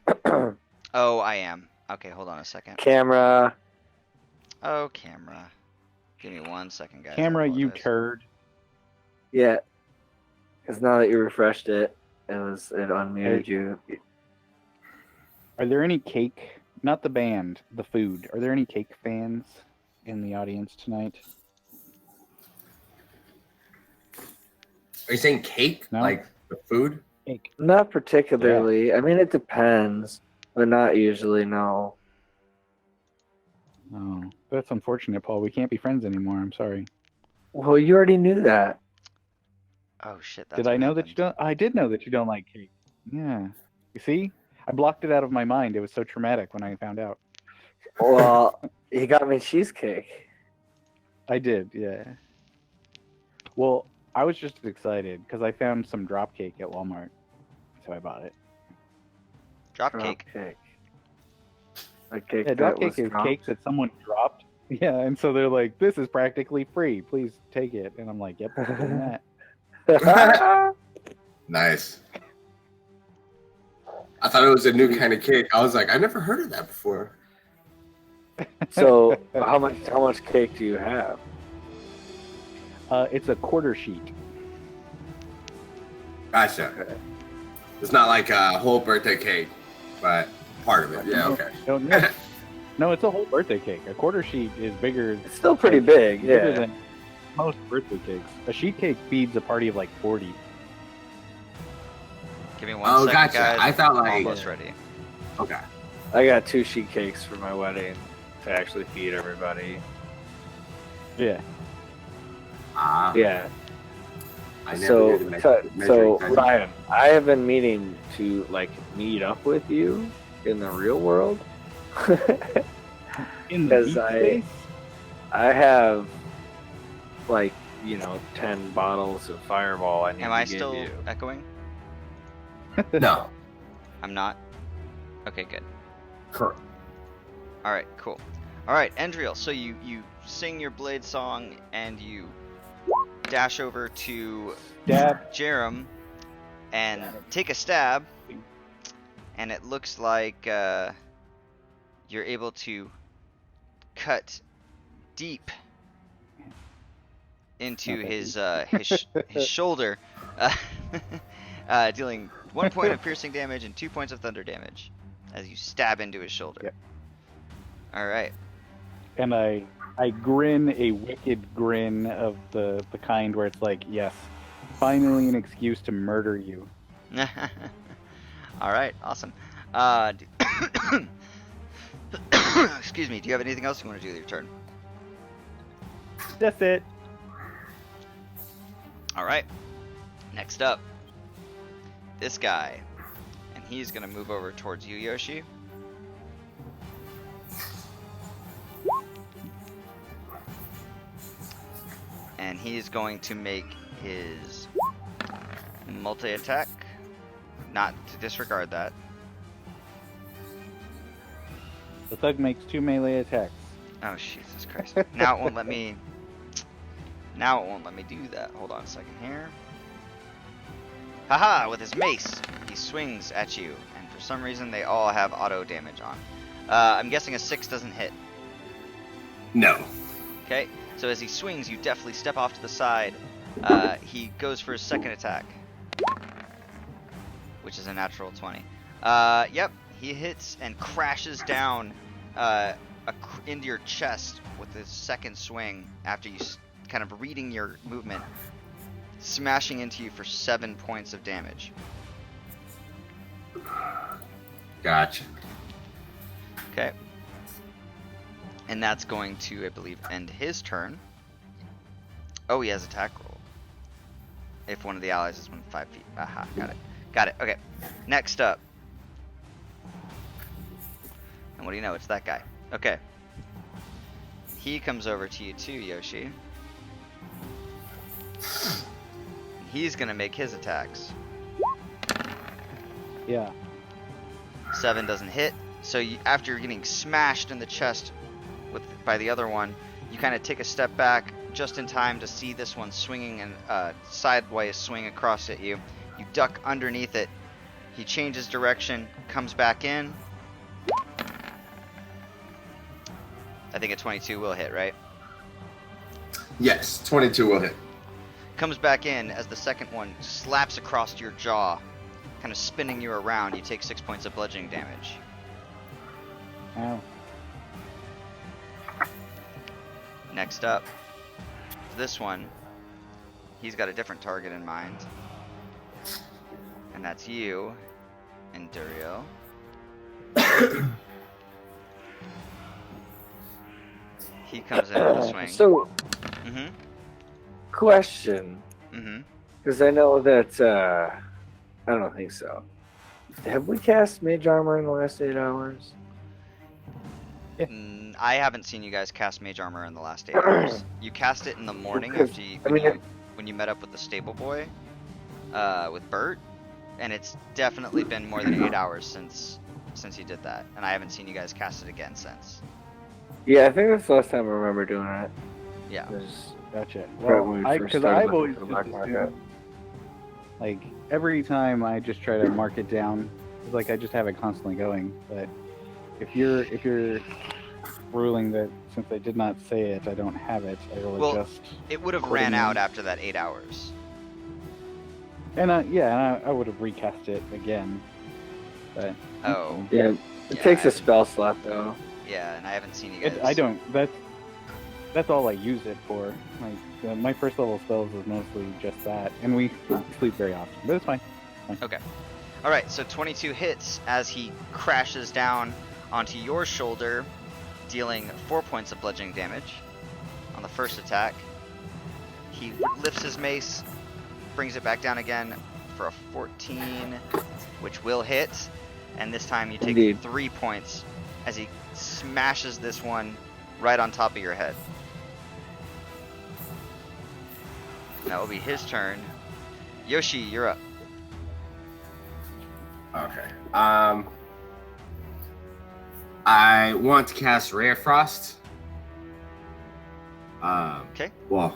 [SPEAKER 5] Oh, I am. Okay, hold on a second.
[SPEAKER 4] Camera.
[SPEAKER 5] Oh, camera. Give me 1 second, guys. I
[SPEAKER 2] Camera, you
[SPEAKER 5] apologize.
[SPEAKER 2] turd.
[SPEAKER 4] Yeah. Because now that you refreshed it, it unmuted you.
[SPEAKER 2] Are there any cake? Not the band, the food. Are there any cake fans in the audience tonight?
[SPEAKER 3] Are you saying cake?
[SPEAKER 2] No.
[SPEAKER 3] Like the food?
[SPEAKER 2] Cake.
[SPEAKER 4] Not particularly. I mean, it depends, but not usually, no.
[SPEAKER 2] Oh, that's unfortunate, Paul. We can't be friends anymore. I'm sorry.
[SPEAKER 4] Well, you already knew that.
[SPEAKER 5] Oh shit! That's
[SPEAKER 2] Did I
[SPEAKER 5] what
[SPEAKER 2] know that you
[SPEAKER 5] happened.
[SPEAKER 2] don't? I did know that you don't like cake. Yeah. You see? I blocked it out of my mind. It was so traumatic when I found out.
[SPEAKER 4] Well, you got me cheesecake.
[SPEAKER 2] I did, yeah. Well, I was just excited because I found some drop cake at Walmart, so I bought it.
[SPEAKER 5] Drop cake.
[SPEAKER 4] A cake
[SPEAKER 2] Yeah, drop
[SPEAKER 4] that
[SPEAKER 2] cake
[SPEAKER 4] was
[SPEAKER 2] is
[SPEAKER 4] dropped.
[SPEAKER 2] cake that someone dropped. Yeah, and so they're like, "This is practically free. Please take it." And I'm like, "Yep, I'm doing that."
[SPEAKER 3] Nice. I thought it was a new kind of cake. I was like, I never heard of that before.
[SPEAKER 4] So, how much cake do you have?
[SPEAKER 2] It's a quarter sheet.
[SPEAKER 3] Gotcha. It's not like a whole birthday cake, but part of it. Yeah, okay.
[SPEAKER 2] No, it's a whole birthday cake. A quarter sheet is bigger.
[SPEAKER 4] It's still pretty big,
[SPEAKER 2] Bigger
[SPEAKER 4] yeah.
[SPEAKER 2] than most birthday cakes. A sheet cake feeds a party of like 40.
[SPEAKER 5] Give me 1 second,
[SPEAKER 3] gotcha.
[SPEAKER 5] guys.
[SPEAKER 3] I thought
[SPEAKER 5] I'm
[SPEAKER 3] like
[SPEAKER 5] almost ready.
[SPEAKER 3] Okay.
[SPEAKER 4] I got 2 sheet cakes for my wedding to actually feed everybody.
[SPEAKER 2] Yeah.
[SPEAKER 4] Yeah.
[SPEAKER 3] I never
[SPEAKER 4] So,
[SPEAKER 3] did the measuring size.
[SPEAKER 4] Ryan, I have been meaning to like meet up with you in the real world.
[SPEAKER 2] In the
[SPEAKER 4] Because
[SPEAKER 2] deep space?
[SPEAKER 4] I have like 10 bottles of Fireball. I need
[SPEAKER 5] Am
[SPEAKER 4] to
[SPEAKER 5] I
[SPEAKER 4] give
[SPEAKER 5] still
[SPEAKER 4] you.
[SPEAKER 5] echoing?
[SPEAKER 3] No.
[SPEAKER 5] I'm not. Okay, good.
[SPEAKER 3] Correct.
[SPEAKER 5] All right, cool. All right, Endriel. So you sing your blade song and you dash over to
[SPEAKER 2] Dab.
[SPEAKER 5] Jerem and take a stab, and it looks like you're able to cut deep into
[SPEAKER 2] Okay.
[SPEAKER 5] his shoulder, dealing 1 point of piercing damage and 2 points of thunder damage as you stab into his shoulder.
[SPEAKER 2] Yep.
[SPEAKER 5] All right.
[SPEAKER 2] And I grin a wicked grin of the kind where it's like, yes, finally an excuse to murder you.
[SPEAKER 5] All right, awesome. Excuse me, do you have anything else you want to do with your turn?
[SPEAKER 2] That's it.
[SPEAKER 5] All right, next up, this guy, and he's going to move over towards you, Yoshi. And he's going to make his multi-attack. Not to disregard that.
[SPEAKER 2] The thug makes 2 melee attacks.
[SPEAKER 5] Oh, Jesus Christ. Now it won't let me... Now it won't let me do that. Hold on a second here. Haha! With his mace, he swings at you. And for some reason, they all have auto damage on. I'm guessing a 6 doesn't hit.
[SPEAKER 3] No.
[SPEAKER 5] Okay, so as he swings, you definitely step off to the side. He goes for his second attack, which is a natural 20. Yep, he hits and crashes down into your chest with his second swing after you kind of reading your movement, smashing into you for 7 points of damage.
[SPEAKER 3] Gotcha.
[SPEAKER 5] Okay. And that's going to, I believe, end his turn. Oh, he has attack roll. If one of the allies is within 5 feet. Aha, got it. Got it. Okay. Next up. And what do you know? It's that guy. Okay. He comes over to you too, Yoshi. He's going to make his attacks.
[SPEAKER 2] Yeah.
[SPEAKER 5] 7 doesn't hit. So you, after getting smashed in the chest by the other one, you kind of take a step back just in time to see this one swinging and sideways swing across at you. You duck underneath it. He changes direction, comes back in. I think a 22 will hit, right?
[SPEAKER 3] Yes, 22 will hit.
[SPEAKER 5] Comes back in as the second one slaps across your jaw, kind of spinning you around. You take 6 points of bludgeoning damage.
[SPEAKER 2] Ow.
[SPEAKER 5] Next up, this one, he's got a different target in mind. And that's you, Enduriel. He comes in with a swing.
[SPEAKER 4] So,
[SPEAKER 5] Mm-hmm.
[SPEAKER 4] question.
[SPEAKER 5] Mm-hmm.
[SPEAKER 4] Because I know that, I don't think so. Have we cast Mage Armor in the last 8 hours?
[SPEAKER 5] I haven't seen you guys cast Mage Armor in the last 8 hours. You cast it in the morning
[SPEAKER 4] Because,
[SPEAKER 5] after when you met up with the stable boy, with Bert, and it's definitely been more than 8 hours since you did that, and I haven't seen you guys cast it again since.
[SPEAKER 4] Yeah, I think that's the last time I remember doing it.
[SPEAKER 5] Yeah.
[SPEAKER 2] Gotcha.
[SPEAKER 4] Right when
[SPEAKER 2] Well,
[SPEAKER 4] we first
[SPEAKER 2] because
[SPEAKER 4] started
[SPEAKER 2] I've always
[SPEAKER 4] looking for the
[SPEAKER 2] just
[SPEAKER 4] black market.
[SPEAKER 2] assumed, like, every time I just try to mark it down, it's like I just have it constantly going. But if you're ruling that since I did not say it, I don't have it, I will adjust.
[SPEAKER 5] It would have ran out after that 8 hours.
[SPEAKER 2] And I would have recast it again. But
[SPEAKER 5] Oh.
[SPEAKER 4] Yeah, it takes a spell slot though.
[SPEAKER 5] Yeah, and I haven't seen you guys.
[SPEAKER 2] I don't. That's all I use it for. Like my first level spells is mostly just that, and we sleep very often, but it's fine.
[SPEAKER 5] Okay. All right. So 22 hits as he crashes down onto your shoulder, dealing 4 points of bludgeoning damage on the first attack. He lifts his mace, brings it back down again for a 14, which will hit, and this time you take
[SPEAKER 4] Indeed.
[SPEAKER 5] 3 points as he smashes this one right on top of your head. That will be his turn. Yoshi, you're up.
[SPEAKER 3] Okay. I want to cast Ray of Frost.
[SPEAKER 5] Okay.
[SPEAKER 3] Well,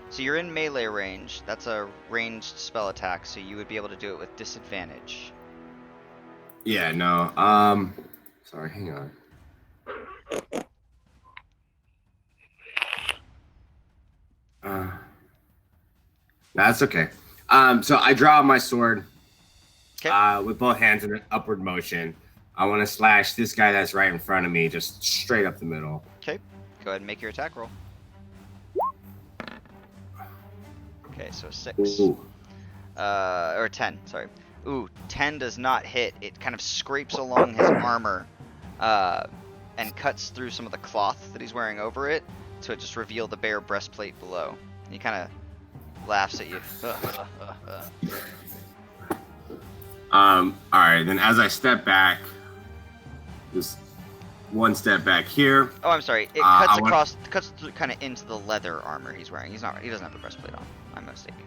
[SPEAKER 5] So you're in melee range. That's a ranged spell attack, so you would be able to do it with disadvantage.
[SPEAKER 3] yeah, no. Sorry, hang on. That's okay. So I draw my sword with both hands in an upward motion. I want to slash this guy that's right in front of me, just straight up the middle.
[SPEAKER 5] Okay. Go ahead and make your attack roll. Okay, so 6.
[SPEAKER 3] Ooh.
[SPEAKER 5] Or 10, sorry. Ooh, 10 does not hit. It kind of scrapes along his armor and cuts through some of the cloth that he's wearing over it to just reveal the bare breastplate below. And he kind of laughs at you.
[SPEAKER 3] Alright, then as I step back, just one step back here.
[SPEAKER 5] Oh, I'm sorry. It cuts through kind of into the leather armor he's wearing. He doesn't have the breastplate on. I'm mistaken.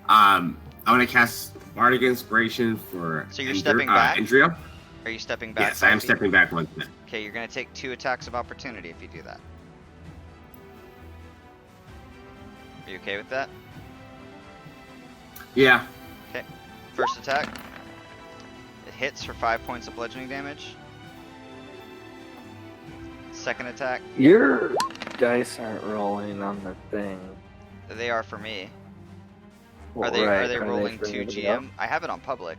[SPEAKER 3] I'm gonna cast Bardic Inspiration for.
[SPEAKER 5] So you're stepping back?
[SPEAKER 3] Andrea?
[SPEAKER 5] Are you stepping back?
[SPEAKER 3] Yes, I am stepping back one step.
[SPEAKER 5] Okay, you're gonna take 2 attacks of opportunity if you do that. Are you okay with that?
[SPEAKER 3] Yeah.
[SPEAKER 5] Okay. First attack. It hits for 5 points of bludgeoning damage. Second attack.
[SPEAKER 4] Your dice aren't rolling on the thing.
[SPEAKER 5] They are for me.
[SPEAKER 4] Well,
[SPEAKER 5] Are they
[SPEAKER 4] right.
[SPEAKER 5] rolling
[SPEAKER 4] for
[SPEAKER 5] to
[SPEAKER 4] anybody
[SPEAKER 5] GM?
[SPEAKER 4] else?
[SPEAKER 5] I have it on public.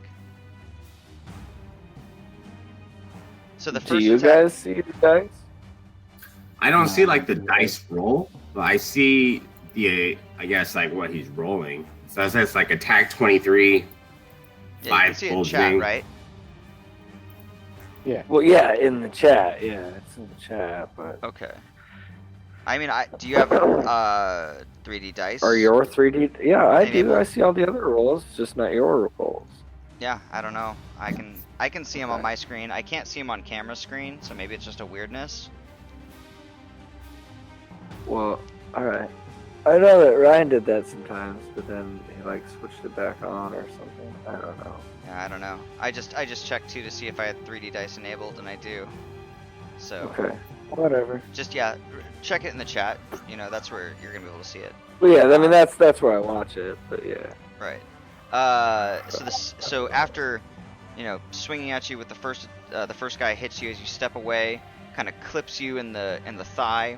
[SPEAKER 5] So the
[SPEAKER 4] Do
[SPEAKER 5] first
[SPEAKER 4] you
[SPEAKER 5] attack.
[SPEAKER 4] guys see the dice?
[SPEAKER 3] I don't see like the dice roll, but I see I guess like what he's rolling. So it says like attack 23,
[SPEAKER 5] Yeah, you
[SPEAKER 3] 5
[SPEAKER 5] can see it in chat,
[SPEAKER 3] bludgeoning.
[SPEAKER 5] right?
[SPEAKER 2] Yeah.
[SPEAKER 4] Well, yeah, in the chat. Yeah, it's in the chat, but.
[SPEAKER 5] Okay. I mean, do you have 3D dice?
[SPEAKER 4] Are your 3D? Yeah, I do.
[SPEAKER 5] Enable.
[SPEAKER 4] I see all the other rolls, just not your rolls.
[SPEAKER 5] Yeah, I don't know. I can see them on my screen. I can't see them on camera screen, so maybe it's just a weirdness.
[SPEAKER 4] Well, alright. I know that Ryan did that sometimes, but then he like switched it back on or something. I don't know.
[SPEAKER 5] Yeah, I don't know. I just checked too to see if I had 3D dice enabled, and I do. So
[SPEAKER 4] Okay, whatever.
[SPEAKER 5] just check it in the chat. You know, that's where you're gonna be able to see it.
[SPEAKER 4] Well, yeah, I mean that's where I watch it, but yeah.
[SPEAKER 5] Right. So after, swinging at you with the first guy hits you as you step away, kind of clips you in the thigh,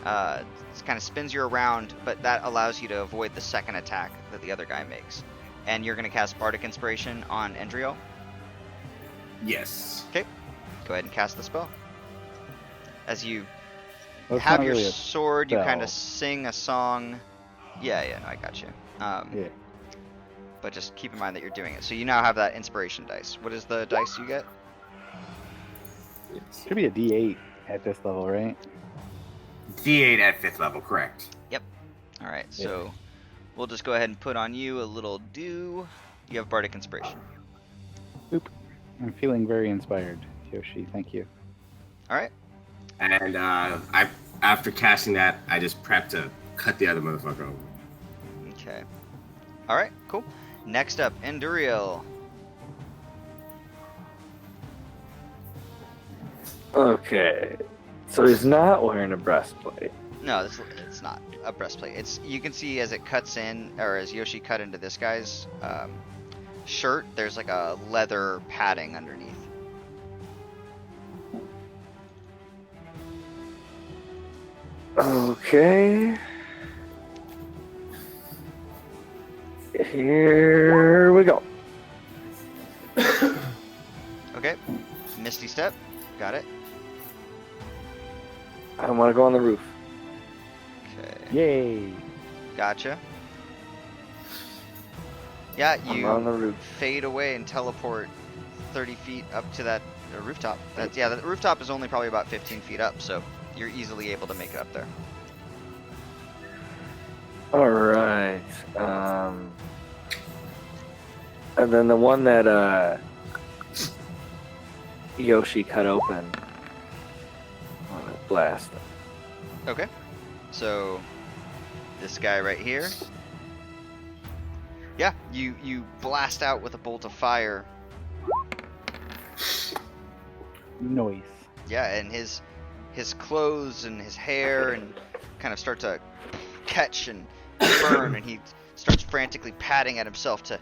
[SPEAKER 5] kind of spins you around, but that allows you to avoid the second attack that the other guy makes. And you're going to cast Bardic Inspiration on Endriel.
[SPEAKER 3] Yes.
[SPEAKER 5] Okay. Go ahead and cast the spell. As you
[SPEAKER 2] Well, it's
[SPEAKER 5] have
[SPEAKER 2] not
[SPEAKER 5] your
[SPEAKER 2] really a
[SPEAKER 5] sword, you kind of
[SPEAKER 2] spell.
[SPEAKER 5] sing a song. Yeah, no, I got you.
[SPEAKER 2] Yeah.
[SPEAKER 5] But just keep in mind that you're doing it. So you now have that inspiration dice. What is the dice you get?
[SPEAKER 2] Should be a D8 at this level, right?
[SPEAKER 3] D8 at 5th level, correct.
[SPEAKER 5] All right, so we'll just go ahead and put on you a little dew. You have Bardic Inspiration.
[SPEAKER 2] I'm feeling very inspired, Yoshi. Thank you.
[SPEAKER 5] All right.
[SPEAKER 3] And after casting that, I just prep to cut the other motherfucker over.
[SPEAKER 5] Okay. All right, cool. Next up, Enduriel.
[SPEAKER 4] Okay, so he's not wearing a breastplate.
[SPEAKER 5] No, it's not a breastplate. You can see as it cuts in, or as Yoshi cut into this guy's shirt, there's like a leather padding underneath.
[SPEAKER 4] Okay. Here we go.
[SPEAKER 5] Okay. Misty Step. Got it.
[SPEAKER 4] I want to go on the roof.
[SPEAKER 5] Okay.
[SPEAKER 2] Yay!
[SPEAKER 5] Gotcha. Yeah,
[SPEAKER 4] I'm on the
[SPEAKER 5] you
[SPEAKER 4] roof.
[SPEAKER 5] fade away and teleport 30 feet up to that rooftop. The rooftop is only probably about 15 feet up, so you're easily able to make it up there.
[SPEAKER 4] All right. And then the one that Yoshi cut open. I want to blast him.
[SPEAKER 5] Okay. So this guy right here. Yeah, you blast out with a bolt of fire.
[SPEAKER 2] Noise.
[SPEAKER 5] Yeah, and his clothes and his hair and kind of start to catch and burn, and he starts frantically patting at himself to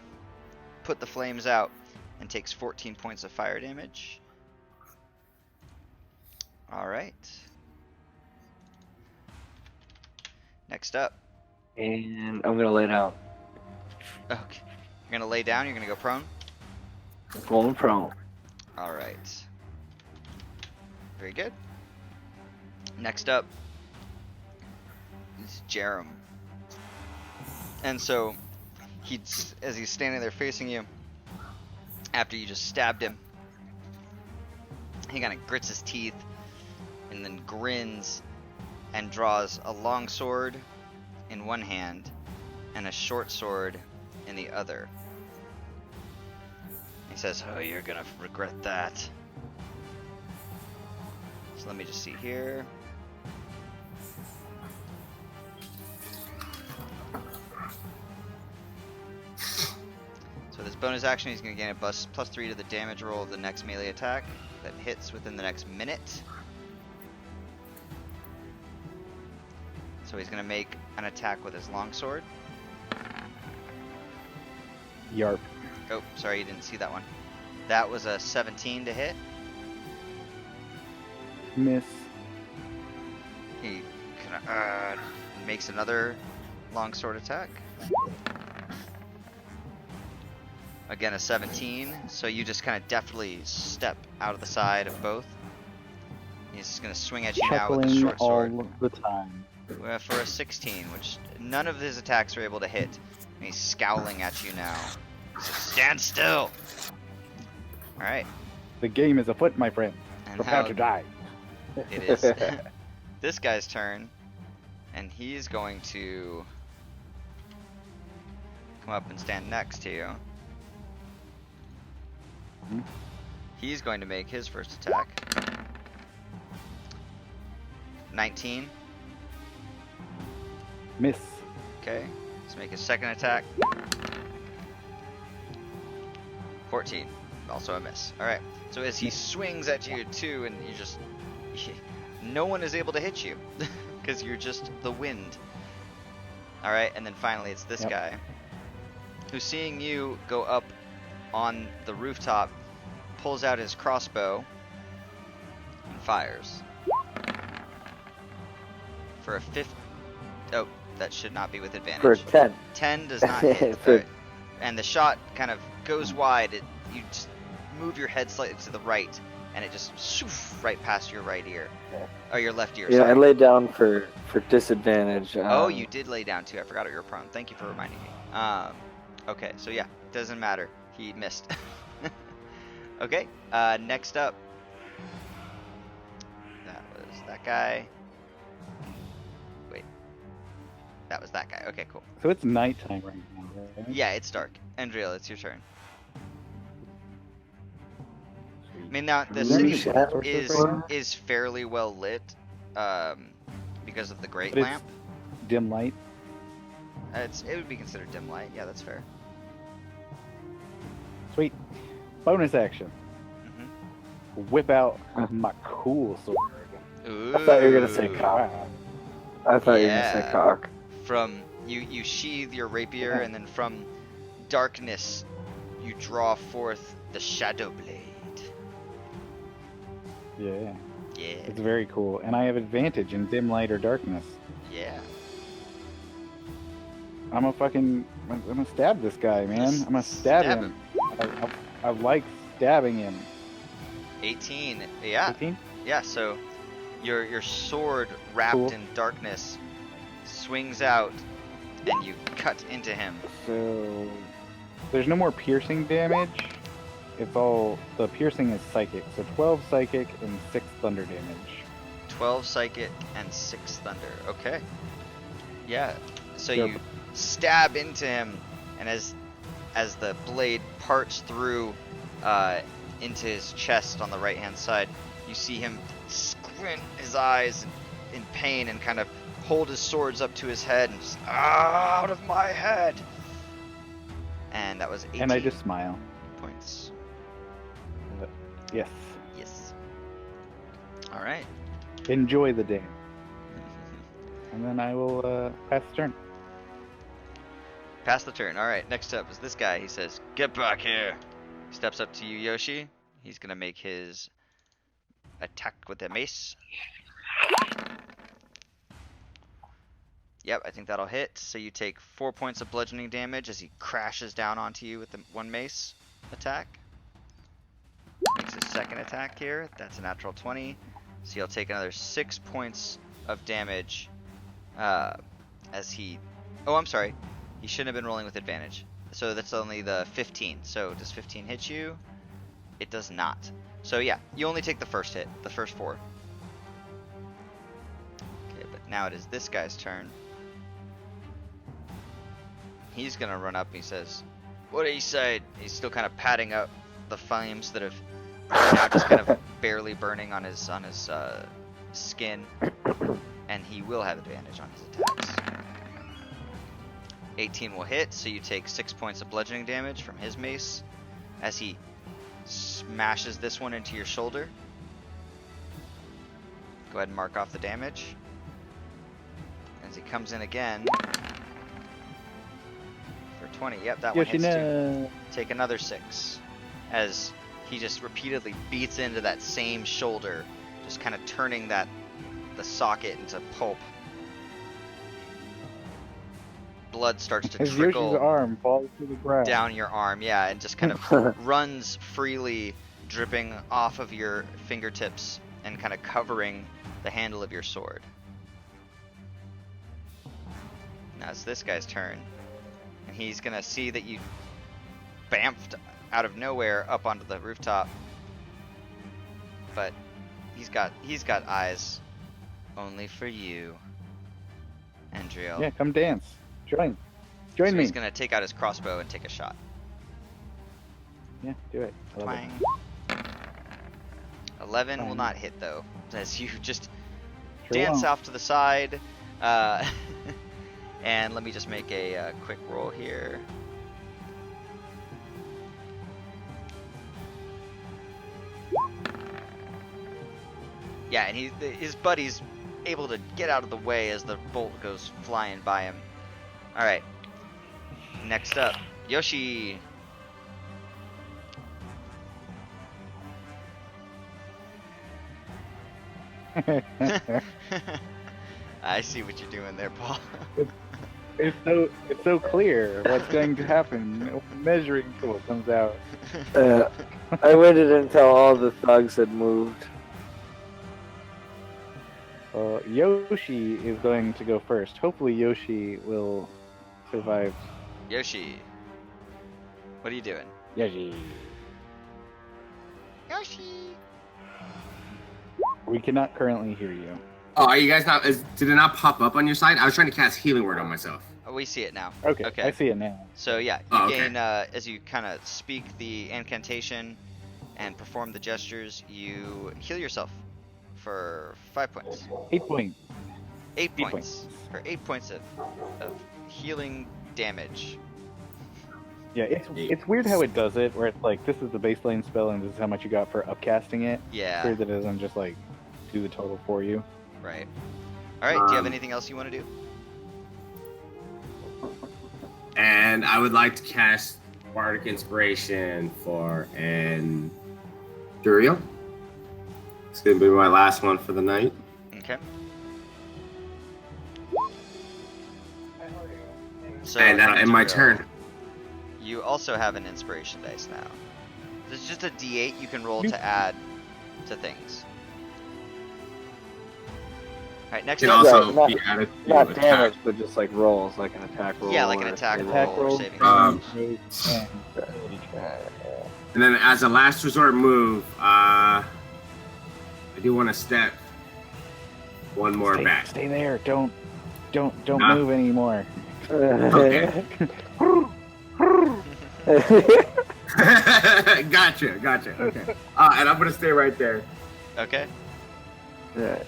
[SPEAKER 5] put the flames out, and takes 14 points of fire damage. All right. Next up.
[SPEAKER 4] And I'm gonna lay down.
[SPEAKER 5] Okay. You're gonna lay down. You're gonna go prone.
[SPEAKER 4] Going prone.
[SPEAKER 5] All right. Very good. Next up is Jerem. And so as he's standing there facing you, after you just stabbed him, he kind of grits his teeth and then grins and draws a long sword in one hand and a short sword in the other. He says, "Oh, you're gonna regret that." So let me just see here. So with his bonus action, he's going to gain a +3 to the damage roll of the next melee attack that hits within the next minute. So he's going to make an attack with his longsword.
[SPEAKER 2] Yarp.
[SPEAKER 5] Oh, sorry, you didn't see that one. That was a 17 to hit.
[SPEAKER 2] Miss.
[SPEAKER 5] He kind of makes another longsword attack. Again, a 17. So you just kind of deftly step out of the side of both. He's going to swing at you now with a
[SPEAKER 2] Chuckling
[SPEAKER 5] short sword.
[SPEAKER 2] all the time.
[SPEAKER 5] For a 16, which none of his attacks are able to hit. And he's scowling at you now. He says, "Stand still!" Alright.
[SPEAKER 2] The game is afoot, my friend.
[SPEAKER 5] And
[SPEAKER 2] Prepare
[SPEAKER 5] now
[SPEAKER 2] to die.
[SPEAKER 5] it is this guy's turn. And he's going to come up and stand next to you.
[SPEAKER 2] Hmm?
[SPEAKER 5] He's going to make his first attack. 19.
[SPEAKER 2] Miss.
[SPEAKER 5] Okay. Let's make his second attack. 14. Also a miss. Alright. So as he swings at you too, and you just... no one is able to hit you. Because you're just the wind. Alright, and then finally it's this guy. Who's seeing you go up on the rooftop, pulls out his crossbow, and fires. For a 5th... Oh, that should not be with advantage.
[SPEAKER 4] For 10.
[SPEAKER 5] 10 does not hit.
[SPEAKER 4] For-
[SPEAKER 5] Alright. And the shot kind of goes wide. You just move your head slightly to the right, and it just shoof, right past your right ear. Or your left ear,
[SPEAKER 4] Yeah,
[SPEAKER 5] sorry.
[SPEAKER 4] I laid down for disadvantage.
[SPEAKER 5] Oh, you did lay down too. I forgot you were prone. Thank you for reminding me. Okay, so yeah, doesn't matter. He missed. Okay, next up. That was that guy. Wait. That was that guy. Okay, cool.
[SPEAKER 2] So it's nighttime right now, right?
[SPEAKER 5] Yeah, it's dark. Andrea, it's your turn. I mean, now the
[SPEAKER 2] Let me
[SPEAKER 5] city
[SPEAKER 2] check.
[SPEAKER 5] is fairly well lit, because of the great
[SPEAKER 2] But it's
[SPEAKER 5] lamp.
[SPEAKER 2] dim light.
[SPEAKER 5] It would be considered dim light. Yeah, that's fair.
[SPEAKER 2] Sweet. Bonus action.
[SPEAKER 5] Mm-hmm.
[SPEAKER 2] Whip out my cool sword.
[SPEAKER 5] Ooh.
[SPEAKER 4] I thought you were gonna say cock. I thought you were gonna
[SPEAKER 5] Yeah.
[SPEAKER 4] say cock.
[SPEAKER 5] From you sheathe your rapier, and then from darkness you draw forth the shadow blade.
[SPEAKER 2] Yeah.
[SPEAKER 5] Yeah,
[SPEAKER 2] It's very cool. And I have advantage in dim light or darkness.
[SPEAKER 5] yeah.
[SPEAKER 2] I'm gonna stab this guy, man.
[SPEAKER 5] Just
[SPEAKER 2] I'm gonna stab
[SPEAKER 5] stab
[SPEAKER 2] him. I like stabbing him.
[SPEAKER 5] 18. Yeah,
[SPEAKER 2] 18?
[SPEAKER 5] yeah. So your sword wrapped
[SPEAKER 2] Cool.
[SPEAKER 5] in darkness swings out, and you cut into him.
[SPEAKER 2] So there's no more piercing damage. It's all the piercing is psychic. So 12 psychic and 6 thunder damage.
[SPEAKER 5] 12 psychic and 6 thunder. Okay. Yeah. So
[SPEAKER 2] Yep.
[SPEAKER 5] you stab into him, and as the blade parts through into his chest on the right hand side, you see him squint his eyes in pain and kind of hold his swords up to his head and just, out of my head. And that was 18
[SPEAKER 2] And I just smile.
[SPEAKER 5] points.
[SPEAKER 2] Yes.
[SPEAKER 5] Yes. All right.
[SPEAKER 2] Enjoy the day. And then I will pass the turn.
[SPEAKER 5] Pass the turn. All right. Next up is this guy. He says, "Get back here." Steps up to you, Yoshi. He's gonna make his attack with the mace. Yep, I think that'll hit. So you take 4 points of bludgeoning damage as he crashes down onto you with the one mace attack. Makes his second attack here. That's a natural 20. So you'll take another 6 points of damage as he... Oh, I'm sorry. He shouldn't have been rolling with advantage. So that's only the 15. So does 15 hit you? It does not. So yeah, you only take the first hit, the first 4. Okay, but now it is this guy's turn. He's gonna run up and he says, "What do you say?" He's still kind of patting up the flames that have now just kind of barely burning on his skin, and he will have advantage on his attacks. 18 will hit, so you take 6 points of bludgeoning damage from his mace as he smashes this one into your shoulder. Go ahead and mark off the damage. As he comes in again for 20. Yep, that one hits too. Take another 6 as he just repeatedly beats into that same shoulder, just kind of turning the socket into pulp. Blood starts to trickle
[SPEAKER 2] Yoshi's arm falls to the ground.
[SPEAKER 5] down your arm, yeah, and just kind of runs freely, dripping off of your fingertips and kind of covering the handle of your sword. Now it's this guy's turn, and he's gonna see that you bamfed out of nowhere up onto the rooftop, but he's got eyes only for you, Andriel.
[SPEAKER 2] Yeah, come dance. Join
[SPEAKER 5] So
[SPEAKER 2] me.
[SPEAKER 5] he's gonna take out his crossbow and take a shot.
[SPEAKER 2] Yeah, do it. I love
[SPEAKER 5] Twang. 11 will not hit though, as you just dance
[SPEAKER 2] won't.
[SPEAKER 5] off to the side. And let me just make a quick roll here. Yeah, and his buddy's able to get out of the way as the bolt goes flying by him. All right. Next up, Yoshi. I see what you're doing there, Paul.
[SPEAKER 2] It's so clear what's going to happen. When the measuring tool comes out.
[SPEAKER 4] I waited until all the thugs had moved.
[SPEAKER 2] Yoshi is going to go first. Hopefully Yoshi will survive.
[SPEAKER 5] Yoshi. What are you doing?
[SPEAKER 2] Yoshi.
[SPEAKER 5] Yoshi.
[SPEAKER 2] We cannot currently hear you.
[SPEAKER 3] Oh, are you guys not? Did it not pop up on your side? I was trying to cast Healing Word on myself.
[SPEAKER 5] Oh, we see it now.
[SPEAKER 2] Okay, I see it now.
[SPEAKER 5] So yeah, you
[SPEAKER 3] Oh, okay.
[SPEAKER 5] gain as you kind of speak the incantation and perform the gestures, you heal yourself for 5 points.
[SPEAKER 2] 8 points.
[SPEAKER 5] 8
[SPEAKER 2] 8
[SPEAKER 5] points. For 8 points of healing damage.
[SPEAKER 2] Yeah, it's weird how it does it, where it's like, this is the baseline spell and this is how much you got for upcasting it.
[SPEAKER 5] Yeah.
[SPEAKER 2] Weird that it doesn't just like do the total for you.
[SPEAKER 5] Right. All right. Do you have anything else you want to do?
[SPEAKER 3] And I would like to cast Bardic Inspiration for Anduriel. It's gonna be my last one for the night.
[SPEAKER 5] Okay. So
[SPEAKER 3] And in my
[SPEAKER 5] Andriel,
[SPEAKER 3] turn.
[SPEAKER 5] you also have an inspiration dice now. There's just a D8 you can roll to add to things. All right, next
[SPEAKER 3] Can
[SPEAKER 5] up.
[SPEAKER 3] also
[SPEAKER 4] not-
[SPEAKER 3] be added to
[SPEAKER 4] Not
[SPEAKER 3] attack.
[SPEAKER 4] damage, but just like rolls, like an attack roll.
[SPEAKER 5] Yeah, like an
[SPEAKER 4] or
[SPEAKER 5] attack
[SPEAKER 4] saving
[SPEAKER 5] roll.
[SPEAKER 2] Attack
[SPEAKER 5] or
[SPEAKER 2] roll,
[SPEAKER 5] saving
[SPEAKER 2] and-
[SPEAKER 3] And then as a last resort move, I do want to step one more back.
[SPEAKER 2] Stay there. Don't
[SPEAKER 3] Nah.
[SPEAKER 2] move anymore.
[SPEAKER 3] Okay. Gotcha. Okay. And I'm gonna stay right there.
[SPEAKER 5] Okay.
[SPEAKER 4] Yeah.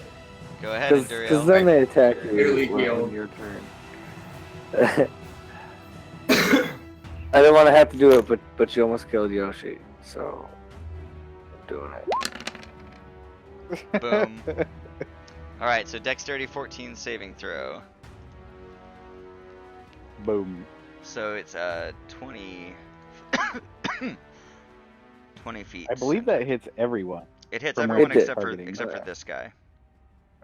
[SPEAKER 5] Go ahead,
[SPEAKER 4] Because
[SPEAKER 5] Anduriel.
[SPEAKER 4] then they attack
[SPEAKER 3] Clearly
[SPEAKER 4] you
[SPEAKER 3] healed.
[SPEAKER 4] on your turn. I didn't want to have to do it, but you almost killed Yoshi, so I'm doing it.
[SPEAKER 5] Boom. All right, so dexterity 14 saving throw.
[SPEAKER 2] Boom.
[SPEAKER 5] So it's 20 20 feet.
[SPEAKER 2] I believe that hits everyone.
[SPEAKER 5] it hits
[SPEAKER 2] from
[SPEAKER 5] everyone
[SPEAKER 4] where it's
[SPEAKER 5] except for
[SPEAKER 2] targeting.
[SPEAKER 5] this guy.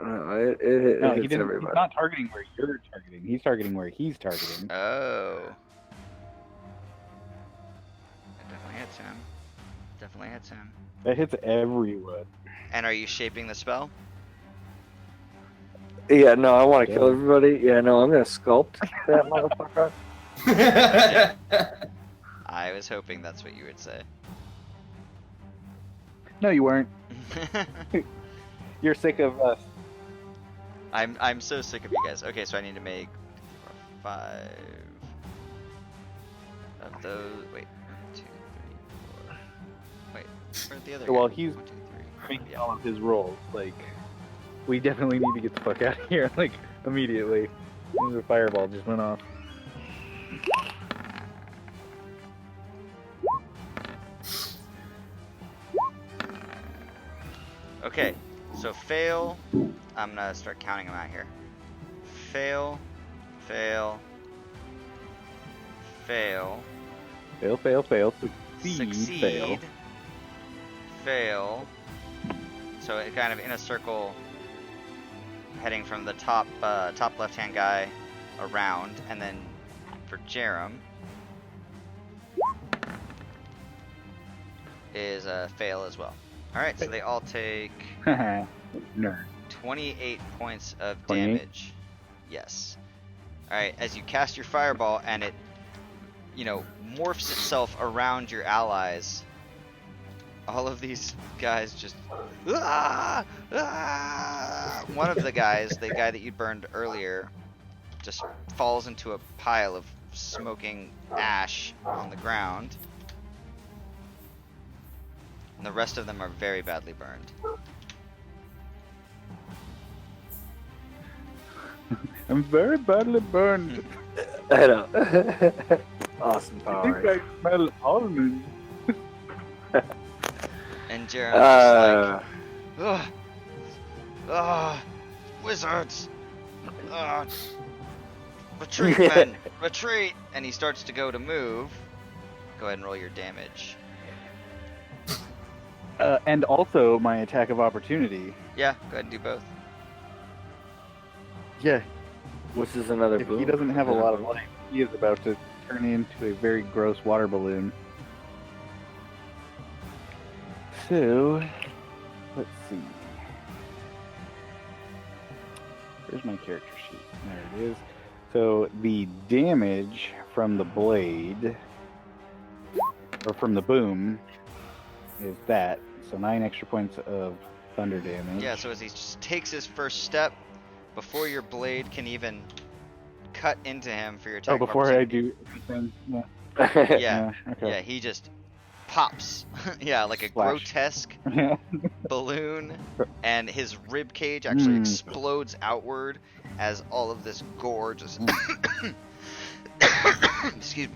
[SPEAKER 4] No, it
[SPEAKER 2] No,
[SPEAKER 4] hits
[SPEAKER 2] he's
[SPEAKER 4] everybody.
[SPEAKER 2] not targeting where you're targeting. He's targeting where he's targeting.
[SPEAKER 5] Oh. That definitely hits him. Definitely hits him.
[SPEAKER 2] That hits everyone.
[SPEAKER 5] And are you shaping the spell?
[SPEAKER 4] Yeah, no, I want to kill
[SPEAKER 2] Yeah.
[SPEAKER 4] everybody. Yeah, no, I'm gonna sculpt that motherfucker.
[SPEAKER 5] I was hoping that's what you would say.
[SPEAKER 2] No, you weren't. You're sick of us.
[SPEAKER 5] I'm so sick of you guys. Okay, so I need to make 5 of those. Wait, 1, 2, 3, 4. Wait, where's the other?
[SPEAKER 2] Well,
[SPEAKER 5] guy?
[SPEAKER 2] he's
[SPEAKER 5] 1, 2, 3.
[SPEAKER 2] making
[SPEAKER 5] Yeah.
[SPEAKER 2] all of his rolls. Like, we definitely need to get the fuck out of here, like, immediately. The fireball just went off.
[SPEAKER 5] Okay, so fail. I'm gonna start counting them out here. Fail, fail, fail,
[SPEAKER 2] Fail, fail, fail. Succeed, fail.
[SPEAKER 5] fail. So it kind of in a circle, heading from the top left-hand guy around, and then for Jerem is a fail as well. All right, so they all take
[SPEAKER 2] Nerd.
[SPEAKER 5] 28 points of
[SPEAKER 2] 28?
[SPEAKER 5] damage. Yes. All right, as you cast your fireball and it, morphs itself around your allies. All of these guys just one of the guys, the guy that you burned earlier, just falls into a pile of smoking ash on the ground. And the rest of them are very badly burned.
[SPEAKER 2] I'm very badly burned.
[SPEAKER 4] I know. Awesome
[SPEAKER 2] I
[SPEAKER 4] power.
[SPEAKER 2] think I smell almond.
[SPEAKER 5] And Jerem's just like, ugh, wizards, retreat, men, retreat! And he starts to go to move. Go ahead and roll your damage.
[SPEAKER 2] And also my attack of opportunity.
[SPEAKER 5] Yeah, go ahead and do both.
[SPEAKER 2] Yeah,
[SPEAKER 4] Which is another
[SPEAKER 2] if
[SPEAKER 4] boom.
[SPEAKER 2] he doesn't have a lot of life, he is about to turn into a very gross water balloon. So, let's see. Where's my character sheet? There it is. So, the damage from the blade, or from the boom, is that. So 9 extra points of thunder damage.
[SPEAKER 5] Yeah, so as he just takes his first step, before your blade can even cut into him for your attack.
[SPEAKER 2] Oh, before I do anything, yeah.
[SPEAKER 5] Yeah,
[SPEAKER 2] Okay.
[SPEAKER 5] yeah, he just pops. Yeah, like a
[SPEAKER 2] Flash.
[SPEAKER 5] grotesque balloon, and his rib cage actually explodes outward as all of this gore just excuse me,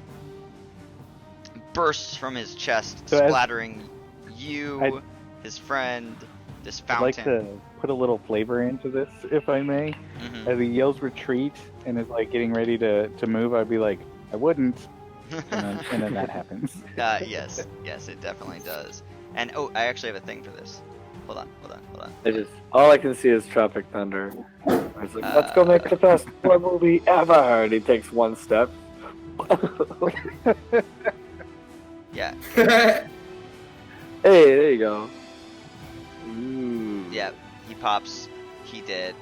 [SPEAKER 5] bursts from his chest,
[SPEAKER 2] So
[SPEAKER 5] splattering you, his friend, this
[SPEAKER 2] I'd
[SPEAKER 5] fountain.
[SPEAKER 2] like to put a little flavor into this, if I may.
[SPEAKER 5] Mhm.
[SPEAKER 2] As he yells retreat and is like getting ready to move, I'd be like, I wouldn't. And then that happens.
[SPEAKER 5] Yes, it definitely does. And oh, I actually have a thing for this. Hold on.
[SPEAKER 4] All I can see is Tropic Thunder. I was like, let's go make the best war movie ever. And he takes one step.
[SPEAKER 5] Yeah,
[SPEAKER 4] Hey, there you go. Ooh.
[SPEAKER 5] yeah, he pops. He did.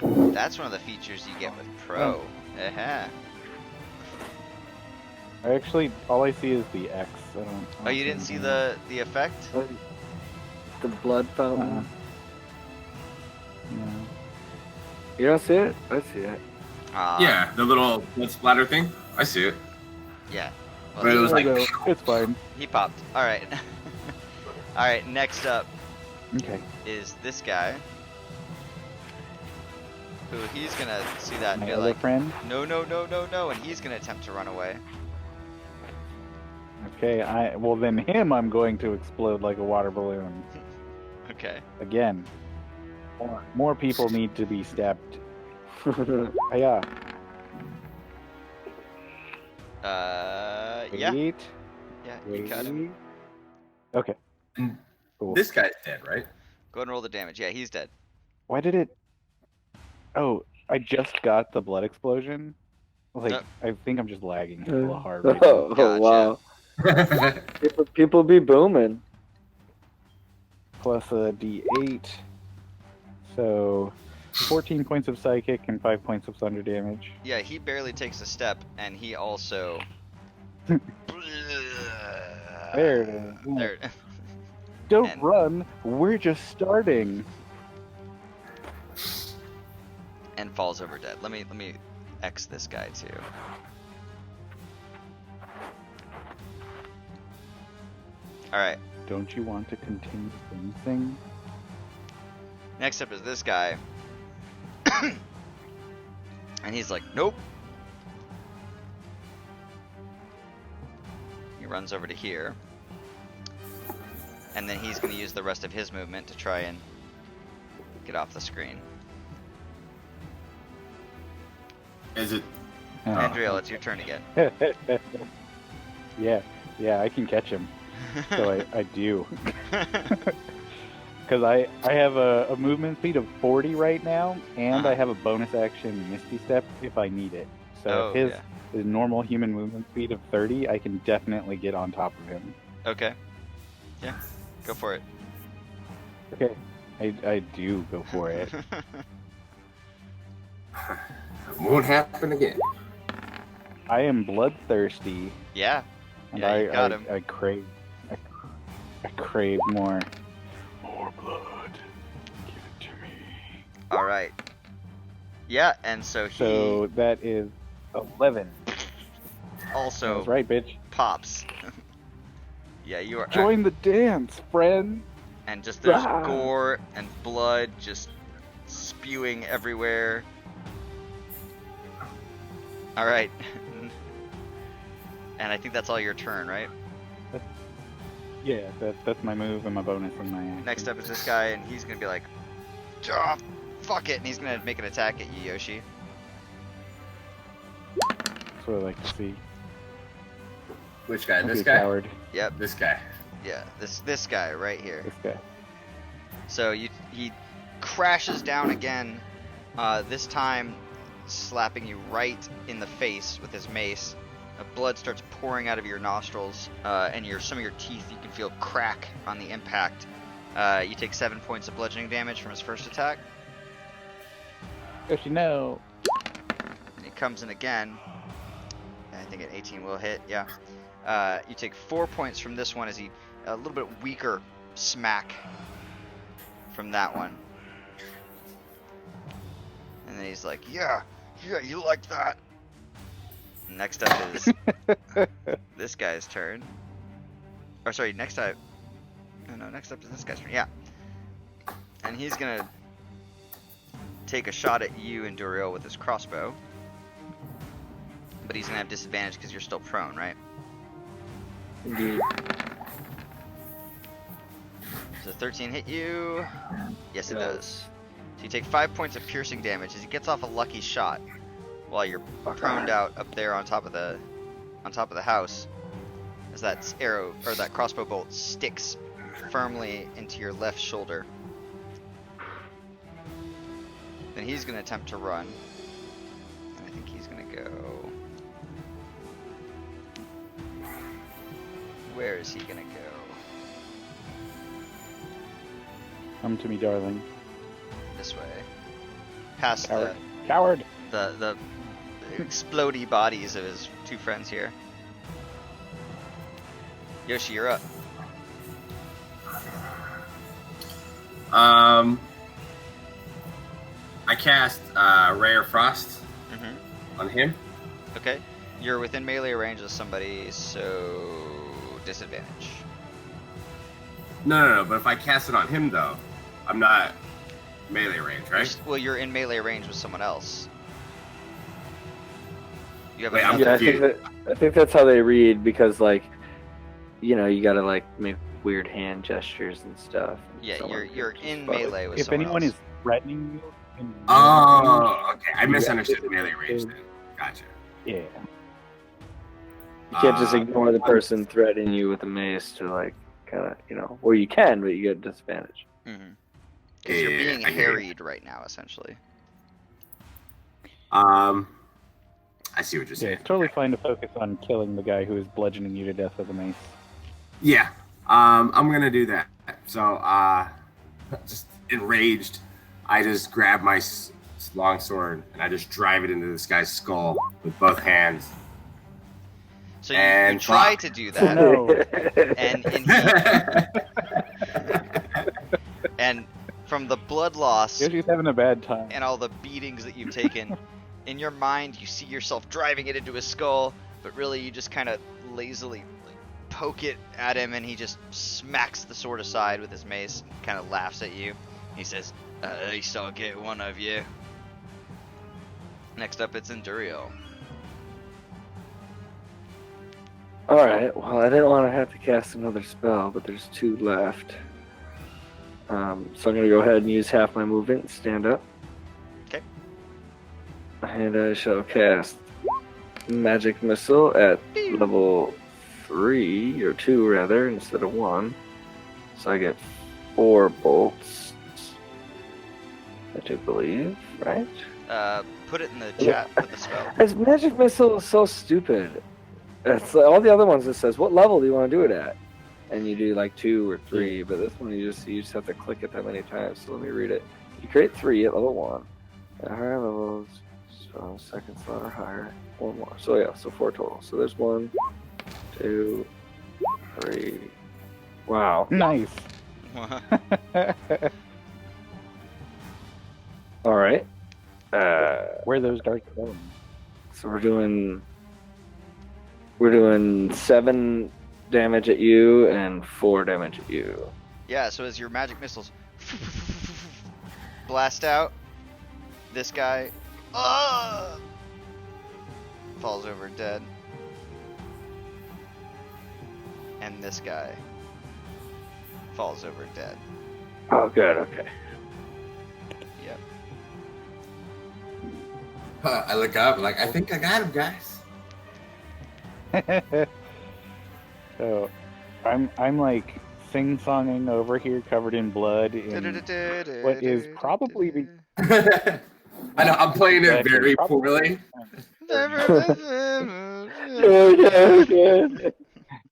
[SPEAKER 5] That's one of the features you get with Pro. Uh-huh.
[SPEAKER 2] I actually, all I see is the X. I don't
[SPEAKER 5] Oh, you didn't see the effect?
[SPEAKER 4] The blood fountain.
[SPEAKER 2] No.
[SPEAKER 4] You don't see it? I see it.
[SPEAKER 3] Yeah, the little blood splatter thing. I see it.
[SPEAKER 5] Yeah.
[SPEAKER 3] But it was like,
[SPEAKER 2] It's fine.
[SPEAKER 5] He popped. All right. All right. Next up
[SPEAKER 2] Okay.
[SPEAKER 5] is this guy, who he's gonna see that and
[SPEAKER 2] My
[SPEAKER 5] be
[SPEAKER 2] other
[SPEAKER 5] like,
[SPEAKER 2] friend.
[SPEAKER 5] no, and he's gonna attempt to run away.
[SPEAKER 2] Okay, well then him I'm going to explode like a water balloon.
[SPEAKER 5] Okay.
[SPEAKER 2] Again. More people need to be stabbed. Yeah.
[SPEAKER 5] Yeah.
[SPEAKER 2] Wait.
[SPEAKER 5] Yeah. You cut him.
[SPEAKER 2] Okay.
[SPEAKER 3] And
[SPEAKER 2] Cool.
[SPEAKER 3] this guy's dead, right?
[SPEAKER 5] Go ahead and roll the damage. Yeah, he's dead.
[SPEAKER 2] Why did it? Oh, I just got the blood explosion. Like,
[SPEAKER 5] Nope.
[SPEAKER 2] I think I'm just lagging a little hard right now.
[SPEAKER 4] Oh, wow. People be booming.
[SPEAKER 2] Plus a D8. So 14 points of psychic and 5 points of thunder damage.
[SPEAKER 5] Yeah, he barely takes a step, and he also.
[SPEAKER 2] There it is.
[SPEAKER 5] There.
[SPEAKER 2] Don't
[SPEAKER 5] And-
[SPEAKER 2] run. We're just starting.
[SPEAKER 5] And falls over dead. Let me X this guy too. All right.
[SPEAKER 2] Don't you want to continue anything?
[SPEAKER 5] Next up is this guy. And he's like, nope. He runs over to here. And then he's going to use the rest of his movement to try and get off the screen.
[SPEAKER 3] Is it?
[SPEAKER 5] Andriel, it's your turn again.
[SPEAKER 2] yeah, I can catch him. So I do. Because I have a movement speed of 40 right now, and I have a bonus action Misty Step if I need it. So if his normal human movement speed of 30, I can definitely get on top of him.
[SPEAKER 5] Okay. Yeah, go for it.
[SPEAKER 2] Okay, I do go for it.
[SPEAKER 3] Won't happen again.
[SPEAKER 2] I am bloodthirsty.
[SPEAKER 5] Yeah.
[SPEAKER 2] And
[SPEAKER 5] Yeah, you got him.
[SPEAKER 2] I crave more blood. Give it to me.
[SPEAKER 5] All right. Yeah, and so he
[SPEAKER 2] So that is 11.
[SPEAKER 5] also
[SPEAKER 2] That's right, bitch.
[SPEAKER 5] pops. Yeah, you are.
[SPEAKER 2] Join the dance, friend.
[SPEAKER 5] And just there's
[SPEAKER 2] Ah.
[SPEAKER 5] gore and blood just spewing everywhere. All right. And I think that's all your turn, right?
[SPEAKER 2] Yeah, that's my move and my bonus and my action.
[SPEAKER 5] Next up is this guy, and he's gonna be like, "Ah, fuck it," and he's gonna make an attack at you, Yoshi.
[SPEAKER 2] That's what I like to see.
[SPEAKER 3] Which guy?
[SPEAKER 2] Don't
[SPEAKER 3] This
[SPEAKER 2] be a
[SPEAKER 3] guy?
[SPEAKER 2] coward.
[SPEAKER 5] Yep.
[SPEAKER 3] This guy.
[SPEAKER 5] Yeah, this guy right here.
[SPEAKER 2] This guy.
[SPEAKER 5] So he crashes down again, this time slapping you right in the face with his mace. Blood starts pouring out of your nostrils, and some of your teeth you can feel crack on the impact. You take 7 points of bludgeoning damage from his first attack.
[SPEAKER 2] Yoshi, no.
[SPEAKER 5] And he comes in again. I think an 18 will hit, yeah. You take 4 points from this one as he, a little bit weaker smack from that one. And then he's like, yeah, you like that. Next up is this guy's turn. Or sorry, next up is this guy's turn, yeah. And he's gonna take a shot at you and Duriel with his crossbow. But he's gonna have disadvantage because you're still prone, right?
[SPEAKER 4] Indeed.
[SPEAKER 5] Does a 13 hit you? Yes, it
[SPEAKER 4] It
[SPEAKER 5] does.
[SPEAKER 4] does.
[SPEAKER 5] So you take 5 points of piercing damage as he gets off a lucky shot while you're proned out up there on top of the house. As that arrow or that crossbow bolt sticks firmly into your left shoulder. Then he's gonna attempt to run. And I think he's gonna go. Where is he gonna go?
[SPEAKER 2] Come to me, darling.
[SPEAKER 5] This way. Past
[SPEAKER 2] Coward. Coward.
[SPEAKER 5] the explodey bodies of his two friends here. Yoshi, you're up.
[SPEAKER 3] I cast Ray of Frost on him.
[SPEAKER 5] Okay. You're within melee range of somebody, so disadvantage.
[SPEAKER 3] No. But if I cast it on him, though, I'm not melee range, right?
[SPEAKER 5] Well, you're in melee range with someone else. You have
[SPEAKER 3] Wait, I'm
[SPEAKER 5] another.
[SPEAKER 4] Yeah, I think that's how they read because, like, you know, you gotta like make weird hand gestures and stuff.
[SPEAKER 5] Yeah,
[SPEAKER 4] Someone
[SPEAKER 5] you're
[SPEAKER 4] could
[SPEAKER 5] in
[SPEAKER 4] just probably-
[SPEAKER 5] melee with
[SPEAKER 2] If
[SPEAKER 5] someone
[SPEAKER 2] anyone
[SPEAKER 5] else.
[SPEAKER 2] is threatening you in range,
[SPEAKER 3] Oh, okay. I misunderstood melee range then. Gotcha.
[SPEAKER 2] yeah.
[SPEAKER 4] You can't just ignore the person threatening you with a mace to like kind of, you know, or you can, but you get disadvantage.
[SPEAKER 5] Mhm. Because you're being
[SPEAKER 3] I hear you.
[SPEAKER 5] harried right now, essentially.
[SPEAKER 3] I see what you're
[SPEAKER 2] Yeah,
[SPEAKER 3] saying.
[SPEAKER 2] it's totally fine to focus on killing the guy who is bludgeoning you to death with a mace.
[SPEAKER 3] Yeah, I'm gonna do that. So, just enraged, I just grab my long sword and I just drive it into this guy's skull with both hands.
[SPEAKER 5] So you try to do that,
[SPEAKER 2] No.
[SPEAKER 5] and from the blood loss
[SPEAKER 2] Yoshi's having a bad time.
[SPEAKER 5] and all the beatings that you've taken, in your mind you see yourself driving it into his skull, but really you just kind of lazily poke it at him, and he just smacks the sword aside with his mace and kind of laughs at you. He says, "At least I'll get one of you." Next up, it's Endurio.
[SPEAKER 4] Alright, well, I didn't want to have to cast another spell, but there's 2 left. So I'm going to go ahead and use half my movement and stand up.
[SPEAKER 5] Okay.
[SPEAKER 4] And I shall cast Magic Missile at level 3, or 2 rather, instead of 1. So I get 4 bolts, I do believe, right?
[SPEAKER 5] Put it in the chat for the spell.
[SPEAKER 4] This Magic Missile is so stupid. It's all the other ones. It says, "What level do you want to do it at?" And you do like 2 or 3, but this one you just have to click it that many times. So let me read it. You create 3 at level 1. At higher levels, so second slot or higher, 1 more. So yeah, so 4 total. So there's 1, 2, 3. Wow.
[SPEAKER 2] Nice.
[SPEAKER 4] All right.
[SPEAKER 2] Where are those darts going?
[SPEAKER 4] So we're doing 7 damage at you and 4 damage at you.
[SPEAKER 5] Yeah, so as your magic missiles blast out, this guy falls over dead. And this guy falls over dead.
[SPEAKER 4] Oh, good. Okay.
[SPEAKER 5] Yep.
[SPEAKER 3] I look up, like, I think I got him, guys.
[SPEAKER 2] So, I'm like sing-songing over here, covered in blood, in what is probably the.
[SPEAKER 3] I know, I'm playing it very poorly.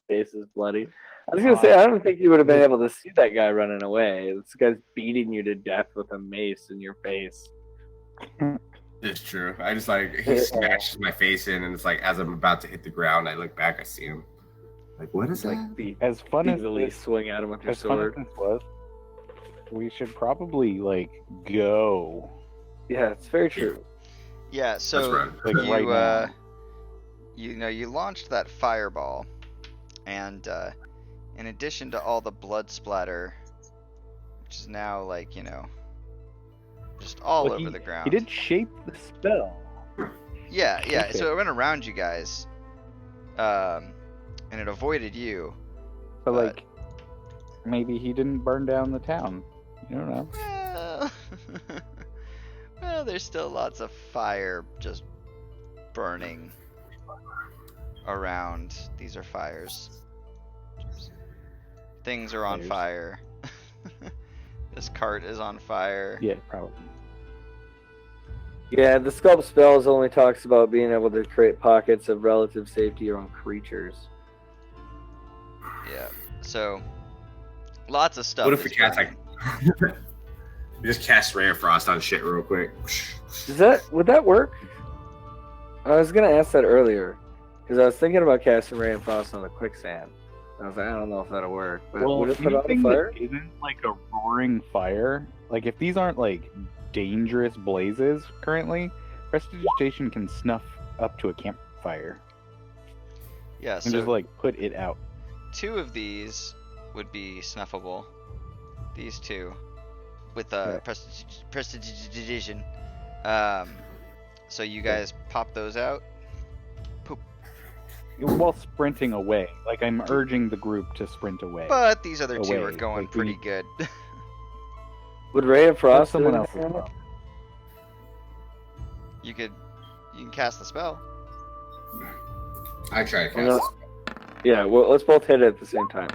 [SPEAKER 4] Face is bloody. I was gonna say, I don't think you would have been able to see that guy running away. This guy's beating you to death with a mace in your face.
[SPEAKER 3] It's true. I just like, he smashes my face in, and it's like, as I'm about to hit the ground, I look back, I see him. Like, what is that?
[SPEAKER 2] As fun as
[SPEAKER 4] Easily
[SPEAKER 2] this,
[SPEAKER 4] swing at him with your
[SPEAKER 2] as fun as
[SPEAKER 4] sword.
[SPEAKER 2] this was, we should probably like go.
[SPEAKER 4] Yeah, it's very true.
[SPEAKER 5] Yeah, so
[SPEAKER 3] That's
[SPEAKER 2] right. Like,
[SPEAKER 5] you
[SPEAKER 2] right now.
[SPEAKER 5] you launched that fireball, and in addition to all the blood splatter, which is now like, just all
[SPEAKER 2] Well,
[SPEAKER 5] over the ground.
[SPEAKER 2] He did shape the spell.
[SPEAKER 5] Yeah,
[SPEAKER 2] Okay.
[SPEAKER 5] so it went around you guys, and it avoided you.
[SPEAKER 2] So
[SPEAKER 5] But-
[SPEAKER 2] like, maybe he didn't burn down the town. You don't know.
[SPEAKER 5] Well, well, there's still lots of fire just burning around. These are fires. Things are on fire. This cart is on fire.
[SPEAKER 2] Yeah, probably.
[SPEAKER 4] Yeah, the sculpt spells only talks about being able to create pockets of relative safety around creatures.
[SPEAKER 5] Yeah. So, lots of stuff.
[SPEAKER 3] What if we
[SPEAKER 5] is
[SPEAKER 3] cast,
[SPEAKER 5] burning.
[SPEAKER 3] like, we just cast Ray of Frost on shit real quick?
[SPEAKER 4] Would that work? I was gonna ask that earlier, because I was thinking about casting Ray and Frost on the quicksand. I was like, I don't know if that'll work. But
[SPEAKER 2] Well,
[SPEAKER 4] would it put out the
[SPEAKER 2] anything
[SPEAKER 4] fire?
[SPEAKER 2] that isn't like a roaring fire, like if these aren't like dangerous blazes currently, prestidigitation can snuff up to a campfire
[SPEAKER 5] Yeah.
[SPEAKER 2] and
[SPEAKER 5] So
[SPEAKER 2] just like put it out.
[SPEAKER 5] 2 of these would be snuffable. These 2 with
[SPEAKER 2] Yeah.
[SPEAKER 5] prestidigitation. So you guys pop those out.
[SPEAKER 2] While sprinting away, like I'm urging the group to sprint away.
[SPEAKER 5] But these other 2 are
[SPEAKER 2] Away,
[SPEAKER 5] going
[SPEAKER 2] like,
[SPEAKER 5] pretty
[SPEAKER 2] we-
[SPEAKER 5] good.
[SPEAKER 4] Would Ray of
[SPEAKER 2] That's
[SPEAKER 4] Frost do
[SPEAKER 2] someone
[SPEAKER 4] anything
[SPEAKER 2] else's
[SPEAKER 4] on it?
[SPEAKER 2] problem.
[SPEAKER 5] You can cast the spell.
[SPEAKER 3] I try to
[SPEAKER 4] I'm gonna-
[SPEAKER 3] cast.
[SPEAKER 4] Yeah, well, let's both hit it at the same time.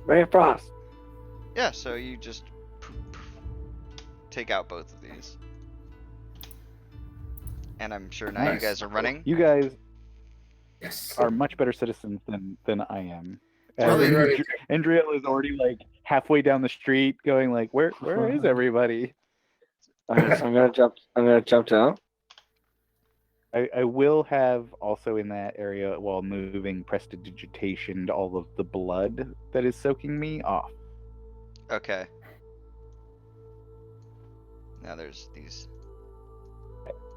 [SPEAKER 4] Ray of Frost.
[SPEAKER 5] Yeah, so you just poof, poof, take out both of these. And I'm sure now you guys are running.
[SPEAKER 2] You guys
[SPEAKER 3] Yes.
[SPEAKER 2] are much better citizens than I am.
[SPEAKER 3] Well,
[SPEAKER 2] Andriel is already like halfway down the street, going like, "Where is everybody?"
[SPEAKER 4] Alright, so I'm gonna jump down.
[SPEAKER 2] I will have also in that area while moving prestidigitation to all of the blood that is soaking me off.
[SPEAKER 5] Okay. Now there's these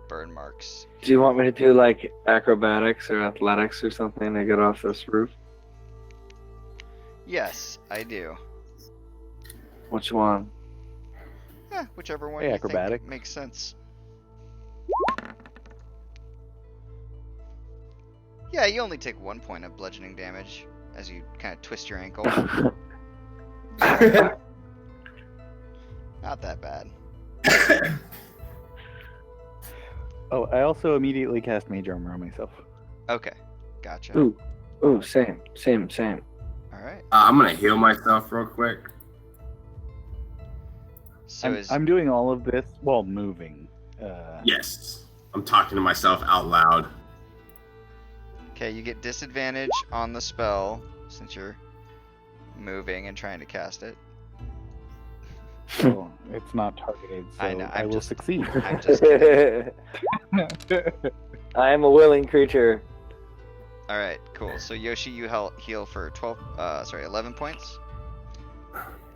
[SPEAKER 5] burn marks.
[SPEAKER 4] Do you want me to do like acrobatics or athletics or something to get off this roof?
[SPEAKER 5] Yes, I do.
[SPEAKER 4] Which one?
[SPEAKER 5] Whichever one
[SPEAKER 2] Hey,
[SPEAKER 5] you
[SPEAKER 2] acrobatic.
[SPEAKER 5] think makes sense. Yeah, you only take 1 point of bludgeoning damage as you kind of twist your ankle. Not that bad.
[SPEAKER 2] Oh, I also immediately cast Mage Armor on myself.
[SPEAKER 5] Okay, gotcha.
[SPEAKER 4] Ooh, same.
[SPEAKER 5] Alright.
[SPEAKER 3] I'm gonna heal myself real quick.
[SPEAKER 5] So
[SPEAKER 2] I'm doing all of this while moving.
[SPEAKER 3] Yes. I'm talking to myself out loud.
[SPEAKER 5] Okay, you get disadvantage on the spell since you're moving and trying to cast it.
[SPEAKER 2] So it's not targeted, so
[SPEAKER 5] I know,
[SPEAKER 2] I will succeed.
[SPEAKER 5] I'm just kidding.
[SPEAKER 4] I am a willing creature.
[SPEAKER 5] Alright, cool. So Yoshi, you heal for 11 points.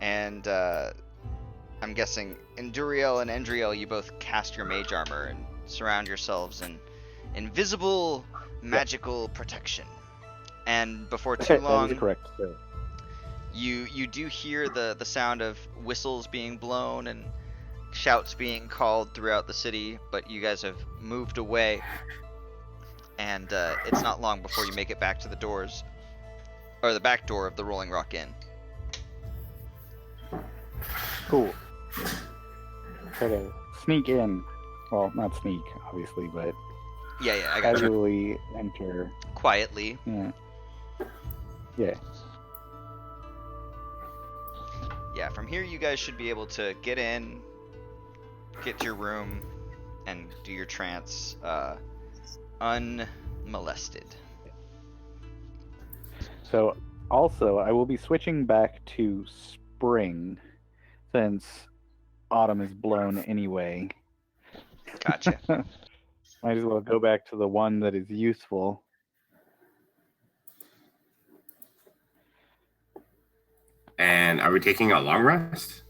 [SPEAKER 5] And I'm guessing Enduriel and Endriel, you both cast your mage armor and surround yourselves in invisible magical protection. And before too long,
[SPEAKER 2] That is correct. So.
[SPEAKER 5] you do hear the sound of whistles being blown and shouts being called throughout the city, but you guys have moved away. And it's not long before you make it back to the doors, or the back door of the Rolling Rock Inn.
[SPEAKER 2] Cool. Try to sneak in. Well, not sneak, obviously, but
[SPEAKER 5] Yeah, I got you.
[SPEAKER 2] casually enter.
[SPEAKER 5] Quietly.
[SPEAKER 2] Yeah. Yeah.
[SPEAKER 5] Yeah, from here you guys should be able to get in, get to your room, and do your trance unmolested.
[SPEAKER 2] So, also, I will be switching back to spring since autumn is blown anyway.
[SPEAKER 5] Gotcha.
[SPEAKER 2] Might as well go back to the one that is useful.
[SPEAKER 3] And are we taking a long rest?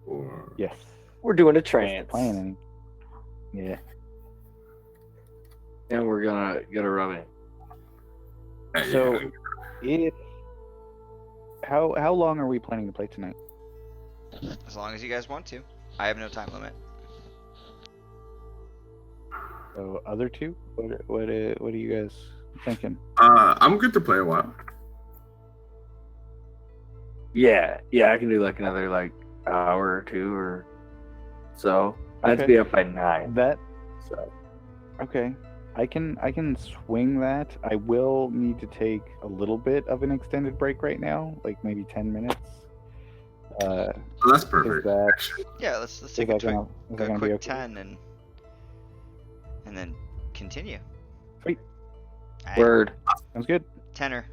[SPEAKER 3] Or
[SPEAKER 2] Yes.
[SPEAKER 4] We're doing a
[SPEAKER 2] That's the
[SPEAKER 4] trance.
[SPEAKER 2] plan. Yeah.
[SPEAKER 4] And we're gonna get a rubbing.
[SPEAKER 2] So, if how long are we planning to play tonight?
[SPEAKER 5] As long as you guys want to. I have no time limit.
[SPEAKER 2] So, other two? What are you guys thinking?
[SPEAKER 3] I'm good to play a while.
[SPEAKER 4] Yeah, I can do like another like hour or two or so. I have to
[SPEAKER 2] Okay.
[SPEAKER 4] be up by 9.
[SPEAKER 2] That
[SPEAKER 4] So
[SPEAKER 2] okay. I can swing that. I will need to take a little bit of an extended break right now, like maybe 10 minutes.
[SPEAKER 3] So that's
[SPEAKER 2] Is
[SPEAKER 3] perfect.
[SPEAKER 2] that
[SPEAKER 3] Actually.
[SPEAKER 5] Yeah, let's
[SPEAKER 2] is
[SPEAKER 5] take a
[SPEAKER 2] that gonna, is that gonna be
[SPEAKER 5] quick
[SPEAKER 2] okay?
[SPEAKER 5] 10 and then continue.
[SPEAKER 2] Sweet.
[SPEAKER 5] Alright,
[SPEAKER 4] word.
[SPEAKER 2] Sounds good.
[SPEAKER 5] tenor.